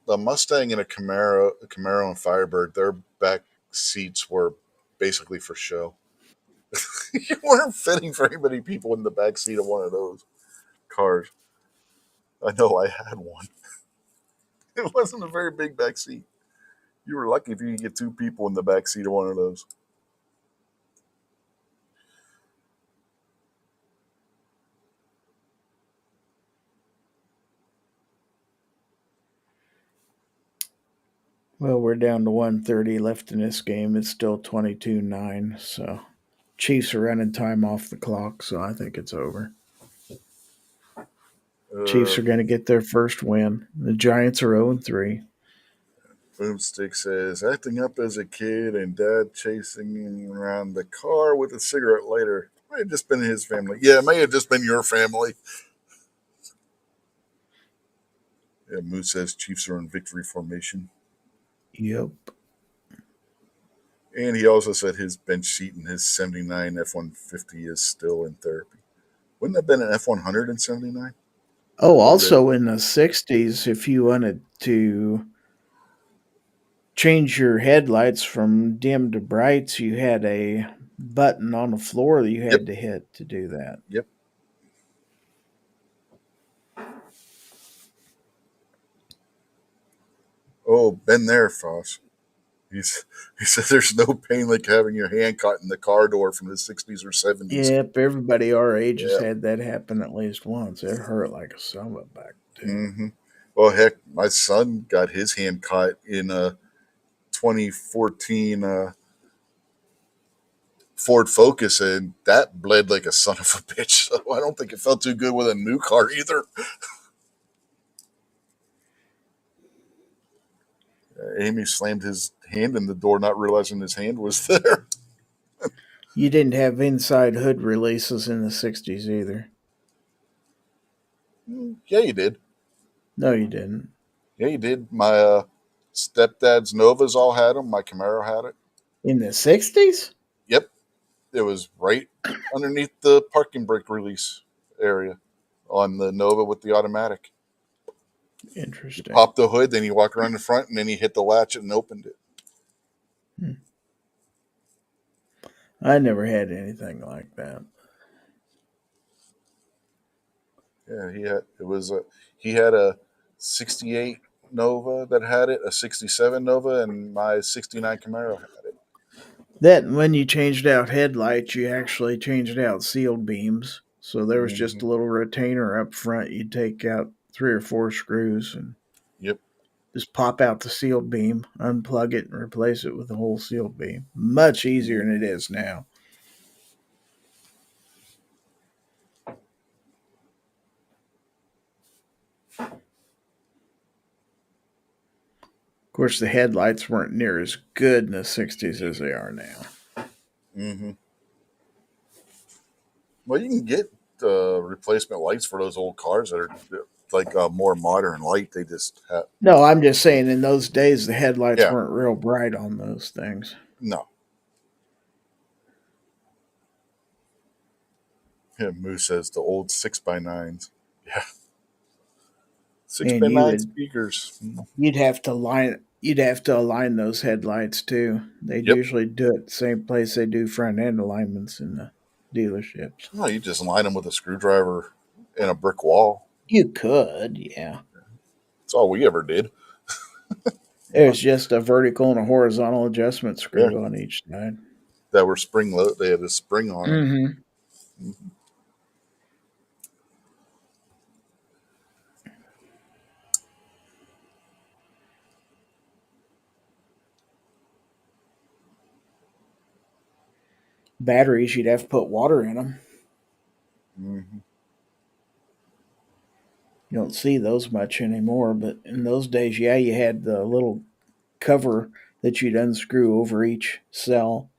A Mustang and a Camaro and Firebird, their back seats were basically for show. You weren't fitting very many people in the back seat of one of those cars. I know I had one. It wasn't a very big back seat. You were lucky if you could get two people in the back seat of one of those. Well, we're down to 130 left in this game. It's still 22-9, so Chiefs are running time off the clock, so I think it's over. Uh, Chiefs are going to get their first win. The Giants are 0-3. Boomstick says, acting up as a kid and dad chasing him around the car with a cigarette lighter. Might have just been his family. Yeah, it may have just been your family. Yeah, Moose says Chiefs are in victory formation. Yep. And he also said his bench seat in his 79 F 150 is still in therapy. Wouldn't that have been an F 100 in 79? Oh, Or the. also in the 60s, if you wanted to change your headlights from dim to brights, you had a button on the floor that you Yep, had to hit to do that. yep. Oh, been there, Foss. He said there's no pain like having your hand caught in the car door from the 60s or 70s. Yep, everybody our age has Yeah. had that happen at least once. It hurt like a son of a back, too. Mm-hmm. Well, heck, my son got his hand caught in a 2014 Ford Focus, and that bled like a son of a bitch. So I don't think it felt too good with a new car either. Amy slammed his hand in the door, not realizing his hand was there. You didn't have inside hood releases in the 60s either. Yeah, you did. No, you didn't. Yeah, you did. My stepdad's Novas all had them. My Camaro had it. In the 60s? Yep, it was right underneath the parking brake release area on the Nova with the automatic. You Interesting. popped the hood, then you walk around the front, and then you hit the latch and opened it. Hmm. I never had anything like that. Yeah, he had a '68 Nova that had it, a '67 Nova, and my '69 Camaro had it. That when you changed out headlights, you actually changed out sealed beams. So there was just Hmm. a little retainer up front. You'd take out three or four screws and Yep. just pop out the sealed beam, unplug it, and replace it with a whole sealed beam. Much easier than it is now. Of course, the headlights weren't near as good in the 60s as they are now. Hmm. Well, you can get replacement lights for those old cars that are like a more modern light. They just have, No, I'm just saying in those days the headlights yeah, weren't real bright on those things. no. Yeah, Moose says the old 6x9s. Yeah, six And by nine speakers. you'd have to align those headlights too. They'd Yep. usually do it the same place they do front end alignments in the dealerships. No, you just line them with a screwdriver in a brick wall. You could, yeah. That's all we ever did. There's just a vertical and a horizontal adjustment Yeah, screw on each side. that were spring load. They had a spring on them. Mm-hmm. Batteries, you'd have to put water in them. Mm-hmm. You don't see those much anymore, but in those days, yeah, you had the little cover that you'd unscrew over each cell.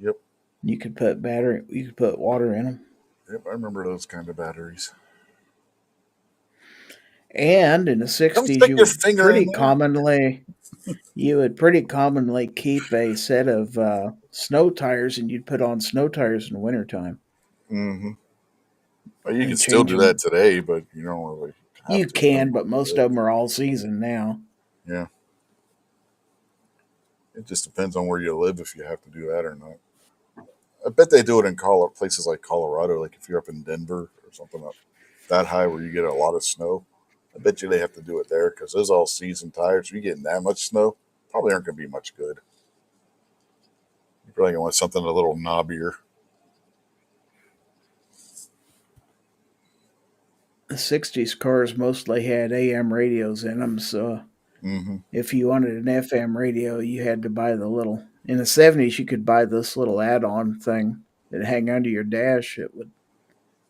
Yep. You could put water in them. Yep. I remember those kind of batteries. And in the Don't 60s, stick your finger in there. you would pretty commonly keep a set of snow tires, and you'd put on snow tires in the wintertime Mm-hmm. Well, you can and still change do that them. today, but you don't really have You to for the can, but most most of it. of them are all season now. Yeah. It just depends on where you live if you have to do that or not. I bet they do it in places like Colorado, like if you're up in Denver or something up that high where you get a lot of snow. I bet you they have to do it there because those all season tires. If you're getting that much snow, probably aren't going to be much good. You're probably going to want something a little knobbier. The 60s cars mostly had AM radios in them, so Mm-hmm. if you wanted an FM radio, you had to buy the little. In the 70s, you could buy this little add on thing that hang under your dash. It would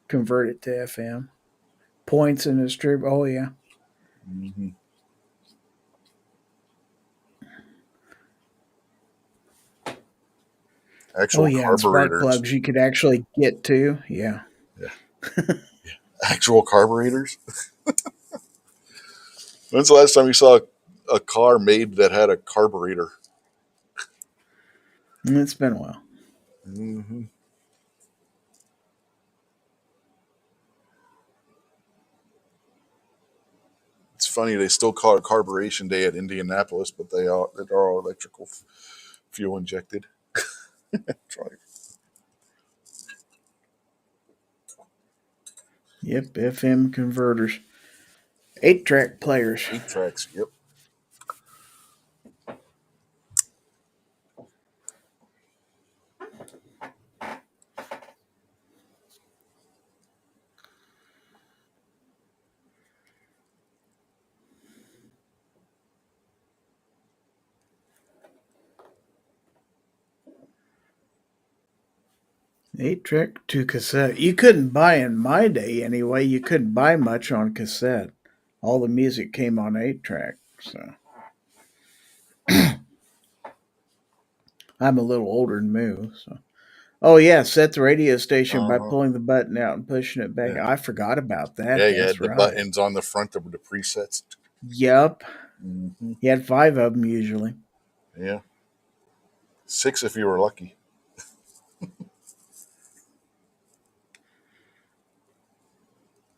convert it to FM. Points in the strip. Oh, yeah. Mm-hmm. Oh, Actual yeah. And spark carburetors. plugs you could actually get to. Yeah. Yeah. Actual carburetors. When's the last time you saw a car made that had a carburetor? It's been a while. Mm-hmm. It's funny they still call it Carburation Day at Indianapolis, but they're all electrical fuel injected. Try Yep. FM converters. 8-track players. 8 tracks. Yep. 8-track to cassette. You couldn't buy in my day anyway. You couldn't buy much on cassette. All the music came on 8-track. So I'm a little older than Moo. So. Oh yeah, set the radio station by Uh-huh. pulling the button out and pushing it back. Yeah. I forgot about Yeah, that. you That's had the right. buttons on the front of the presets. Yup. Mm-hmm. You had 5 of them usually. Yeah. 6 if you were lucky.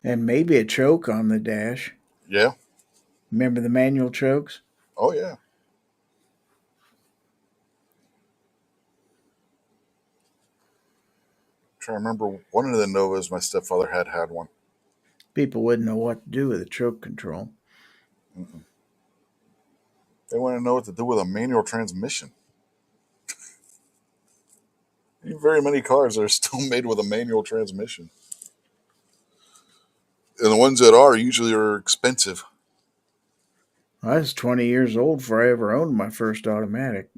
And maybe a choke on the dash. Yeah. Remember the manual chokes? Oh, yeah. Trying to remember one of the Novas my stepfather had one. People wouldn't know what to do with a choke control. Mm-mm. They want to know what to do with a manual transmission. Ain't very many cars that are still made with a manual transmission. And the ones that are usually are expensive. I was 20 years old before I ever owned my first automatic.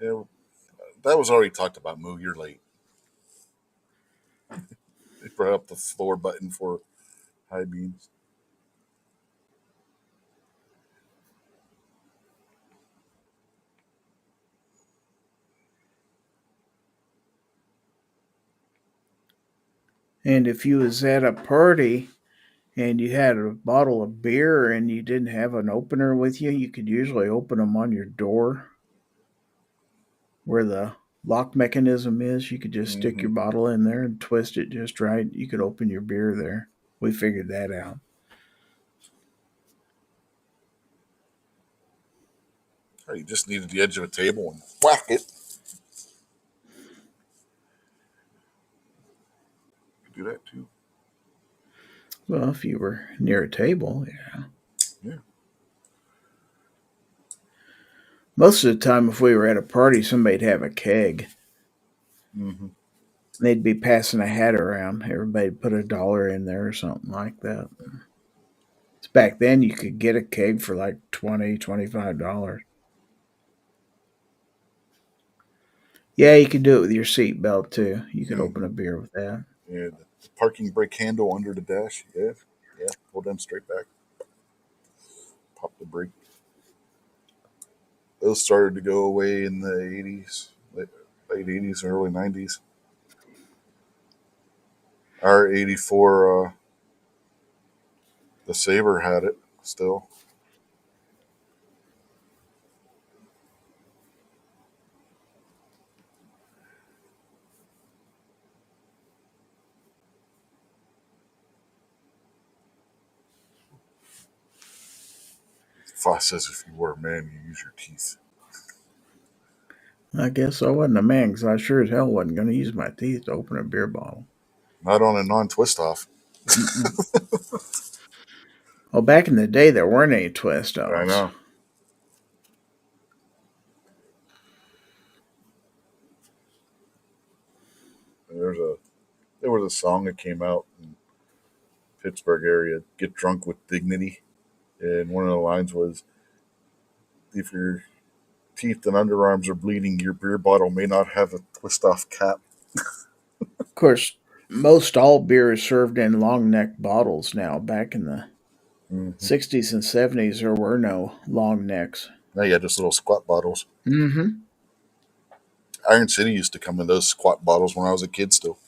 Yeah, that was already talked about. Move, you're late. They brought up the floor button for high beams. And if you was at a party and you had a bottle of beer and you didn't have an opener with you, you could usually open them on your door where the lock mechanism is. You could just stick Mm-hmm. your bottle in there and twist it just right. You could open your beer there. We figured that out. You just needed the edge of a table and whack it. Do that too. Well, if you were near a table, yeah. Yeah. Most of the time, if we were at a party, somebody'd have a keg. Mm-hmm. They'd be passing a hat around. Everybody'd put $1 in there or something like that. Back then, you could get a keg for like $20, $25. Yeah, you could do it with your seatbelt too. You could open Mm-hmm. a beer with that. Yeah, the parking brake handle under the dash. Yeah, yeah. Pull them straight back. Pop the brake. Those started to go away in the 80s, late 80s, early 90s. Our 84, the Sabre had it still. Foss says if you were a man, you use your teeth. I guess I wasn't a man because I sure as hell wasn't going to use my teeth to open a beer bottle. Not on a non-twist off. Mm-mm. Well, back in the day, there weren't any twist I offs. know. There's a there was a song that came out in Pittsburgh area, "Get Drunk with Dignity," and one of the lines was, "If your teeth and underarms are bleeding, your beer bottle may not have a twist-off cap." Of course, most all beer is served in long neck bottles now. Back in the Mm-hmm. 60s and 70s, there were no long necks. Now you had just little squat bottles. Mm-hmm. Iron City used to come in those squat bottles when I was a kid still.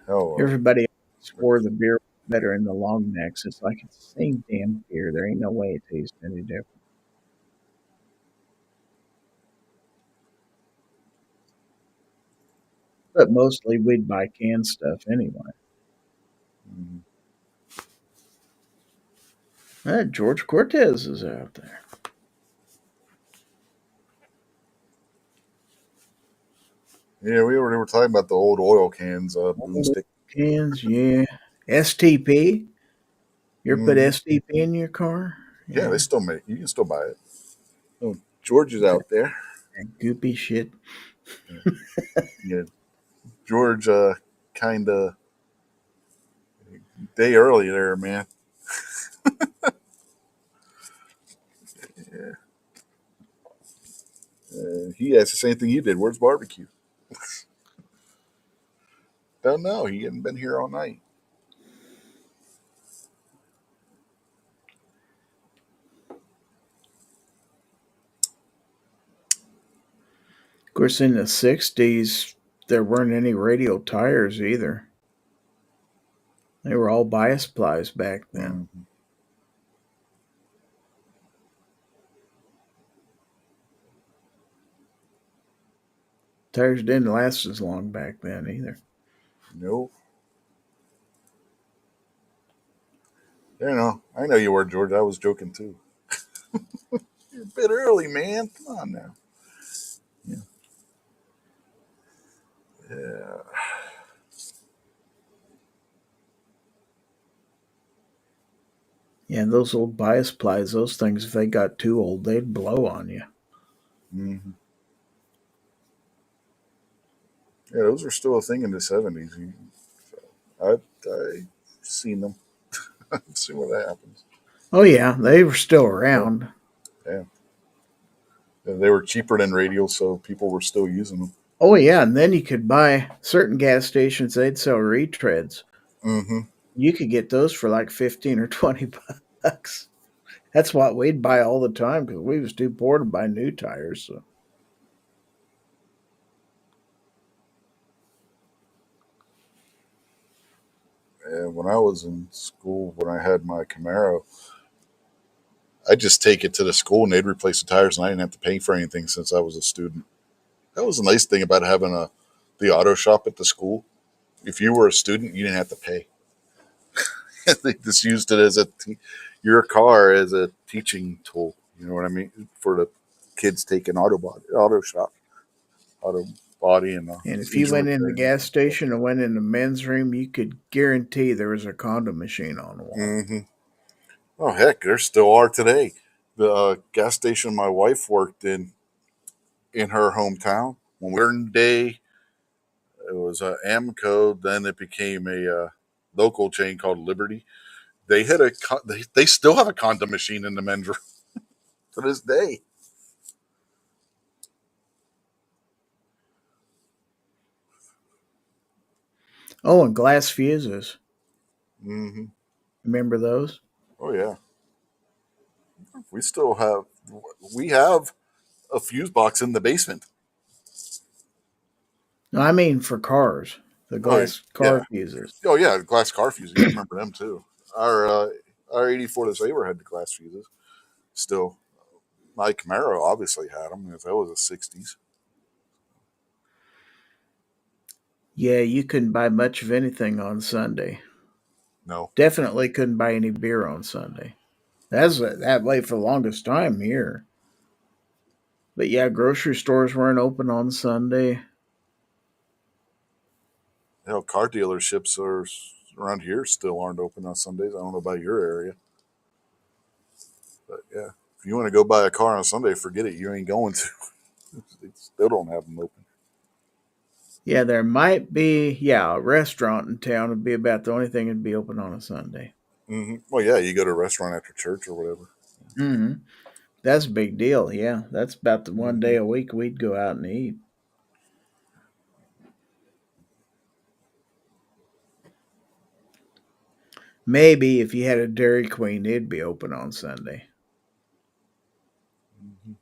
Hell, Everybody swore the beer was better in the long necks. It's like it's the same damn beer. There ain't no way it tastes any different. But mostly we'd buy canned stuff anyway. mhm. George Cortez is out there. Yeah, we were talking about the old oil cans, boomstick. Cans, yeah. STP. You ever put Hmm. STP in your car? Yeah, they Yeah. still make. You can still buy it. Oh, George is out there. That goopy shit. Yeah, George, kind of day early there, man. Yeah, he asked the same thing you did. Where's barbecue? Don't know. He hadn't been here all night. Of course, in the 60s, there weren't any radial tires either. They were all bias plies back then. Hmm. Tires didn't last as long back then either. No, I know you were, George. I was joking too. You're a bit early, man. Come on now. Yeah. Yeah. Yeah, those old bias plies, those things, if they got too old, they'd blow on you. Hmm. Yeah, those were still a thing in the 70s. I've seen them. See what happens. Oh, yeah, they were still Yeah, around. yeah. And they were cheaper than radials, so people were still using them. Oh, yeah, and then you could buy certain gas stations, they'd sell retreads. Hmm. You could get those for like 15 or 20 bucks. That's what we'd buy all the time because we was too poor to buy new tires. So. And when I was in school, when I had my Camaro, I'd just take it to the school and they'd replace the tires, and I didn't have to pay for anything since I was a student. That was a nice thing about having the auto shop at the school. If you were a student, you didn't have to pay. They just used it as your car as a teaching tool. You know what I mean? For the kids taking auto shop, auto body, and And if you engine went in the repairing. gas station and went in the men's room, you could guarantee there was a condom machine on the wall. Mm-hmm. Oh heck, there still are today. The gas station my wife worked in her hometown when we were in day, it was Amco. Then it became a local chain called Liberty. They had they still have a condom machine in the men's room to this day. Oh, and glass fuses. Hmm. Remember those? Oh yeah, we still have we have a fuse box in the basement. No, I mean for cars. The Oh glass car yeah, fuses. oh yeah, glass car fuses. I remember them too. Our our 84 the Sabre had the glass fuses. Still, my Camaro obviously had them because that was the 60s. Yeah, you couldn't buy much of anything on Sunday. No. Definitely couldn't buy any beer on Sunday. That's that way for the longest time here. But yeah, grocery stores weren't open on Sunday. Hell, car dealerships are around here still aren't open on Sundays. I don't know about your area, but yeah, if you want to go buy a car on Sunday, forget it. You ain't going to. They still don't have them open. Yeah, there might be, yeah, a restaurant in town would be about the only thing that'd be open on a Sunday. Well, yeah, you go to a restaurant after church or whatever. Hmm. That's a big deal. Yeah, that's about the one day Hmm. a week we'd go out and eat. Maybe if you had a Dairy Queen, it'd be open on Sunday. Hmm.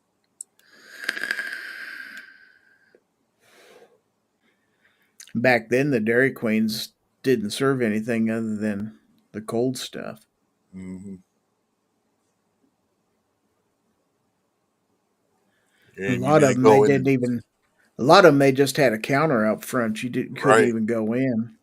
Back then, the Dairy Queens didn't serve anything other than the cold stuff. Hmm. A And you lot of didn't them, they go didn't in even. A lot of them, they just had a counter out front. Couldn't right. even go in.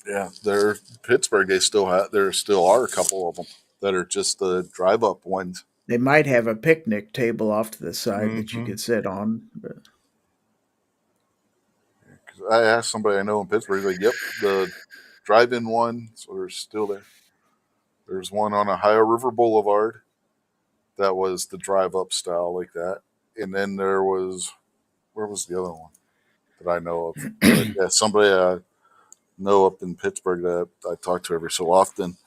Yeah, there Pittsburgh. They still have. There still are a couple of them that are just the drive up ones. They might have a picnic table off to the side that you Hmm. could sit on. But I asked somebody I know in Pittsburgh. He's like, "Yep, the drive-in ones are still there." There's one on Ohio River Boulevard that was the drive-up style like that, and then there was where was the other one that I know of? But yeah, somebody I know up in Pittsburgh that I talk to every so often.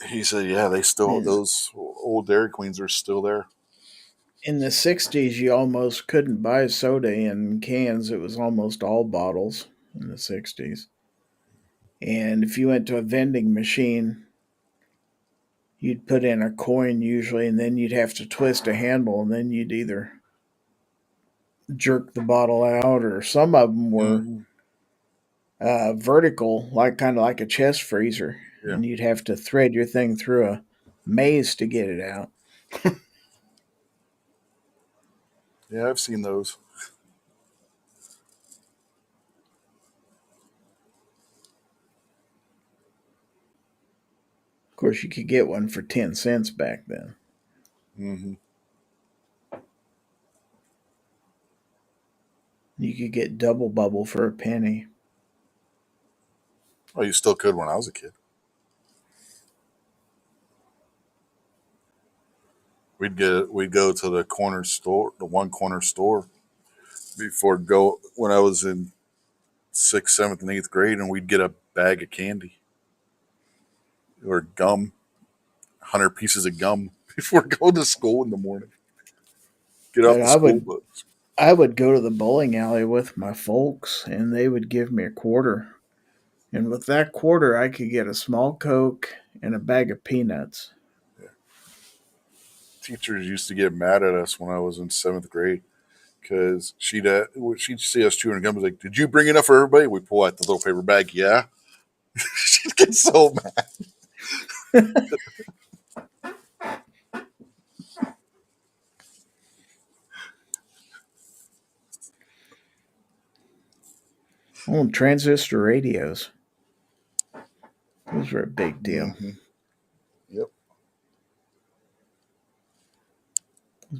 He said, "Yeah, they still in, those old Dairy Queens are still there." in the 60s, you almost couldn't buy soda in cans. It was almost all bottles in the 60s. And if you went to a vending machine, you'd put in a coin usually, and then you'd have to twist a handle, and then you'd either jerk the bottle out, or some of them were Hmm. vertical, like kind of like a chest freezer, Yeah, and you'd have to thread your thing through a maze to get it out. yeah, I've seen those. Of course, you could get one for 10 cents back then. Hmm. You could get double bubble for a penny. Oh, you still could when I was a kid. We'd go to the corner store, the one corner store before go when I was in sixth, seventh, and eighth grade, and we'd get a bag of candy or gum, 100 pieces of gum before going to school in the morning. Get off And the school bus. I would go to the bowling alley with my folks, and they would give me a quarter. And with that quarter, I could get a small Coke and a bag of peanuts. teachers used to get mad at us when I was in 7th grade because she'd see us chewing gum. Like, did you bring enough for everybody? We pull out the little paper bag. Yeah, she'd get so mad. Oh, transistor radios. Those were a big deal. Mm-hmm. Yep.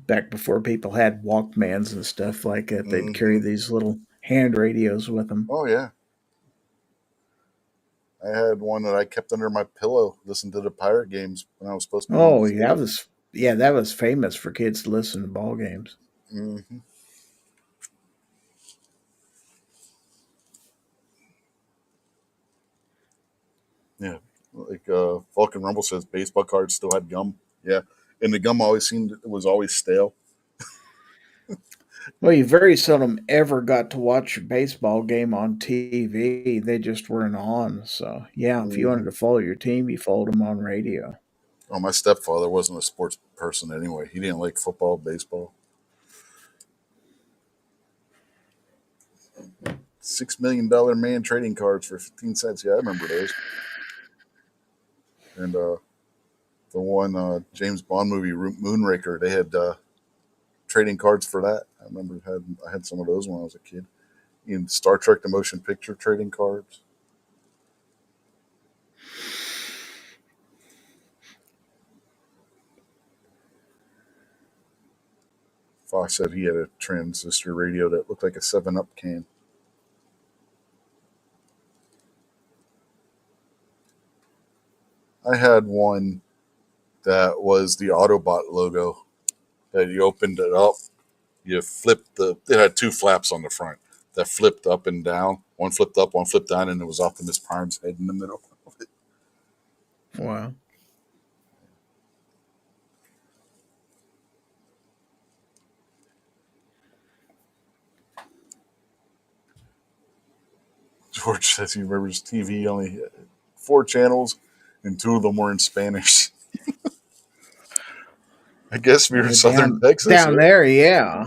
Back before people had Walkmans and stuff like that, they'd carry these little hand radios with them. Oh yeah. I had one that I kept under my pillow, listened to the Pirate games when I was supposed to be home. Oh, that was famous for kids to listen to ball games. Mm-hmm. Yeah, like Vulcan Rumble says, baseball cards still had gum. Yeah, and the gum was always stale. Well, you very seldom ever got to watch a baseball game on TV. They just weren't on. So, yeah, if you wanted to follow your team, you followed them on radio. Oh, my stepfather wasn't a sports person anyway. He didn't like football, baseball. $6 million man trading cards for 15 cents. Yeah, I remember those. And the one James Bond movie, Moonraker, they had trading cards for that. I remember I had some of those when I was a kid. In Star Trek: The Motion Picture trading cards. Fox said he had a transistor radio that looked like a 7-Up can. I had one that was the Autobot logo. That you opened it up, you flipped it had two flaps on the front that flipped up and down. One flipped up, one flipped down, and it was Optimus Prime's head in the middle of it. Wow. George says he remembers TV only had 4 channels, and 2 of them were in Spanish. I guess we were in Southern Texas. Down there, yeah.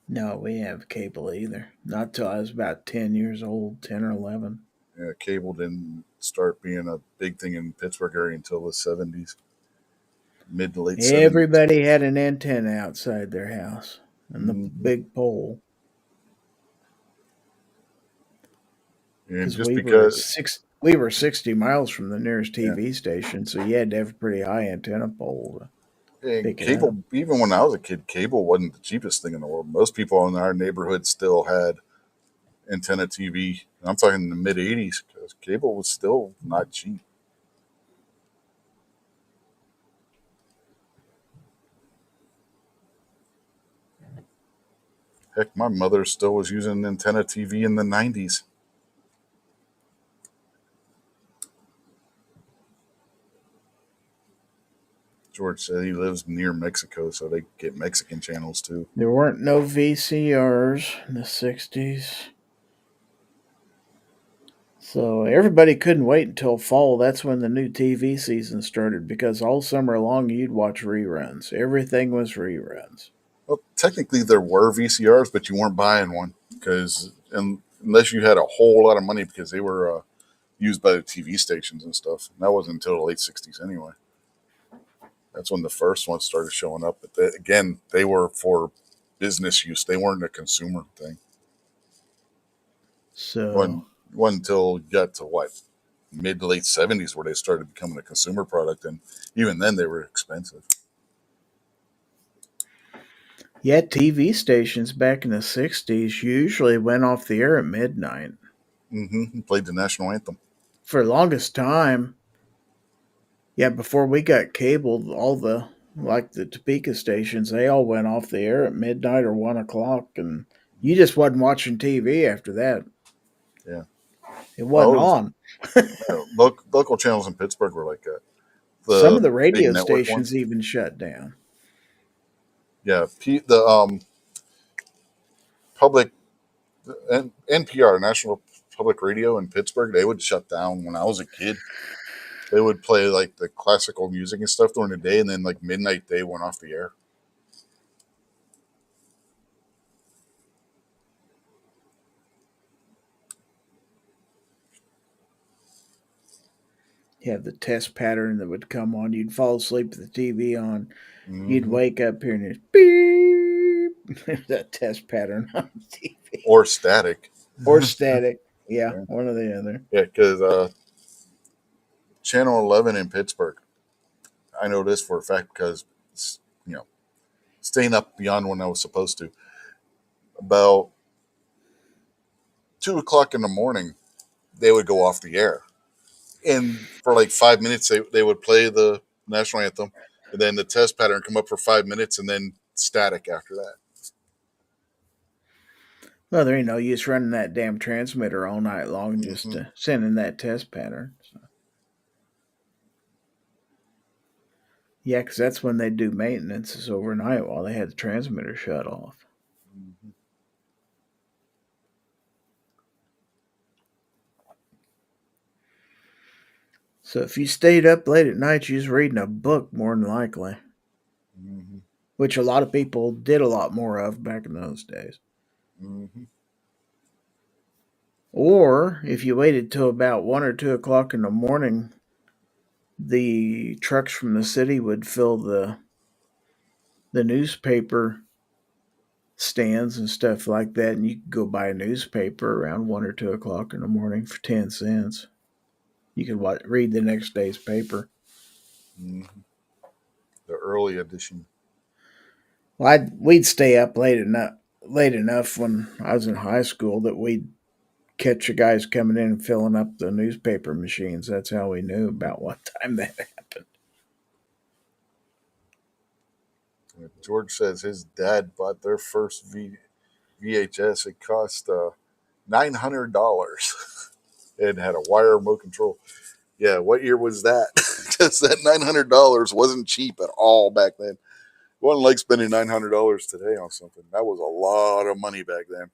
No, we have cable either. Not till I was about 10 years old, 10 or 11. Yeah, cable didn't start being a big thing in Pittsburgh area until the 70s. Mid to late 70s. Everybody had an antenna outside their house and the big pole. And just because we were 60 miles from the nearest TV station, so you had to have a pretty high antenna pole. Cable, even when I was a kid, cable wasn't the cheapest thing in the world. Most people in our neighborhood still had antenna TV. And I'm talking in the mid 80s because cable was still not cheap. Heck, my mother still was using antenna TV in the 90s. George said he lives near Mexico, so they get Mexican channels too. There weren't no VCRs in the 60s. So everybody couldn't wait until fall. That's when the new TV season started because all summer long you'd watch reruns. Everything was reruns. Well, technically there were VCRs, but you weren't buying one because unless you had a whole lot of money because they were used by the TV stations and stuff. And that wasn't until the late 60s anyway. That's when the first ones started showing up. But again, they were for business use. They weren't a consumer thing. So wasn't until you got to mid to late 70s where they started becoming a consumer product, and even then they were expensive. Yeah, TV stations back in the 60s usually went off the air at midnight. Mm-hmm. Played the national anthem. For the longest time, yeah, before we got cable, all the Topeka stations, they all went off the air at midnight or 1 o'clock, and you just wasn't watching TV after that. Yeah. It wasn't on. Local channels in Pittsburgh were like that. Some of the radio stations even shut down. Yeah, the public NPR, National public radio in Pittsburgh, they would shut down when I was a kid. They would play like the classical music and stuff during the day, and then like midnight they went off the air. You have the test pattern that would come on. You'd fall asleep with the TV on. You'd Mm-hmm. wake up hearing it beep. That test pattern on the TV. Or static. Or static. Yeah, Yeah. one or the other. Yeah, because Channel 11 in Pittsburgh, I know this for a fact because, you know, staying up beyond when I was supposed to. About 2 o'clock in the morning, they would go off the air. And for like 5 minutes, they would play the national anthem, and then the test pattern come up for 5 minutes, and then static after that. Well, there ain't no use running that damn transmitter all night long just Mm-hmm. to send in that test pattern. So. Yeah, because that's when they do maintenance is overnight while they had the transmitter shut off. Mm-hmm. So if you stayed up late at night, you was reading a book more than likely, Mm-hmm. which a lot of people did a lot more of back in those days. Mm-hmm. Or if you waited till about 1 or 2 o'clock in the morning, the trucks from the city would fill the newspaper stands and stuff like that, and you could go buy a newspaper around 1 or 2 o'clock in the morning for 10 cents. You could read the next day's paper. Mm-hmm. The early edition. Well, we'd stay up late enough when I was in high school that we'd catch the guys coming in and filling up the newspaper machines. That's how we knew about what time that happened. George says his dad bought their first VHS. It cost $900 and had a wire remote control. Yeah, what year was that? Because that $900 wasn't cheap at all back then. It wasn't like spending $900 today on something. That was a lot of money back then.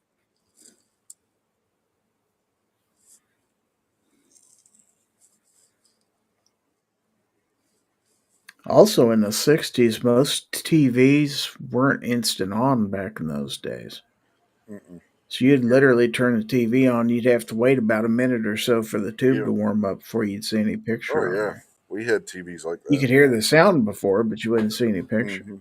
Also, in the 60s, most TVs weren't instant on back in those days. Mm-mm. So you'd literally turn the TV on. You'd have to wait about a minute or so for the tube Yeah. to warm up before you'd see any Oh picture on yeah, there. we had TVs like that. You could hear the sound before, but you wouldn't see any picture. Mm-hmm.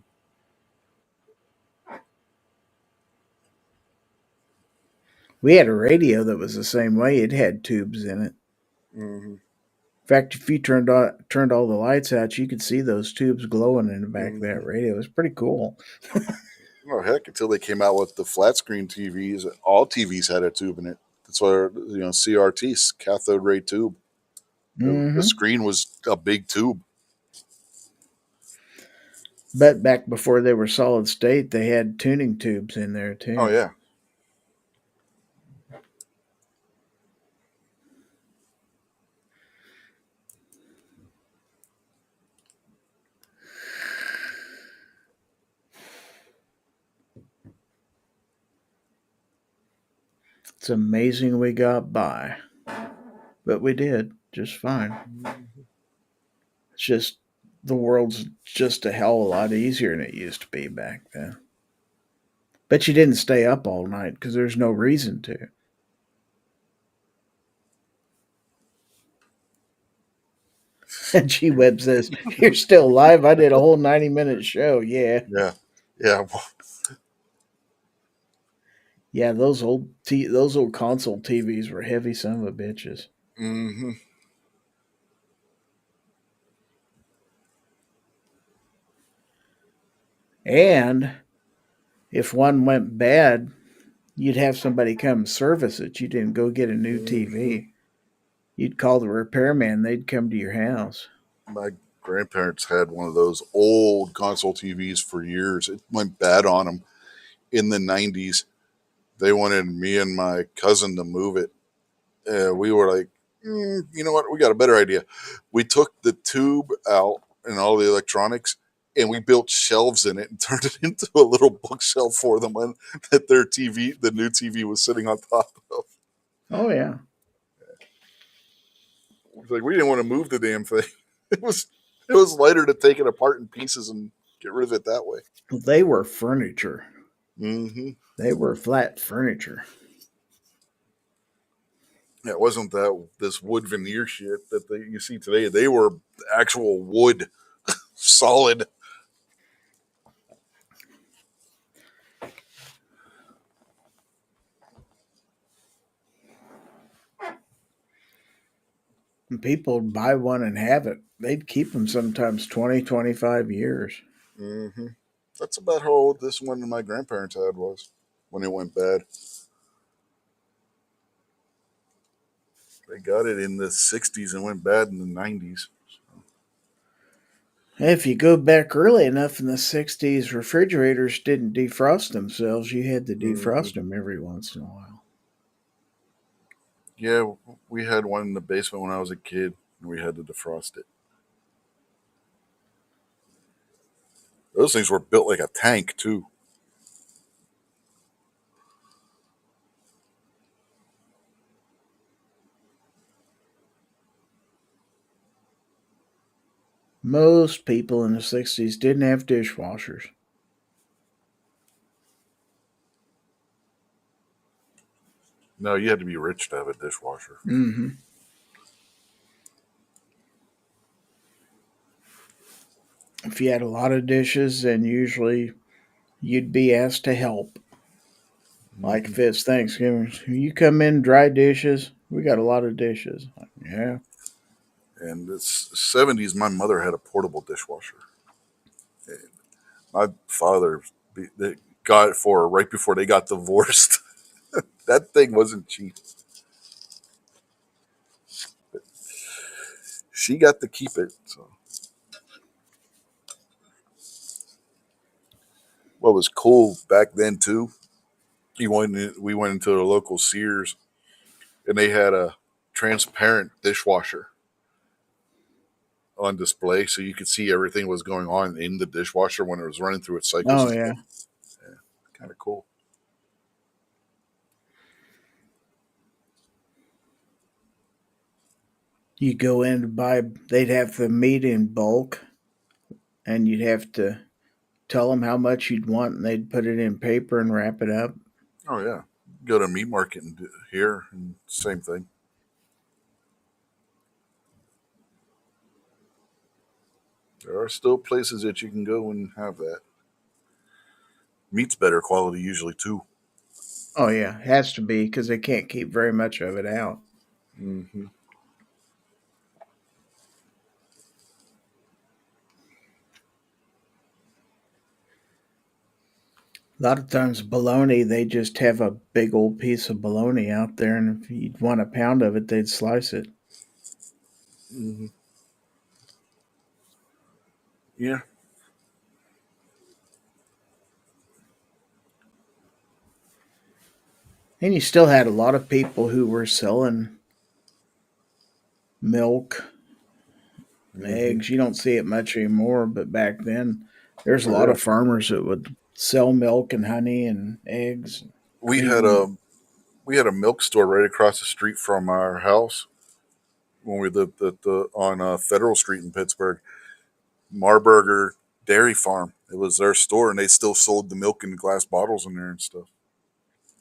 We had a radio that was the same way. It had tubes in it. Mm-hmm. In fact, if you turned all the lights out, you could see those tubes glowing in the back of that radio. It was pretty cool. Oh heck, until they came out with the flat screen TVs, all TVs had a tube in it. That's why CRT, cathode ray tube. The screen was a big tube. But back before they were solid state, they had tuning tubes in there too. Oh yeah. It's amazing we got by. But we did just fine. It's just the world's just a hell of a lot easier than it used to be back then. But you didn't stay up all night because there's no reason to. And G Web says, "You're still live. I did a whole 90-minute show." Yeah. Yeah. Yeah, those old console TVs were heavy son of a bitches. Mm-hmm. And if one went bad, you'd have somebody come service it. You didn't go get a new TV. You'd call the repairman. They'd come to your house. My grandparents had one of those old console TVs for years. It went bad on them in the 90s. They wanted me and my cousin to move it. We were like, you know what? We got a better idea. We took the tube out and all the electronics, and we built shelves in it and turned it into a little bookshelf for them that their TV, the new TV, was sitting on top of. Oh, yeah. It's like we didn't want to move the damn thing. It was it was lighter to take it apart in pieces and get rid of it that way. They were furniture. Mm-hmm. They were flat furniture. It wasn't that this wood veneer shit that you see today. They were actual wood, solid. And people would buy one and have it. They'd keep them sometimes 20, 25 years. Mm-hmm. That's about how old this one my grandparents had was when it went bad. They got it in the 60s and went bad in the 90s. If you go back early enough in the 60s, refrigerators didn't defrost themselves. You had to Mm-hmm. defrost them every once in a while. Yeah, we had one in the basement when I was a kid, and we had to defrost it. Those things were built like a tank, too. Most people in the 60s didn't have dishwashers. No, you had to be rich to have a dishwasher. Mm-hmm. If you had a lot of dishes, then usually you'd be asked to help. Like if it's Thanksgiving, you come in dry dishes. We got a lot of dishes. Like, yeah. And it's 70s. My mother had a portable dishwasher. And my father got it for her right before they got divorced. That thing wasn't cheap. She got to keep it. So what was cool back then too? We went into the local Sears, and they had a transparent dishwasher on display, so you could see everything was going on in the dishwasher when it was running through its cycles. Oh yeah. Yeah, kind of cool. You go in to buy. They'd have the meat in bulk, and you'd have to tell them how much you'd want, and they'd put it in paper and wrap it up. Oh yeah, go to a meat market here, and same thing. There are still places that you can go and have that. Meat's better quality usually too. Oh yeah, has to be because they can't keep very much of it out. Mm-hmm. A lot of times, bologna, they just have a big old piece of bologna out there, and if you'd want a pound of it, they'd slice it. Mm-hmm. Yeah. And you still had a lot of people who were selling milk, Mm-hmm. eggs. You don't see it much anymore, but back then, there's a Oh lot yeah. of farmers that would sell milk and honey and eggs, and We had cream. a we had a milk store right across the street from our house when we lived on Federal Street in Pittsburgh. Marburger Dairy Farm. It was their store, and they still sold the milk in glass bottles in there and stuff.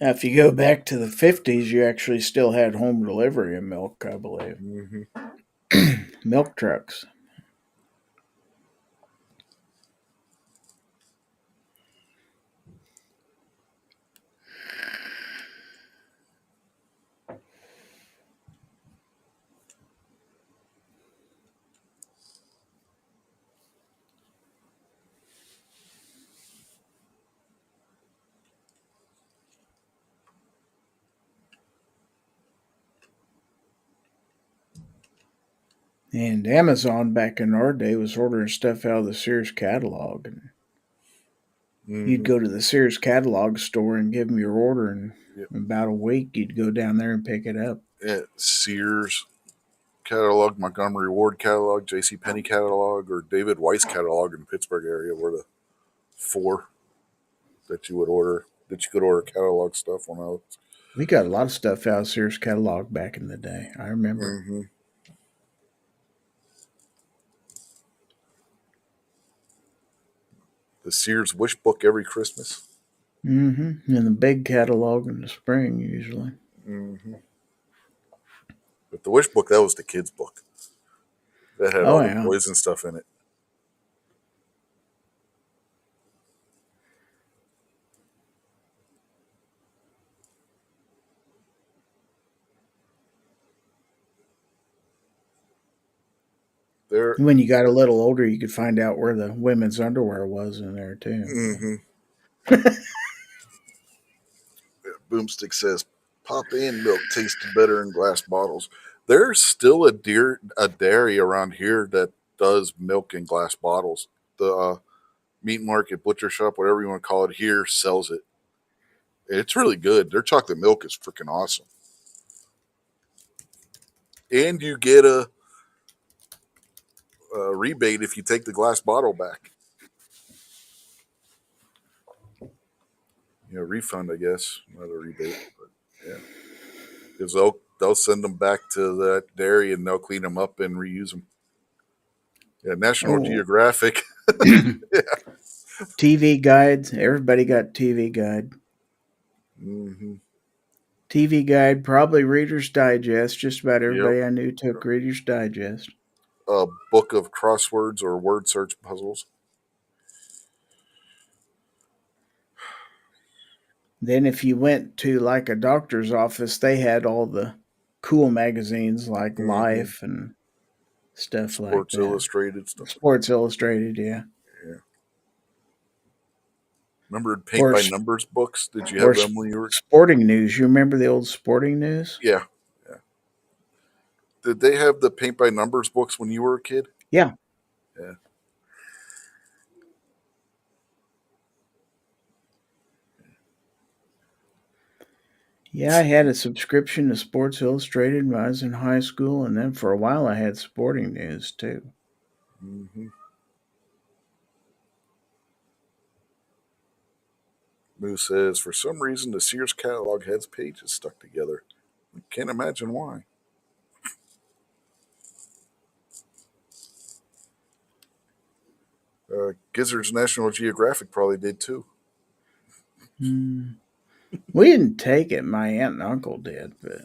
Now, if you go back to the 50s, you actually still had home delivery of milk, I believe. Mm-hmm. Milk trucks. And Amazon back in our day was ordering stuff out of the Sears catalog. And you'd Mm-hmm. go to the Sears catalog store and give them your order, and Yep. in about a week, you'd go down there and pick it up. Yeah, Sears catalog, Montgomery Ward catalog, J.C. Penney catalog, or David Weiss catalog in the Pittsburgh area were the four that you would order. That you could order catalog stuff when I was. We got a lot of stuff out of Sears catalog back in the day. I remember. Mm-hmm. The Sears Wish Book every Christmas. Mm-hmm. And the big catalog in the spring usually. Hmm. But the Wish Book, that was the kids' book. That had Oh all the yeah. toys and stuff in it. There. When you got a little older, you could find out where the women's underwear was in there too. Hmm. Boomstick says, "Pop in milk tasted better in glass bottles." There's still a dairy around here that does milk in glass bottles. The meat market, butcher shop, whatever you want to call it, here sells it. It's really good. Their chocolate milk is freaking awesome, and you get a rebate if you take the glass bottle back. Refund, I guess, not a rebate, but yeah, because they'll send them back to that dairy and they'll clean them up and reuse them. Yeah, National Oh, Geographic. Yeah. TV guides. Everybody got TV guide. Hmm. TV guide, probably Reader's Digest. Just about Yep. everybody I knew took Reader's Digest. A book of crosswords or word search puzzles. Then, if you went to like a doctor's office, they had all the cool magazines like Hmm. Life and stuff like Sports that. Illustrated stuff like Sports Illustrated, yeah. that. Yeah. Remember paint Or by numbers books? Did you or have them when you were? Sporting News. You remember the old Sporting News? Yeah. Yeah. Did they have the paint by numbers books when you were a kid? Yeah. Yeah. Yeah, I had a subscription to Sports Illustrated when I was in high school, and then for a while I had Sporting News too. Hmm. Moose says, for some reason, the Sears catalog has pages stuck together. I can't imagine why. Gizzard's National Geographic probably did too. Hmm. We didn't take it. My aunt and uncle did, but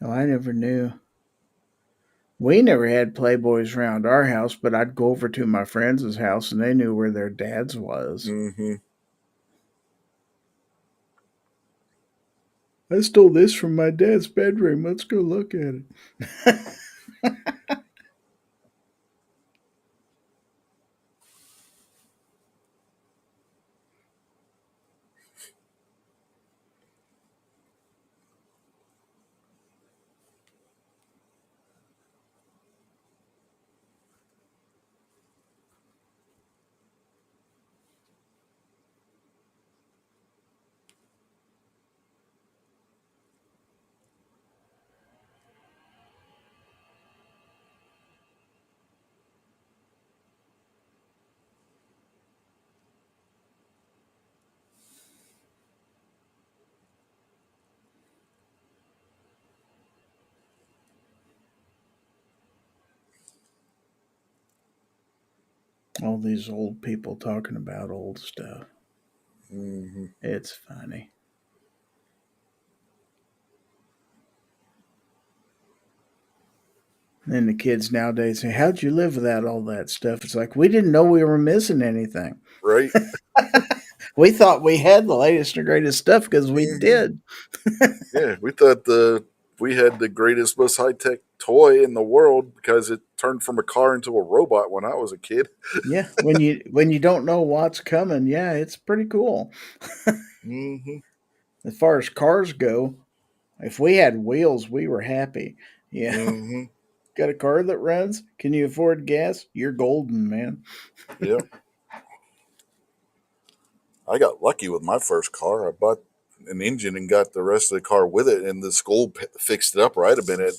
oh, I never knew. We never had Playboys around our house, but I'd go over to my friends' house and they knew where their dad's was. Hmm. I stole this from my dad's bedroom. Let's go look at it. All these old people talking about old stuff. Hmm. It's funny. And the kids nowadays say, "How'd you live without all that stuff?" It's like we didn't know we were missing anything. Right? We thought we had the latest and greatest stuff because we Hmm. did. Yeah, we thought we had the greatest, most high tech toy in the world because it turned from a car into a robot when I was a kid. Yeah, when you don't know what's coming, yeah, it's pretty cool. Hmm. As far as cars go, if we had wheels, we were happy. Yeah, Hmm. got a car that runs? Can you afford gas? You're golden, man. Yep. I got lucky with my first car. I bought an engine and got the rest of the car with it, and the school fixed it up. Or I'd have been in Or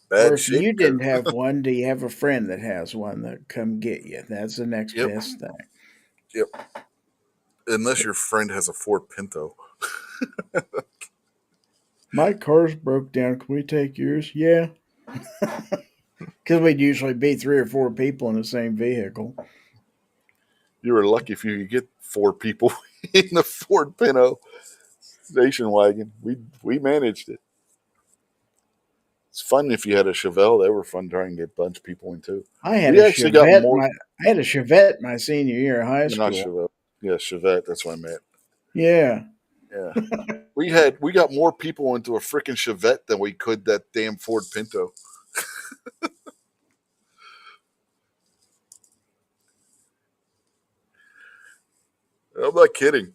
bad if shape. you didn't have one, do you have a friend that has one that come get you? That's the next Yep. best thing. Yep. Unless your friend has a Ford Pinto. My car's broke down. Can we take yours? Yeah. Because we'd usually be 3 or 4 people in the same vehicle. You were lucky if you could get 4 people in the Ford Pinto station wagon. We managed it. It's fun if you had a Chevelle. They were fun trying to get a bunch of people in too. I had a We actually got Chevette. more. I had a Chevette my senior year of high Not school. Chevelle. Yeah, Chevette. That's what I meant. Yeah. Yeah, we got more people into a freaking Chevette than we could that damn Ford Pinto. I'm not kidding.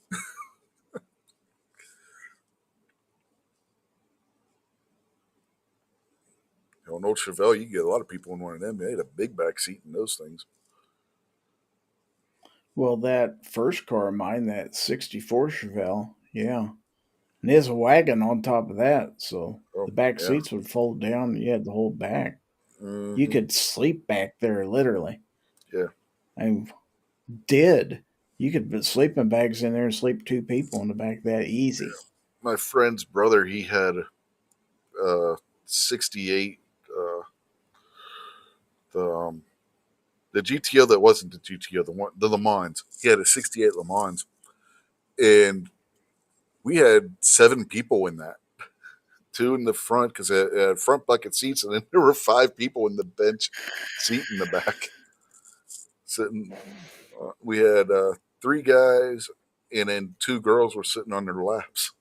On old Chevelle, you get a lot of people in one of them. They had a big back seat in those things. Well, that first car of mine, that 64 Chevelle, yeah. And there's a wagon on top of that. So Oh the back yeah. seats would fold down and you had the whole back. You Hmm. could sleep back there, literally. Yeah. I did. You could put sleeping bags in there and sleep 2 people in the back that easy. My friend's brother, he had 68. Uh, the the GTO that wasn't the GTO, the Le Mans. He had a '68 Le Mans, and we had 7 people in that. 2 in the front because it had front bucket seats, and then there were 5 people in the bench seat in the back sitting. We had 3 guys, and then 2 girls were sitting on their laps.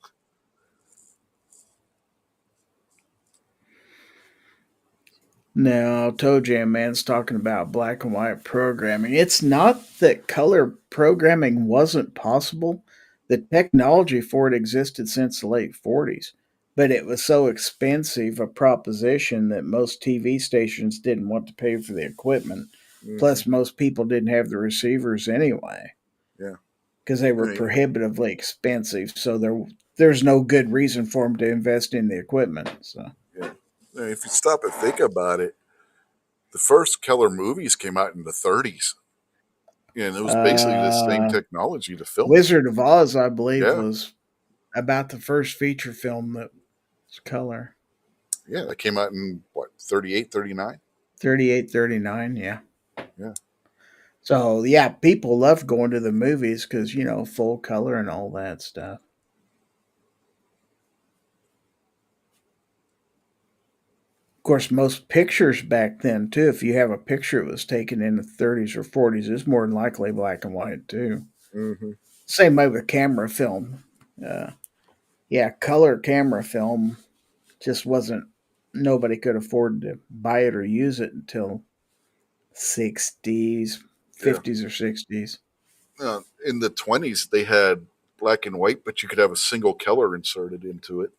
Now, Toe Jam Man's talking about black and white programming. It's not that color programming wasn't possible. The technology for it existed since the late 40s, but it was so expensive a proposition that most TV stations didn't want to pay for the equipment. Hmm. Plus, most people didn't have the receivers anyway Yeah, because they I were mean, prohibitively expensive. So there's no good reason for them to invest in the equipment. So. yeah. I mean, if you stop and think about it, the first color movies came out in the '30s, and it was basically the same Uh, technology to film them. Wizard of Oz, I believe, Yeah, was about the first feature film that was color. yeah, that came out in what 38, 39. 38, 39, yeah. Yeah, So, yeah, people love going to the movies because, full color and all that stuff. Of course, most pictures back then, too, if you have a picture that was taken in the 30s or 40s, it's more than likely black and white, too. hmm, Same way with camera film. Uh, yeah, color camera film just wasn't, nobody could afford to buy it or use it until 60s, yeah. 50s or 60s. In the '20s, they had black and white, but you could have a single color inserted into it.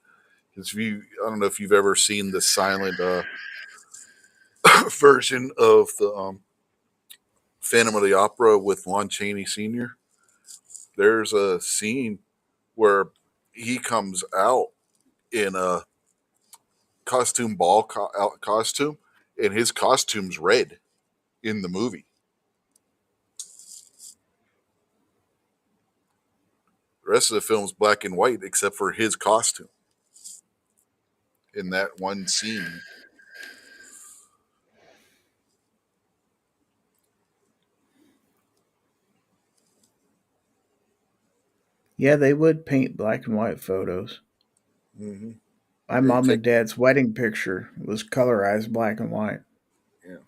Because I don't know if you've ever seen the silent version of the Phantom of the Opera with Lon Chaney Sr. There's a scene where he comes out in a costume ball costume, and his costume's red in the movie. The rest of the film's black and white except for his costume in that one scene. Yeah, they would paint black and white photos. Mm-hmm. My Yeah, you mom take and dad's wedding picture was colorized black and white. yeah.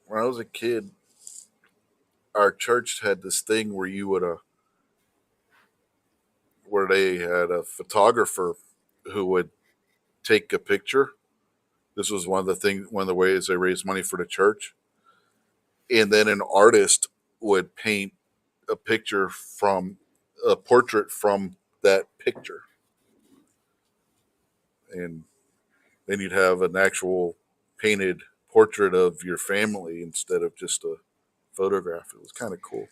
When I was a kid, our church had this thing where you would where they had a photographer who would take a picture. This was one of the ways they raised money for the church, and then an artist would paint a picture from a portrait from that picture, and then you'd have an actual painted portrait of your family instead of just a photograph. It was kind of cool.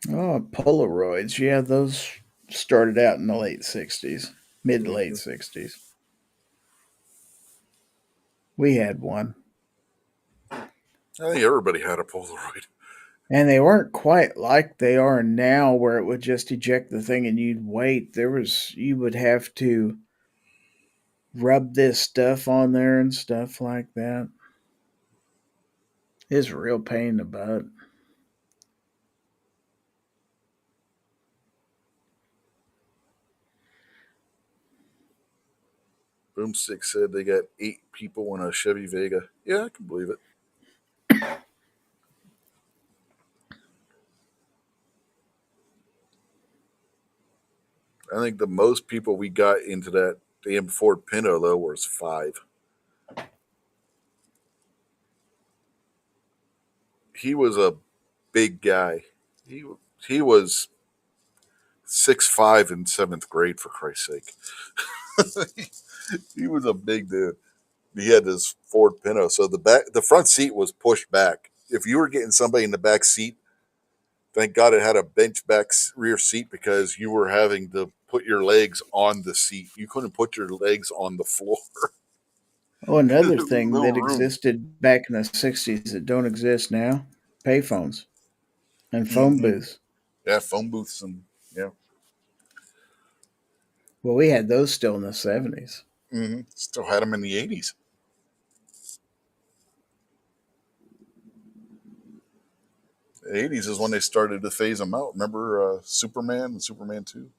Oh, Polaroids. Yeah, those started out in the late 60s, mid to late Hmm. 60s. We had one. I think everybody had a Polaroid. And they weren't quite like they are now, where it would just eject the thing and you'd wait. You would have to rub this stuff on there and stuff like that. It's a real pain in the butt. Boomstick said they got 8 people in a Chevy Vega. Yeah, I can believe it. I think the most people we got into that damn Ford Pinto though was 5. He was a big guy. He he was 6'5" in 7th grade, for Christ's sake. He was a big dude. He had this Ford Pinto, so the front seat was pushed back. If you were getting somebody in the back seat, thank God it had a bench back rear seat, because you were having to put your legs on the seat. You couldn't put your legs on the floor. Oh, There another was thing no that room. existed back in the 60s that don't exist now, payphones and phone Hmm. booths. Yeah, phone booths and yeah. Well, we had those still in the 70s. Still had them in the 80s. The 80s is when they started to phase them out. Remember Superman and Superman 2?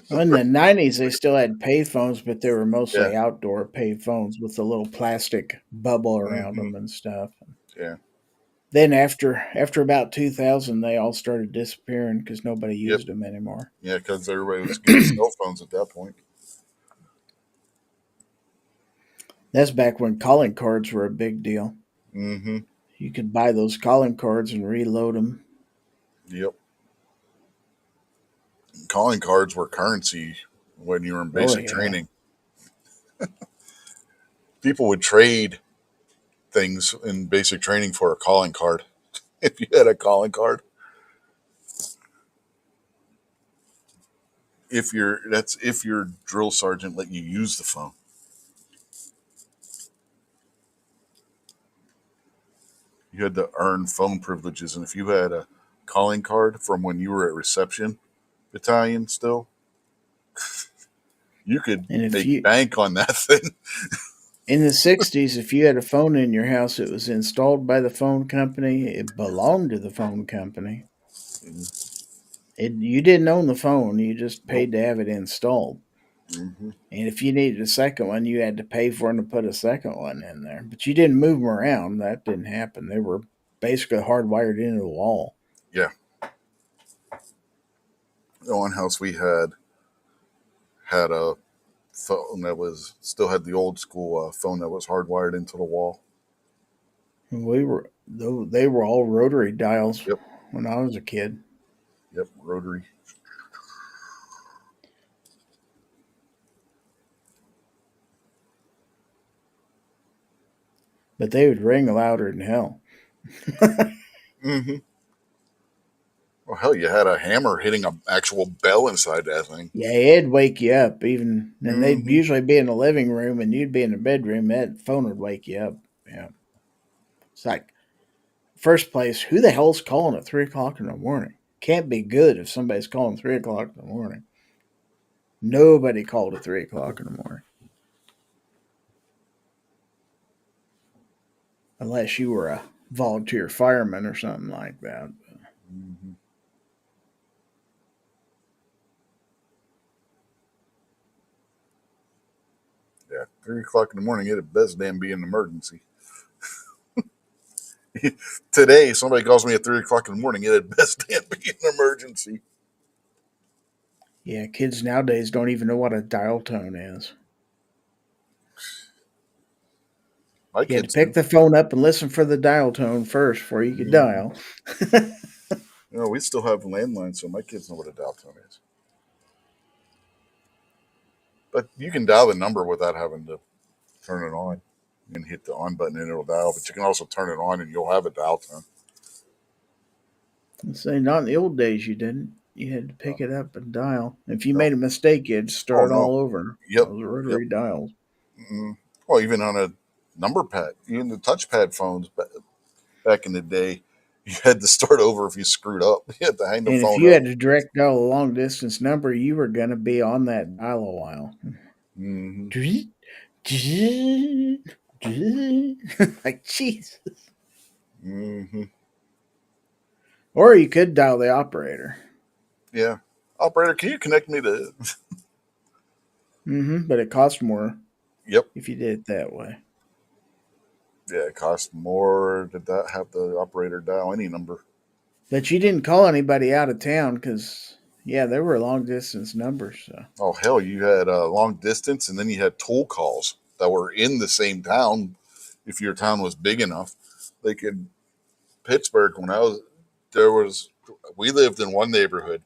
Well, in the 90s, they still had payphones, but they were Yeah. mostly outdoor payphones with the little plastic bubble around Hmm. them and stuff. Yeah. Then after about 2000, they all started disappearing because nobody Yep. used them anymore. Yeah, because everybody was getting cell phones at that point. That's back when calling cards were a big deal. Hmm. You could buy those calling cards and reload them. Yep. Calling cards were currency when you were in Oh basic yeah, training. People would trade things in basic training for a calling card. If you had a calling card, if your drill sergeant let you use the phone. You had to earn phone privileges, and if you had a calling card from when you were at reception battalion still, you could and if make you bank on that thing. in the 60s, if you had a phone in your house, it was installed by the phone company. It belonged to the phone company. You didn't own the phone. You just Nope. paid to have it installed. Hmm. And if you needed a second one, you had to pay for them to put a second one in there. But you didn't move them around. That didn't happen. They were basically hardwired into the wall. Yeah. The one house we had a phone that was still had the old school phone that was hardwired into the wall. And they were all rotary dials Yep. when I was a kid. Yep. Rotary. But they would ring louder than hell. Hmm. Well, hell, you had a hammer hitting an actual bell inside that thing. Yeah, it'd wake you up even, and they'd Hmm. usually be in the living room, and you'd be in the bedroom. That phone would wake you up. Yeah, it's like first place. Who the hell's calling at 3 o'clock in the morning? Can't be good if somebody's calling 3 o'clock in the morning. Nobody called at 3 o'clock in the morning unless you were a volunteer fireman or something like that. Hmm. Yeah. 3 o'clock in the morning, it'd best damn be an emergency. Today, somebody calls me at 3 o'clock in the morning, it'd best damn be an emergency. Yeah, kids nowadays don't even know what a dial tone is. My You had to kids pick do. the phone up and listen for the dial tone first before you could Hmm. dial. We still have landlines, so my kids know what a dial tone is. But you can dial the number without having to turn it on. You can hit the on button and it'll dial, but you can also turn it on and you'll have a dial tone. Say, not in the old days, you didn't. You had to Uh, pick it up and dial. If you no. made a mistake, you had to Oh, start no. all over. Yep. Those Yep. rotary dials. Well, even on a number pad, even the touchpad phones back in the day, You had to start over if you screwed up. You had to hang the And if phone you up. had to direct dial a long distance number, you were going to be on that dial a while. Hmm. Like, jeez. Hmm. Or you could dial the operator. Yeah. Operator, can you connect me to? But it cost more Yep. if you did it that way. Yeah, it cost more. Did that have the operator dial any number? But you didn't call anybody out of town because, yeah, there were long distance numbers. So. Oh hell, you had long distance, and then you had toll calls that were in the same town. If your town was big enough, like in Pittsburgh, when I was there was we lived in one neighborhood,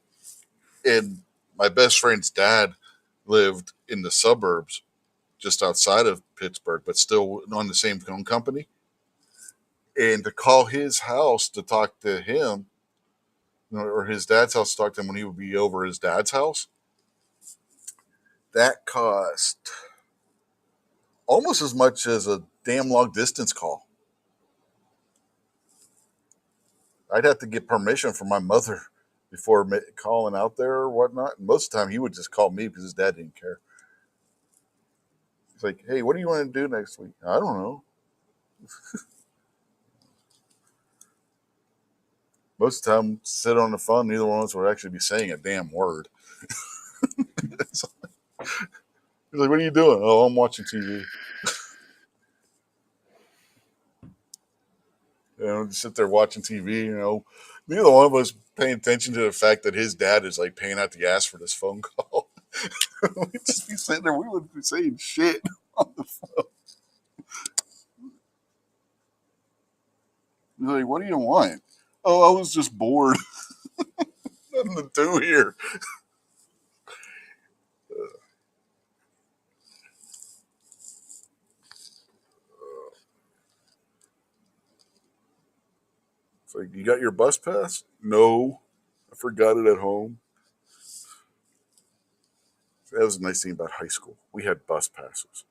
and my best friend's dad lived in the suburbs just outside of Pittsburgh, but still on the same phone company. And to call his house to talk to him, or his dad's house to talk to him when he would be over his dad's house, that cost almost as much as a damn long distance call. I'd have to get permission from my mother before calling out there or whatnot. And most of the time, he would just call me because his dad didn't care. It's like, hey, what do you want to do next week? I don't know. Most of the time, sit on the phone. Neither one of us would actually be saying a damn word. He's like, what are you doing? Oh, I'm watching TV. Just sit there watching TV. Neither one of us paying attention to the fact that his dad is like paying out the ass for this phone call. We'd just be sitting there. We wouldn't be saying shit on the phone. He's like, what do you want? Oh, I was just bored. Nothing to do here. It's like, you got your bus pass? No, I forgot it at home. That was a nice thing about high school. We had bus passes.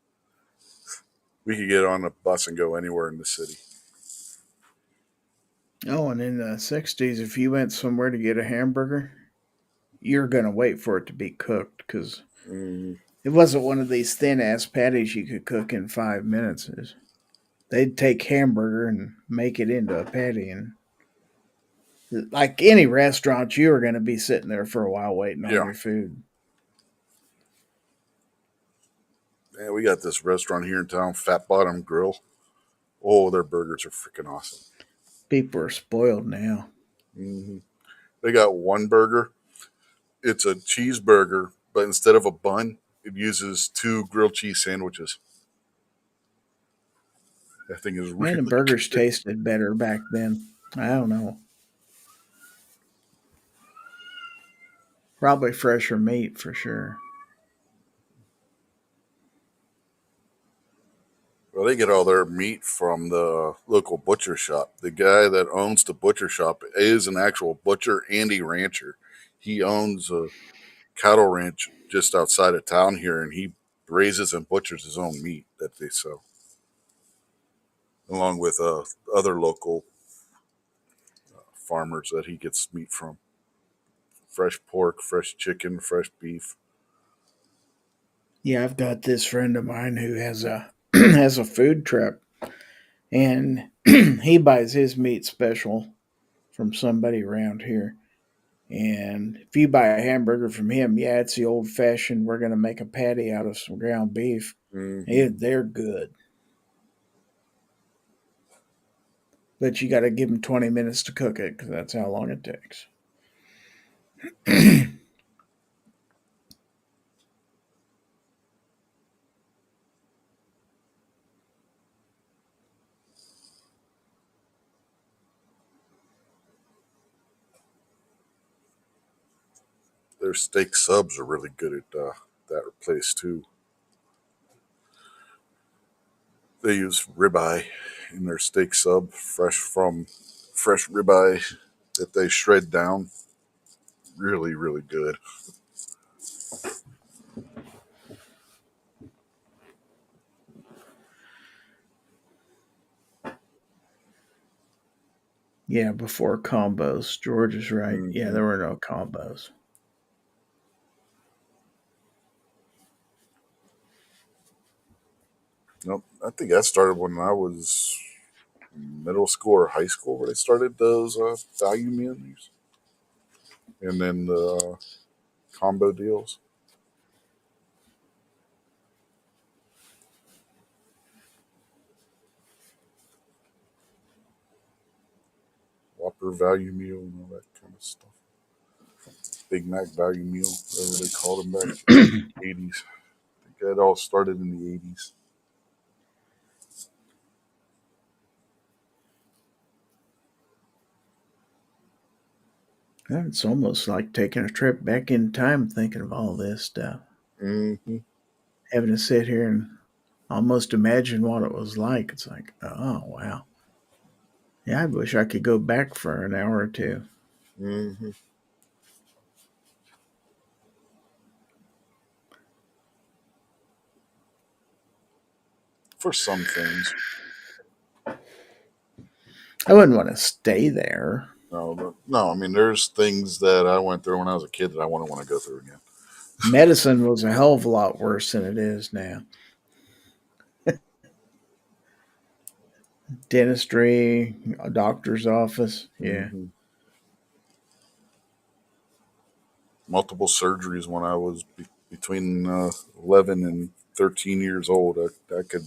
We could get on a bus and go anywhere in the city. Oh, and in the 60s, if you went somewhere to get a hamburger, you're going to wait for it to be cooked because Mm, it wasn't one of these thin ass patties you could cook in 5 minutes. They'd take hamburger and make it into a patty. And like any restaurant, you were going to be sitting there for a while waiting on yeah. your food. Yeah, we got this restaurant here in town, Fat Bottom Grill. Oh, their burgers are freaking awesome. People are spoiled now. Hmm. They got one burger. It's a cheeseburger, but instead of a bun, it uses two grilled cheese sandwiches. That thing is Man, the really burgers good. tasted better back then. I don't know. Probably fresher meat for sure. Well, they get all their meat from the local butcher shop. The guy that owns the butcher shop is an actual butcher and a rancher. He owns a cattle ranch just outside of town here, and he raises and butchers his own meat that they sell, along with other local farmers that he gets meat from. Fresh pork, fresh chicken, fresh beef. Yeah, I've got this friend of mine who has a has a food truck, and he buys his meat special from somebody around here. And if you buy a hamburger from him, yeah, it's the old fashioned. We're gonna make a patty out of some ground beef. Hmm. They're good, but you got to give them 20 minutes to cook it because that's how long it takes. Their steak subs are really good at that place too. They use ribeye in their steak sub, fresh from fresh ribeye that they shred down. Really, really good. Yeah, before combos. George is right. Yeah, Hmm. there were no combos. Nope. I think that started when I was middle school or high school where they started those value menus and then the combo deals. Whopper value meal and all that kind of stuff. Big Mac value meal, whatever they called them back in the 80s. I think that all started in the 80s. It's almost like taking a trip back in time thinking of all this stuff. Hmm. Having to sit here and almost imagine what it was like. It's like, oh, wow. Yeah, I wish I could go back for an hour or two. Hmm. For some things. I wouldn't want to stay there. No, I mean, there's things that I went through when I was a kid that I wouldn't want to go through again. Medicine was a hell of a lot worse than it is now. Dentistry, a doctor's office. Yeah. Hmm. Multiple surgeries when I was between 11 and 13 years old. I could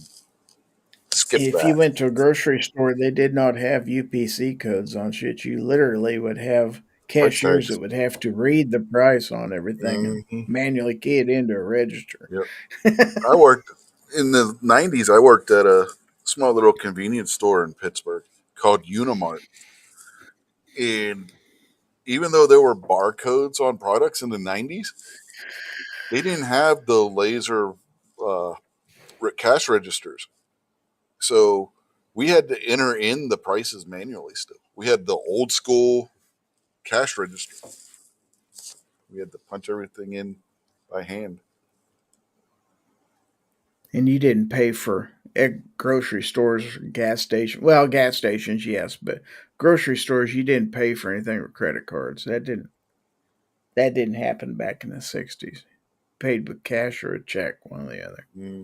skip If you that. went to a grocery store, they did not have UPC codes on shit. You literally would have Price cashiers that tags. would have to read the price on everything and Hmm. manually key it into a register. Yep. I worked in the 90s. I worked at a small little convenience store in Pittsburgh called Unimart. And even though there were barcodes on products in the 90s, they didn't have the laser uh, cash registers. So we had to enter in the prices manually still. We had the old school cash register. We had to punch everything in by hand. And you didn't pay for grocery stores, gas station. Well, gas stations, yes, but grocery stores, you didn't pay for anything with credit cards. That didn't happen back in the '60s. Paid with cash or a check, one or the other. Hmm.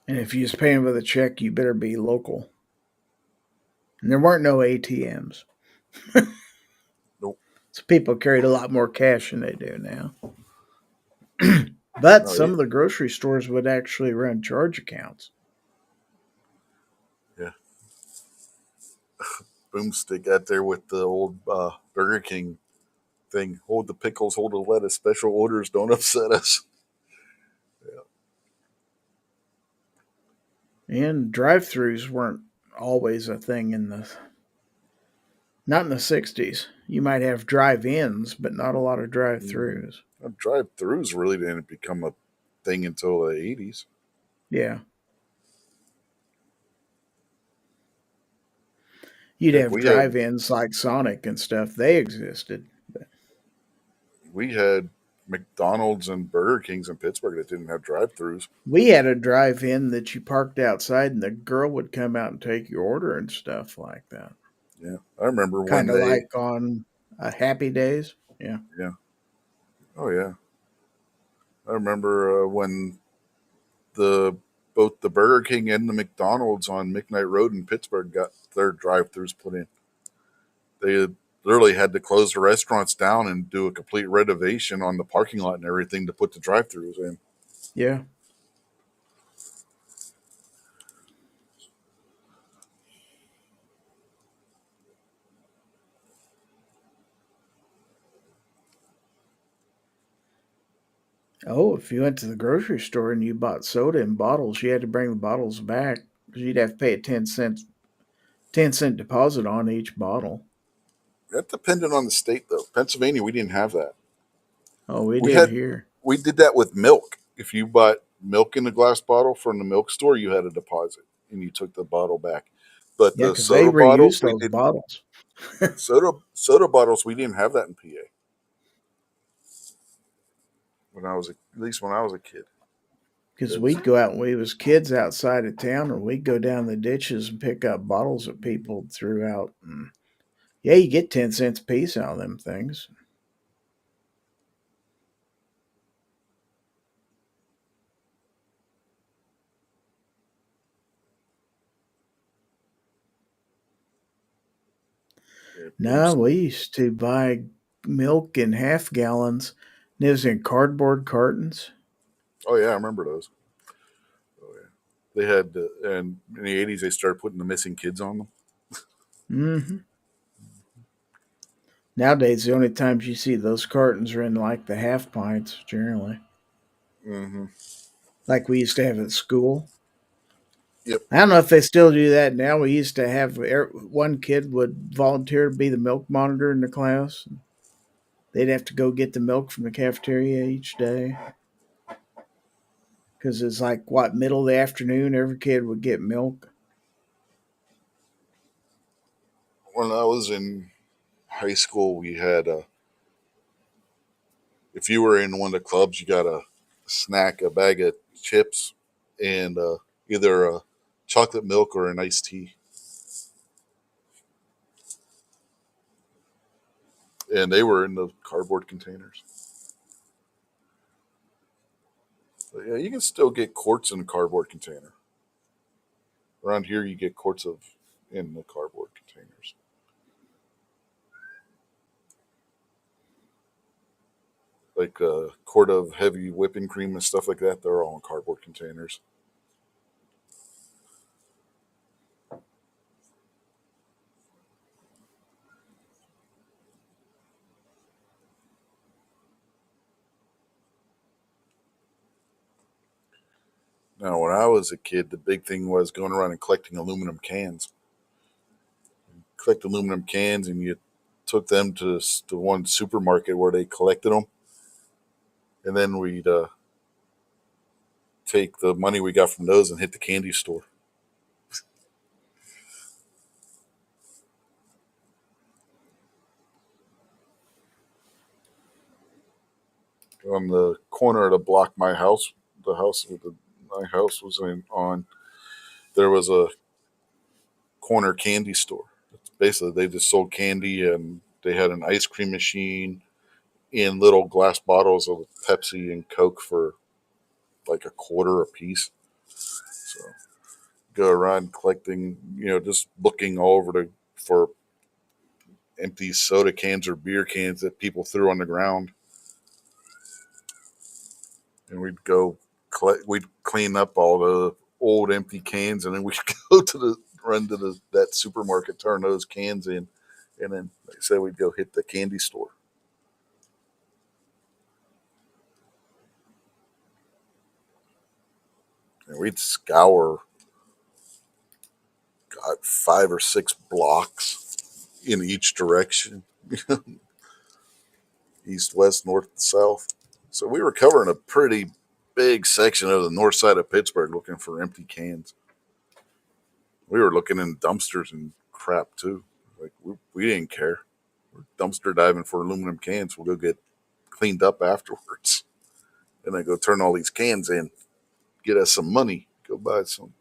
And if you was paying with a check, you better be local. And there weren't no ATMs, Nope. so people carried a lot more cash than they do now. But No, some of the grocery stores would actually run charge accounts. yeah. Boomstick out there with the old Burger King thing. Hold the pickles, hold the lettuce. Special orders don't upset us. And drive-throughs weren't always a thing in the not in the '60s. You might have drive-ins, but not a lot of Mm-hmm. drive-throughs. Drive-throughs really didn't become a thing until the 80s. Yeah, you'd Heck, have we had drive-ins like Sonic and stuff. They existed. But we had McDonald's and Burger Kings in Pittsburgh that didn't have drive-throughs. we had a drive-in that you parked outside, and the girl would come out and take your order and stuff like that. Yeah, I remember when Kind of they. like on Happy Days. Yeah. Yeah. Oh yeah. I remember when the both the Burger King and the McDonald's on McKnight Road in Pittsburgh got their drive-throughs put in. They literally had to close the restaurants down and do a complete renovation on the parking lot and everything to put the drive-throughs in. Yeah. Oh, if you went to the grocery store and you bought soda in bottles, you had to bring the bottles back because you'd have to pay a 10-cent deposit on each bottle. That depended on the state, though. Pennsylvania, we didn't have that. Oh, we We did had here. we did that with milk. If you bought milk in a glass bottle from the milk store, you had a deposit and you took the bottle back. But Yeah, the because they soda bottles, reused we those didn't. bottles. Soda bottles, we didn't have that in PA when I was at least when I was a kid. Because we'd go out when we was kids outside of town, or we'd go down the ditches and pick up bottles that people threw out. And yeah, you get 10 cents a piece out of them things. Yeah, No, we used to buy milk in half gallons, and it was in cardboard cartons. oh yeah, I remember those. Oh yeah, they had and in the '80s they started putting the missing kids on them. Hmm. Nowadays, the only times you see those cartons are in like the half pints, generally, Hmm. like we used to have at school. Yep. I don't know if they still do that now. We used to have one kid would volunteer to be the milk monitor in the class. They'd have to go get the milk from the cafeteria each day because it's like what middle of the afternoon. Every kid would get milk. When I was in high school, we had if you were in one of the clubs, you got a snack, a bag of chips, and either a chocolate milk or an iced tea. And they were in the cardboard containers. But yeah, you can still get quarts in a cardboard container. Around here, you get quarts of in the cardboard containers. Like a quart of heavy whipping cream and stuff like that, they're all in cardboard containers. Now, when I was a kid, the big thing was going around and collecting aluminum cans. Collect aluminum cans, and you took them to the one supermarket where they collected them, and then we'd take the money we got from those and hit the candy store. On the corner of the block, the house with my house was on, there was a corner candy store. Basically, they just sold candy, and they had an ice cream machine in little glass bottles of Pepsi and Coke for like a quarter a piece. So go around collecting, just looking all over for empty soda cans or beer cans that people threw on the ground, and we'd go collect. We'd clean up all the old empty cans, and then we'd go to the run to that supermarket, turn those cans in, and then like I said, we'd go hit the candy store. And we'd scour got 5 or 6 blocks in each direction, east, west, north, south. So we were covering a pretty big section of the north side of Pittsburgh looking for empty cans. We were looking in dumpsters and crap too. Like we didn't care. We're dumpster diving for aluminum cans. We'll go get cleaned up afterwards, and then go turn all these cans in, get us some money, go buy some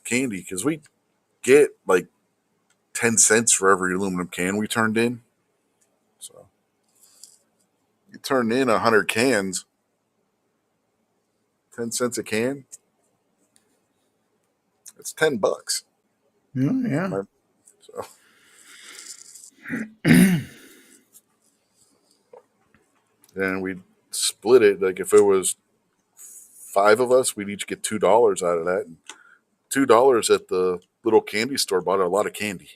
candy because we get like 10 cents for every aluminum can we turned in. So you turn in 100 cans, 10 cents a can. It's $10. Oh, yeah. So and we split it. Like if it was 5 of us, we'd each get $2 out of that. And $2 at the little candy store bought a lot of candy.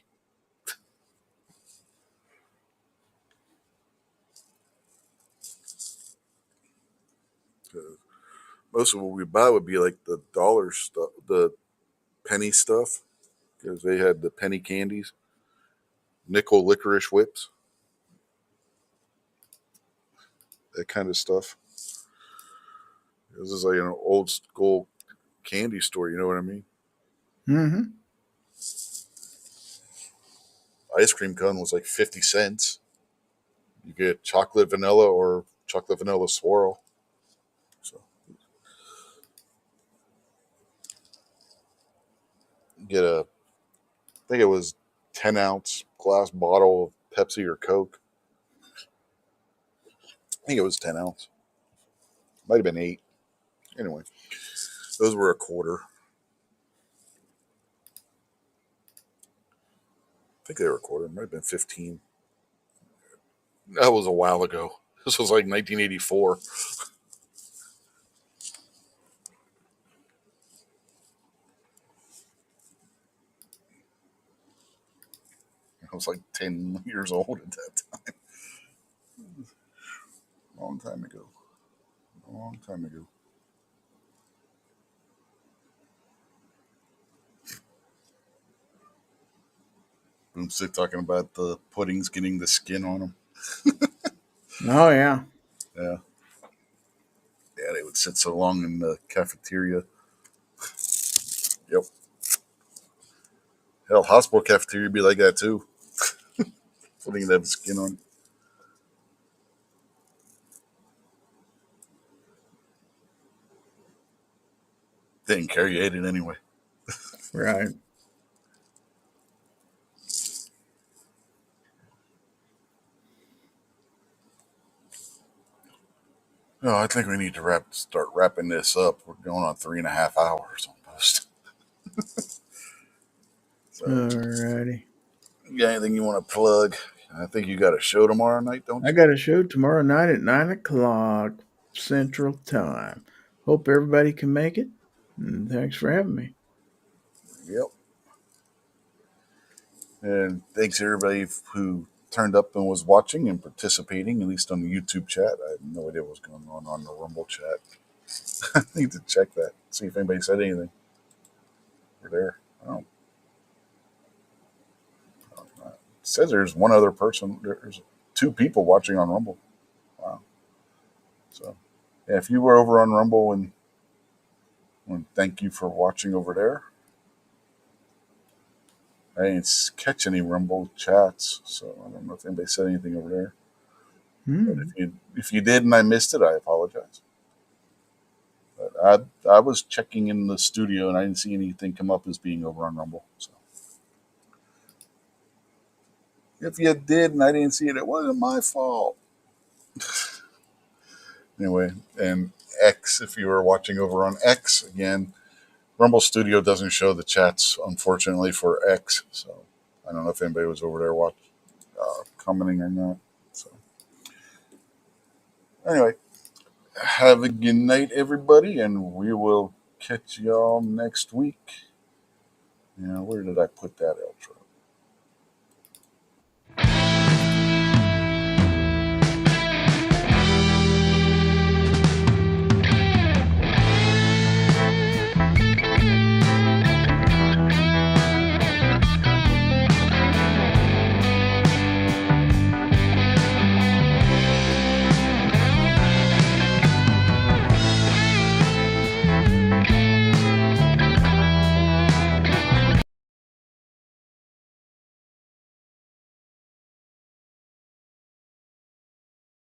Most of what we buy would be like the dollar stuff, the penny stuff, because they had the penny candies, nickel licorice whips, that kind of stuff. This is like an old school candy store. You know what I mean? Hmm. Ice cream cone was like 50 cents. You get chocolate vanilla or chocolate vanilla swirl. So get I think it was 10-ounce glass bottle of Pepsi or Coke. I think it was 10 ounce. Might have been 8. Anyway, those were a quarter. I think they were a quarter. It might have been 15. That was a while ago. This was like 1984. I was like 10 years old at that time. Long time ago. Long time ago. Boomstick talking about the puddings getting the skin on them. Oh, yeah. Yeah. Yeah, they would sit so long in the cafeteria. Yep. Hell, hospital cafeteria would be like that too. Pudding that have skin on it. They didn't care, you ate it anyway. Right. No, I think we need to start wrapping this up. We're going on 3.5 hours almost. So, Alrighty. you got anything you want to plug? I think you got a show tomorrow night, don't I you? got a show tomorrow night at 9 o'clock Central Time. Hope everybody can make it. And thanks for having me. Yep. And thanks everybody who turned up and was watching and participating, at least on the YouTube chat. I have no idea what's going on the Rumble chat. I need to check that, see if anybody said anything. We're there. I don't. It says there's one other person. There's 2 people watching on Rumble. Wow. So, yeah, if you were over on Rumble, and thank you for watching over there. I didn't catch any Rumble chats, so I don't know if anybody said anything over there. But if you did and I missed it, I apologize. But I was checking in the studio and I didn't see anything come up as being over on Rumble. So if you did and I didn't see it, it wasn't my fault. Anyway, and X, if you were watching over on X, again, Rumble Studio doesn't show the chats, unfortunately, for X. So I don't know if anybody was over there commenting or not. So anyway, have a good night, everybody, and we will catch y'all next week. Where did I put that outro?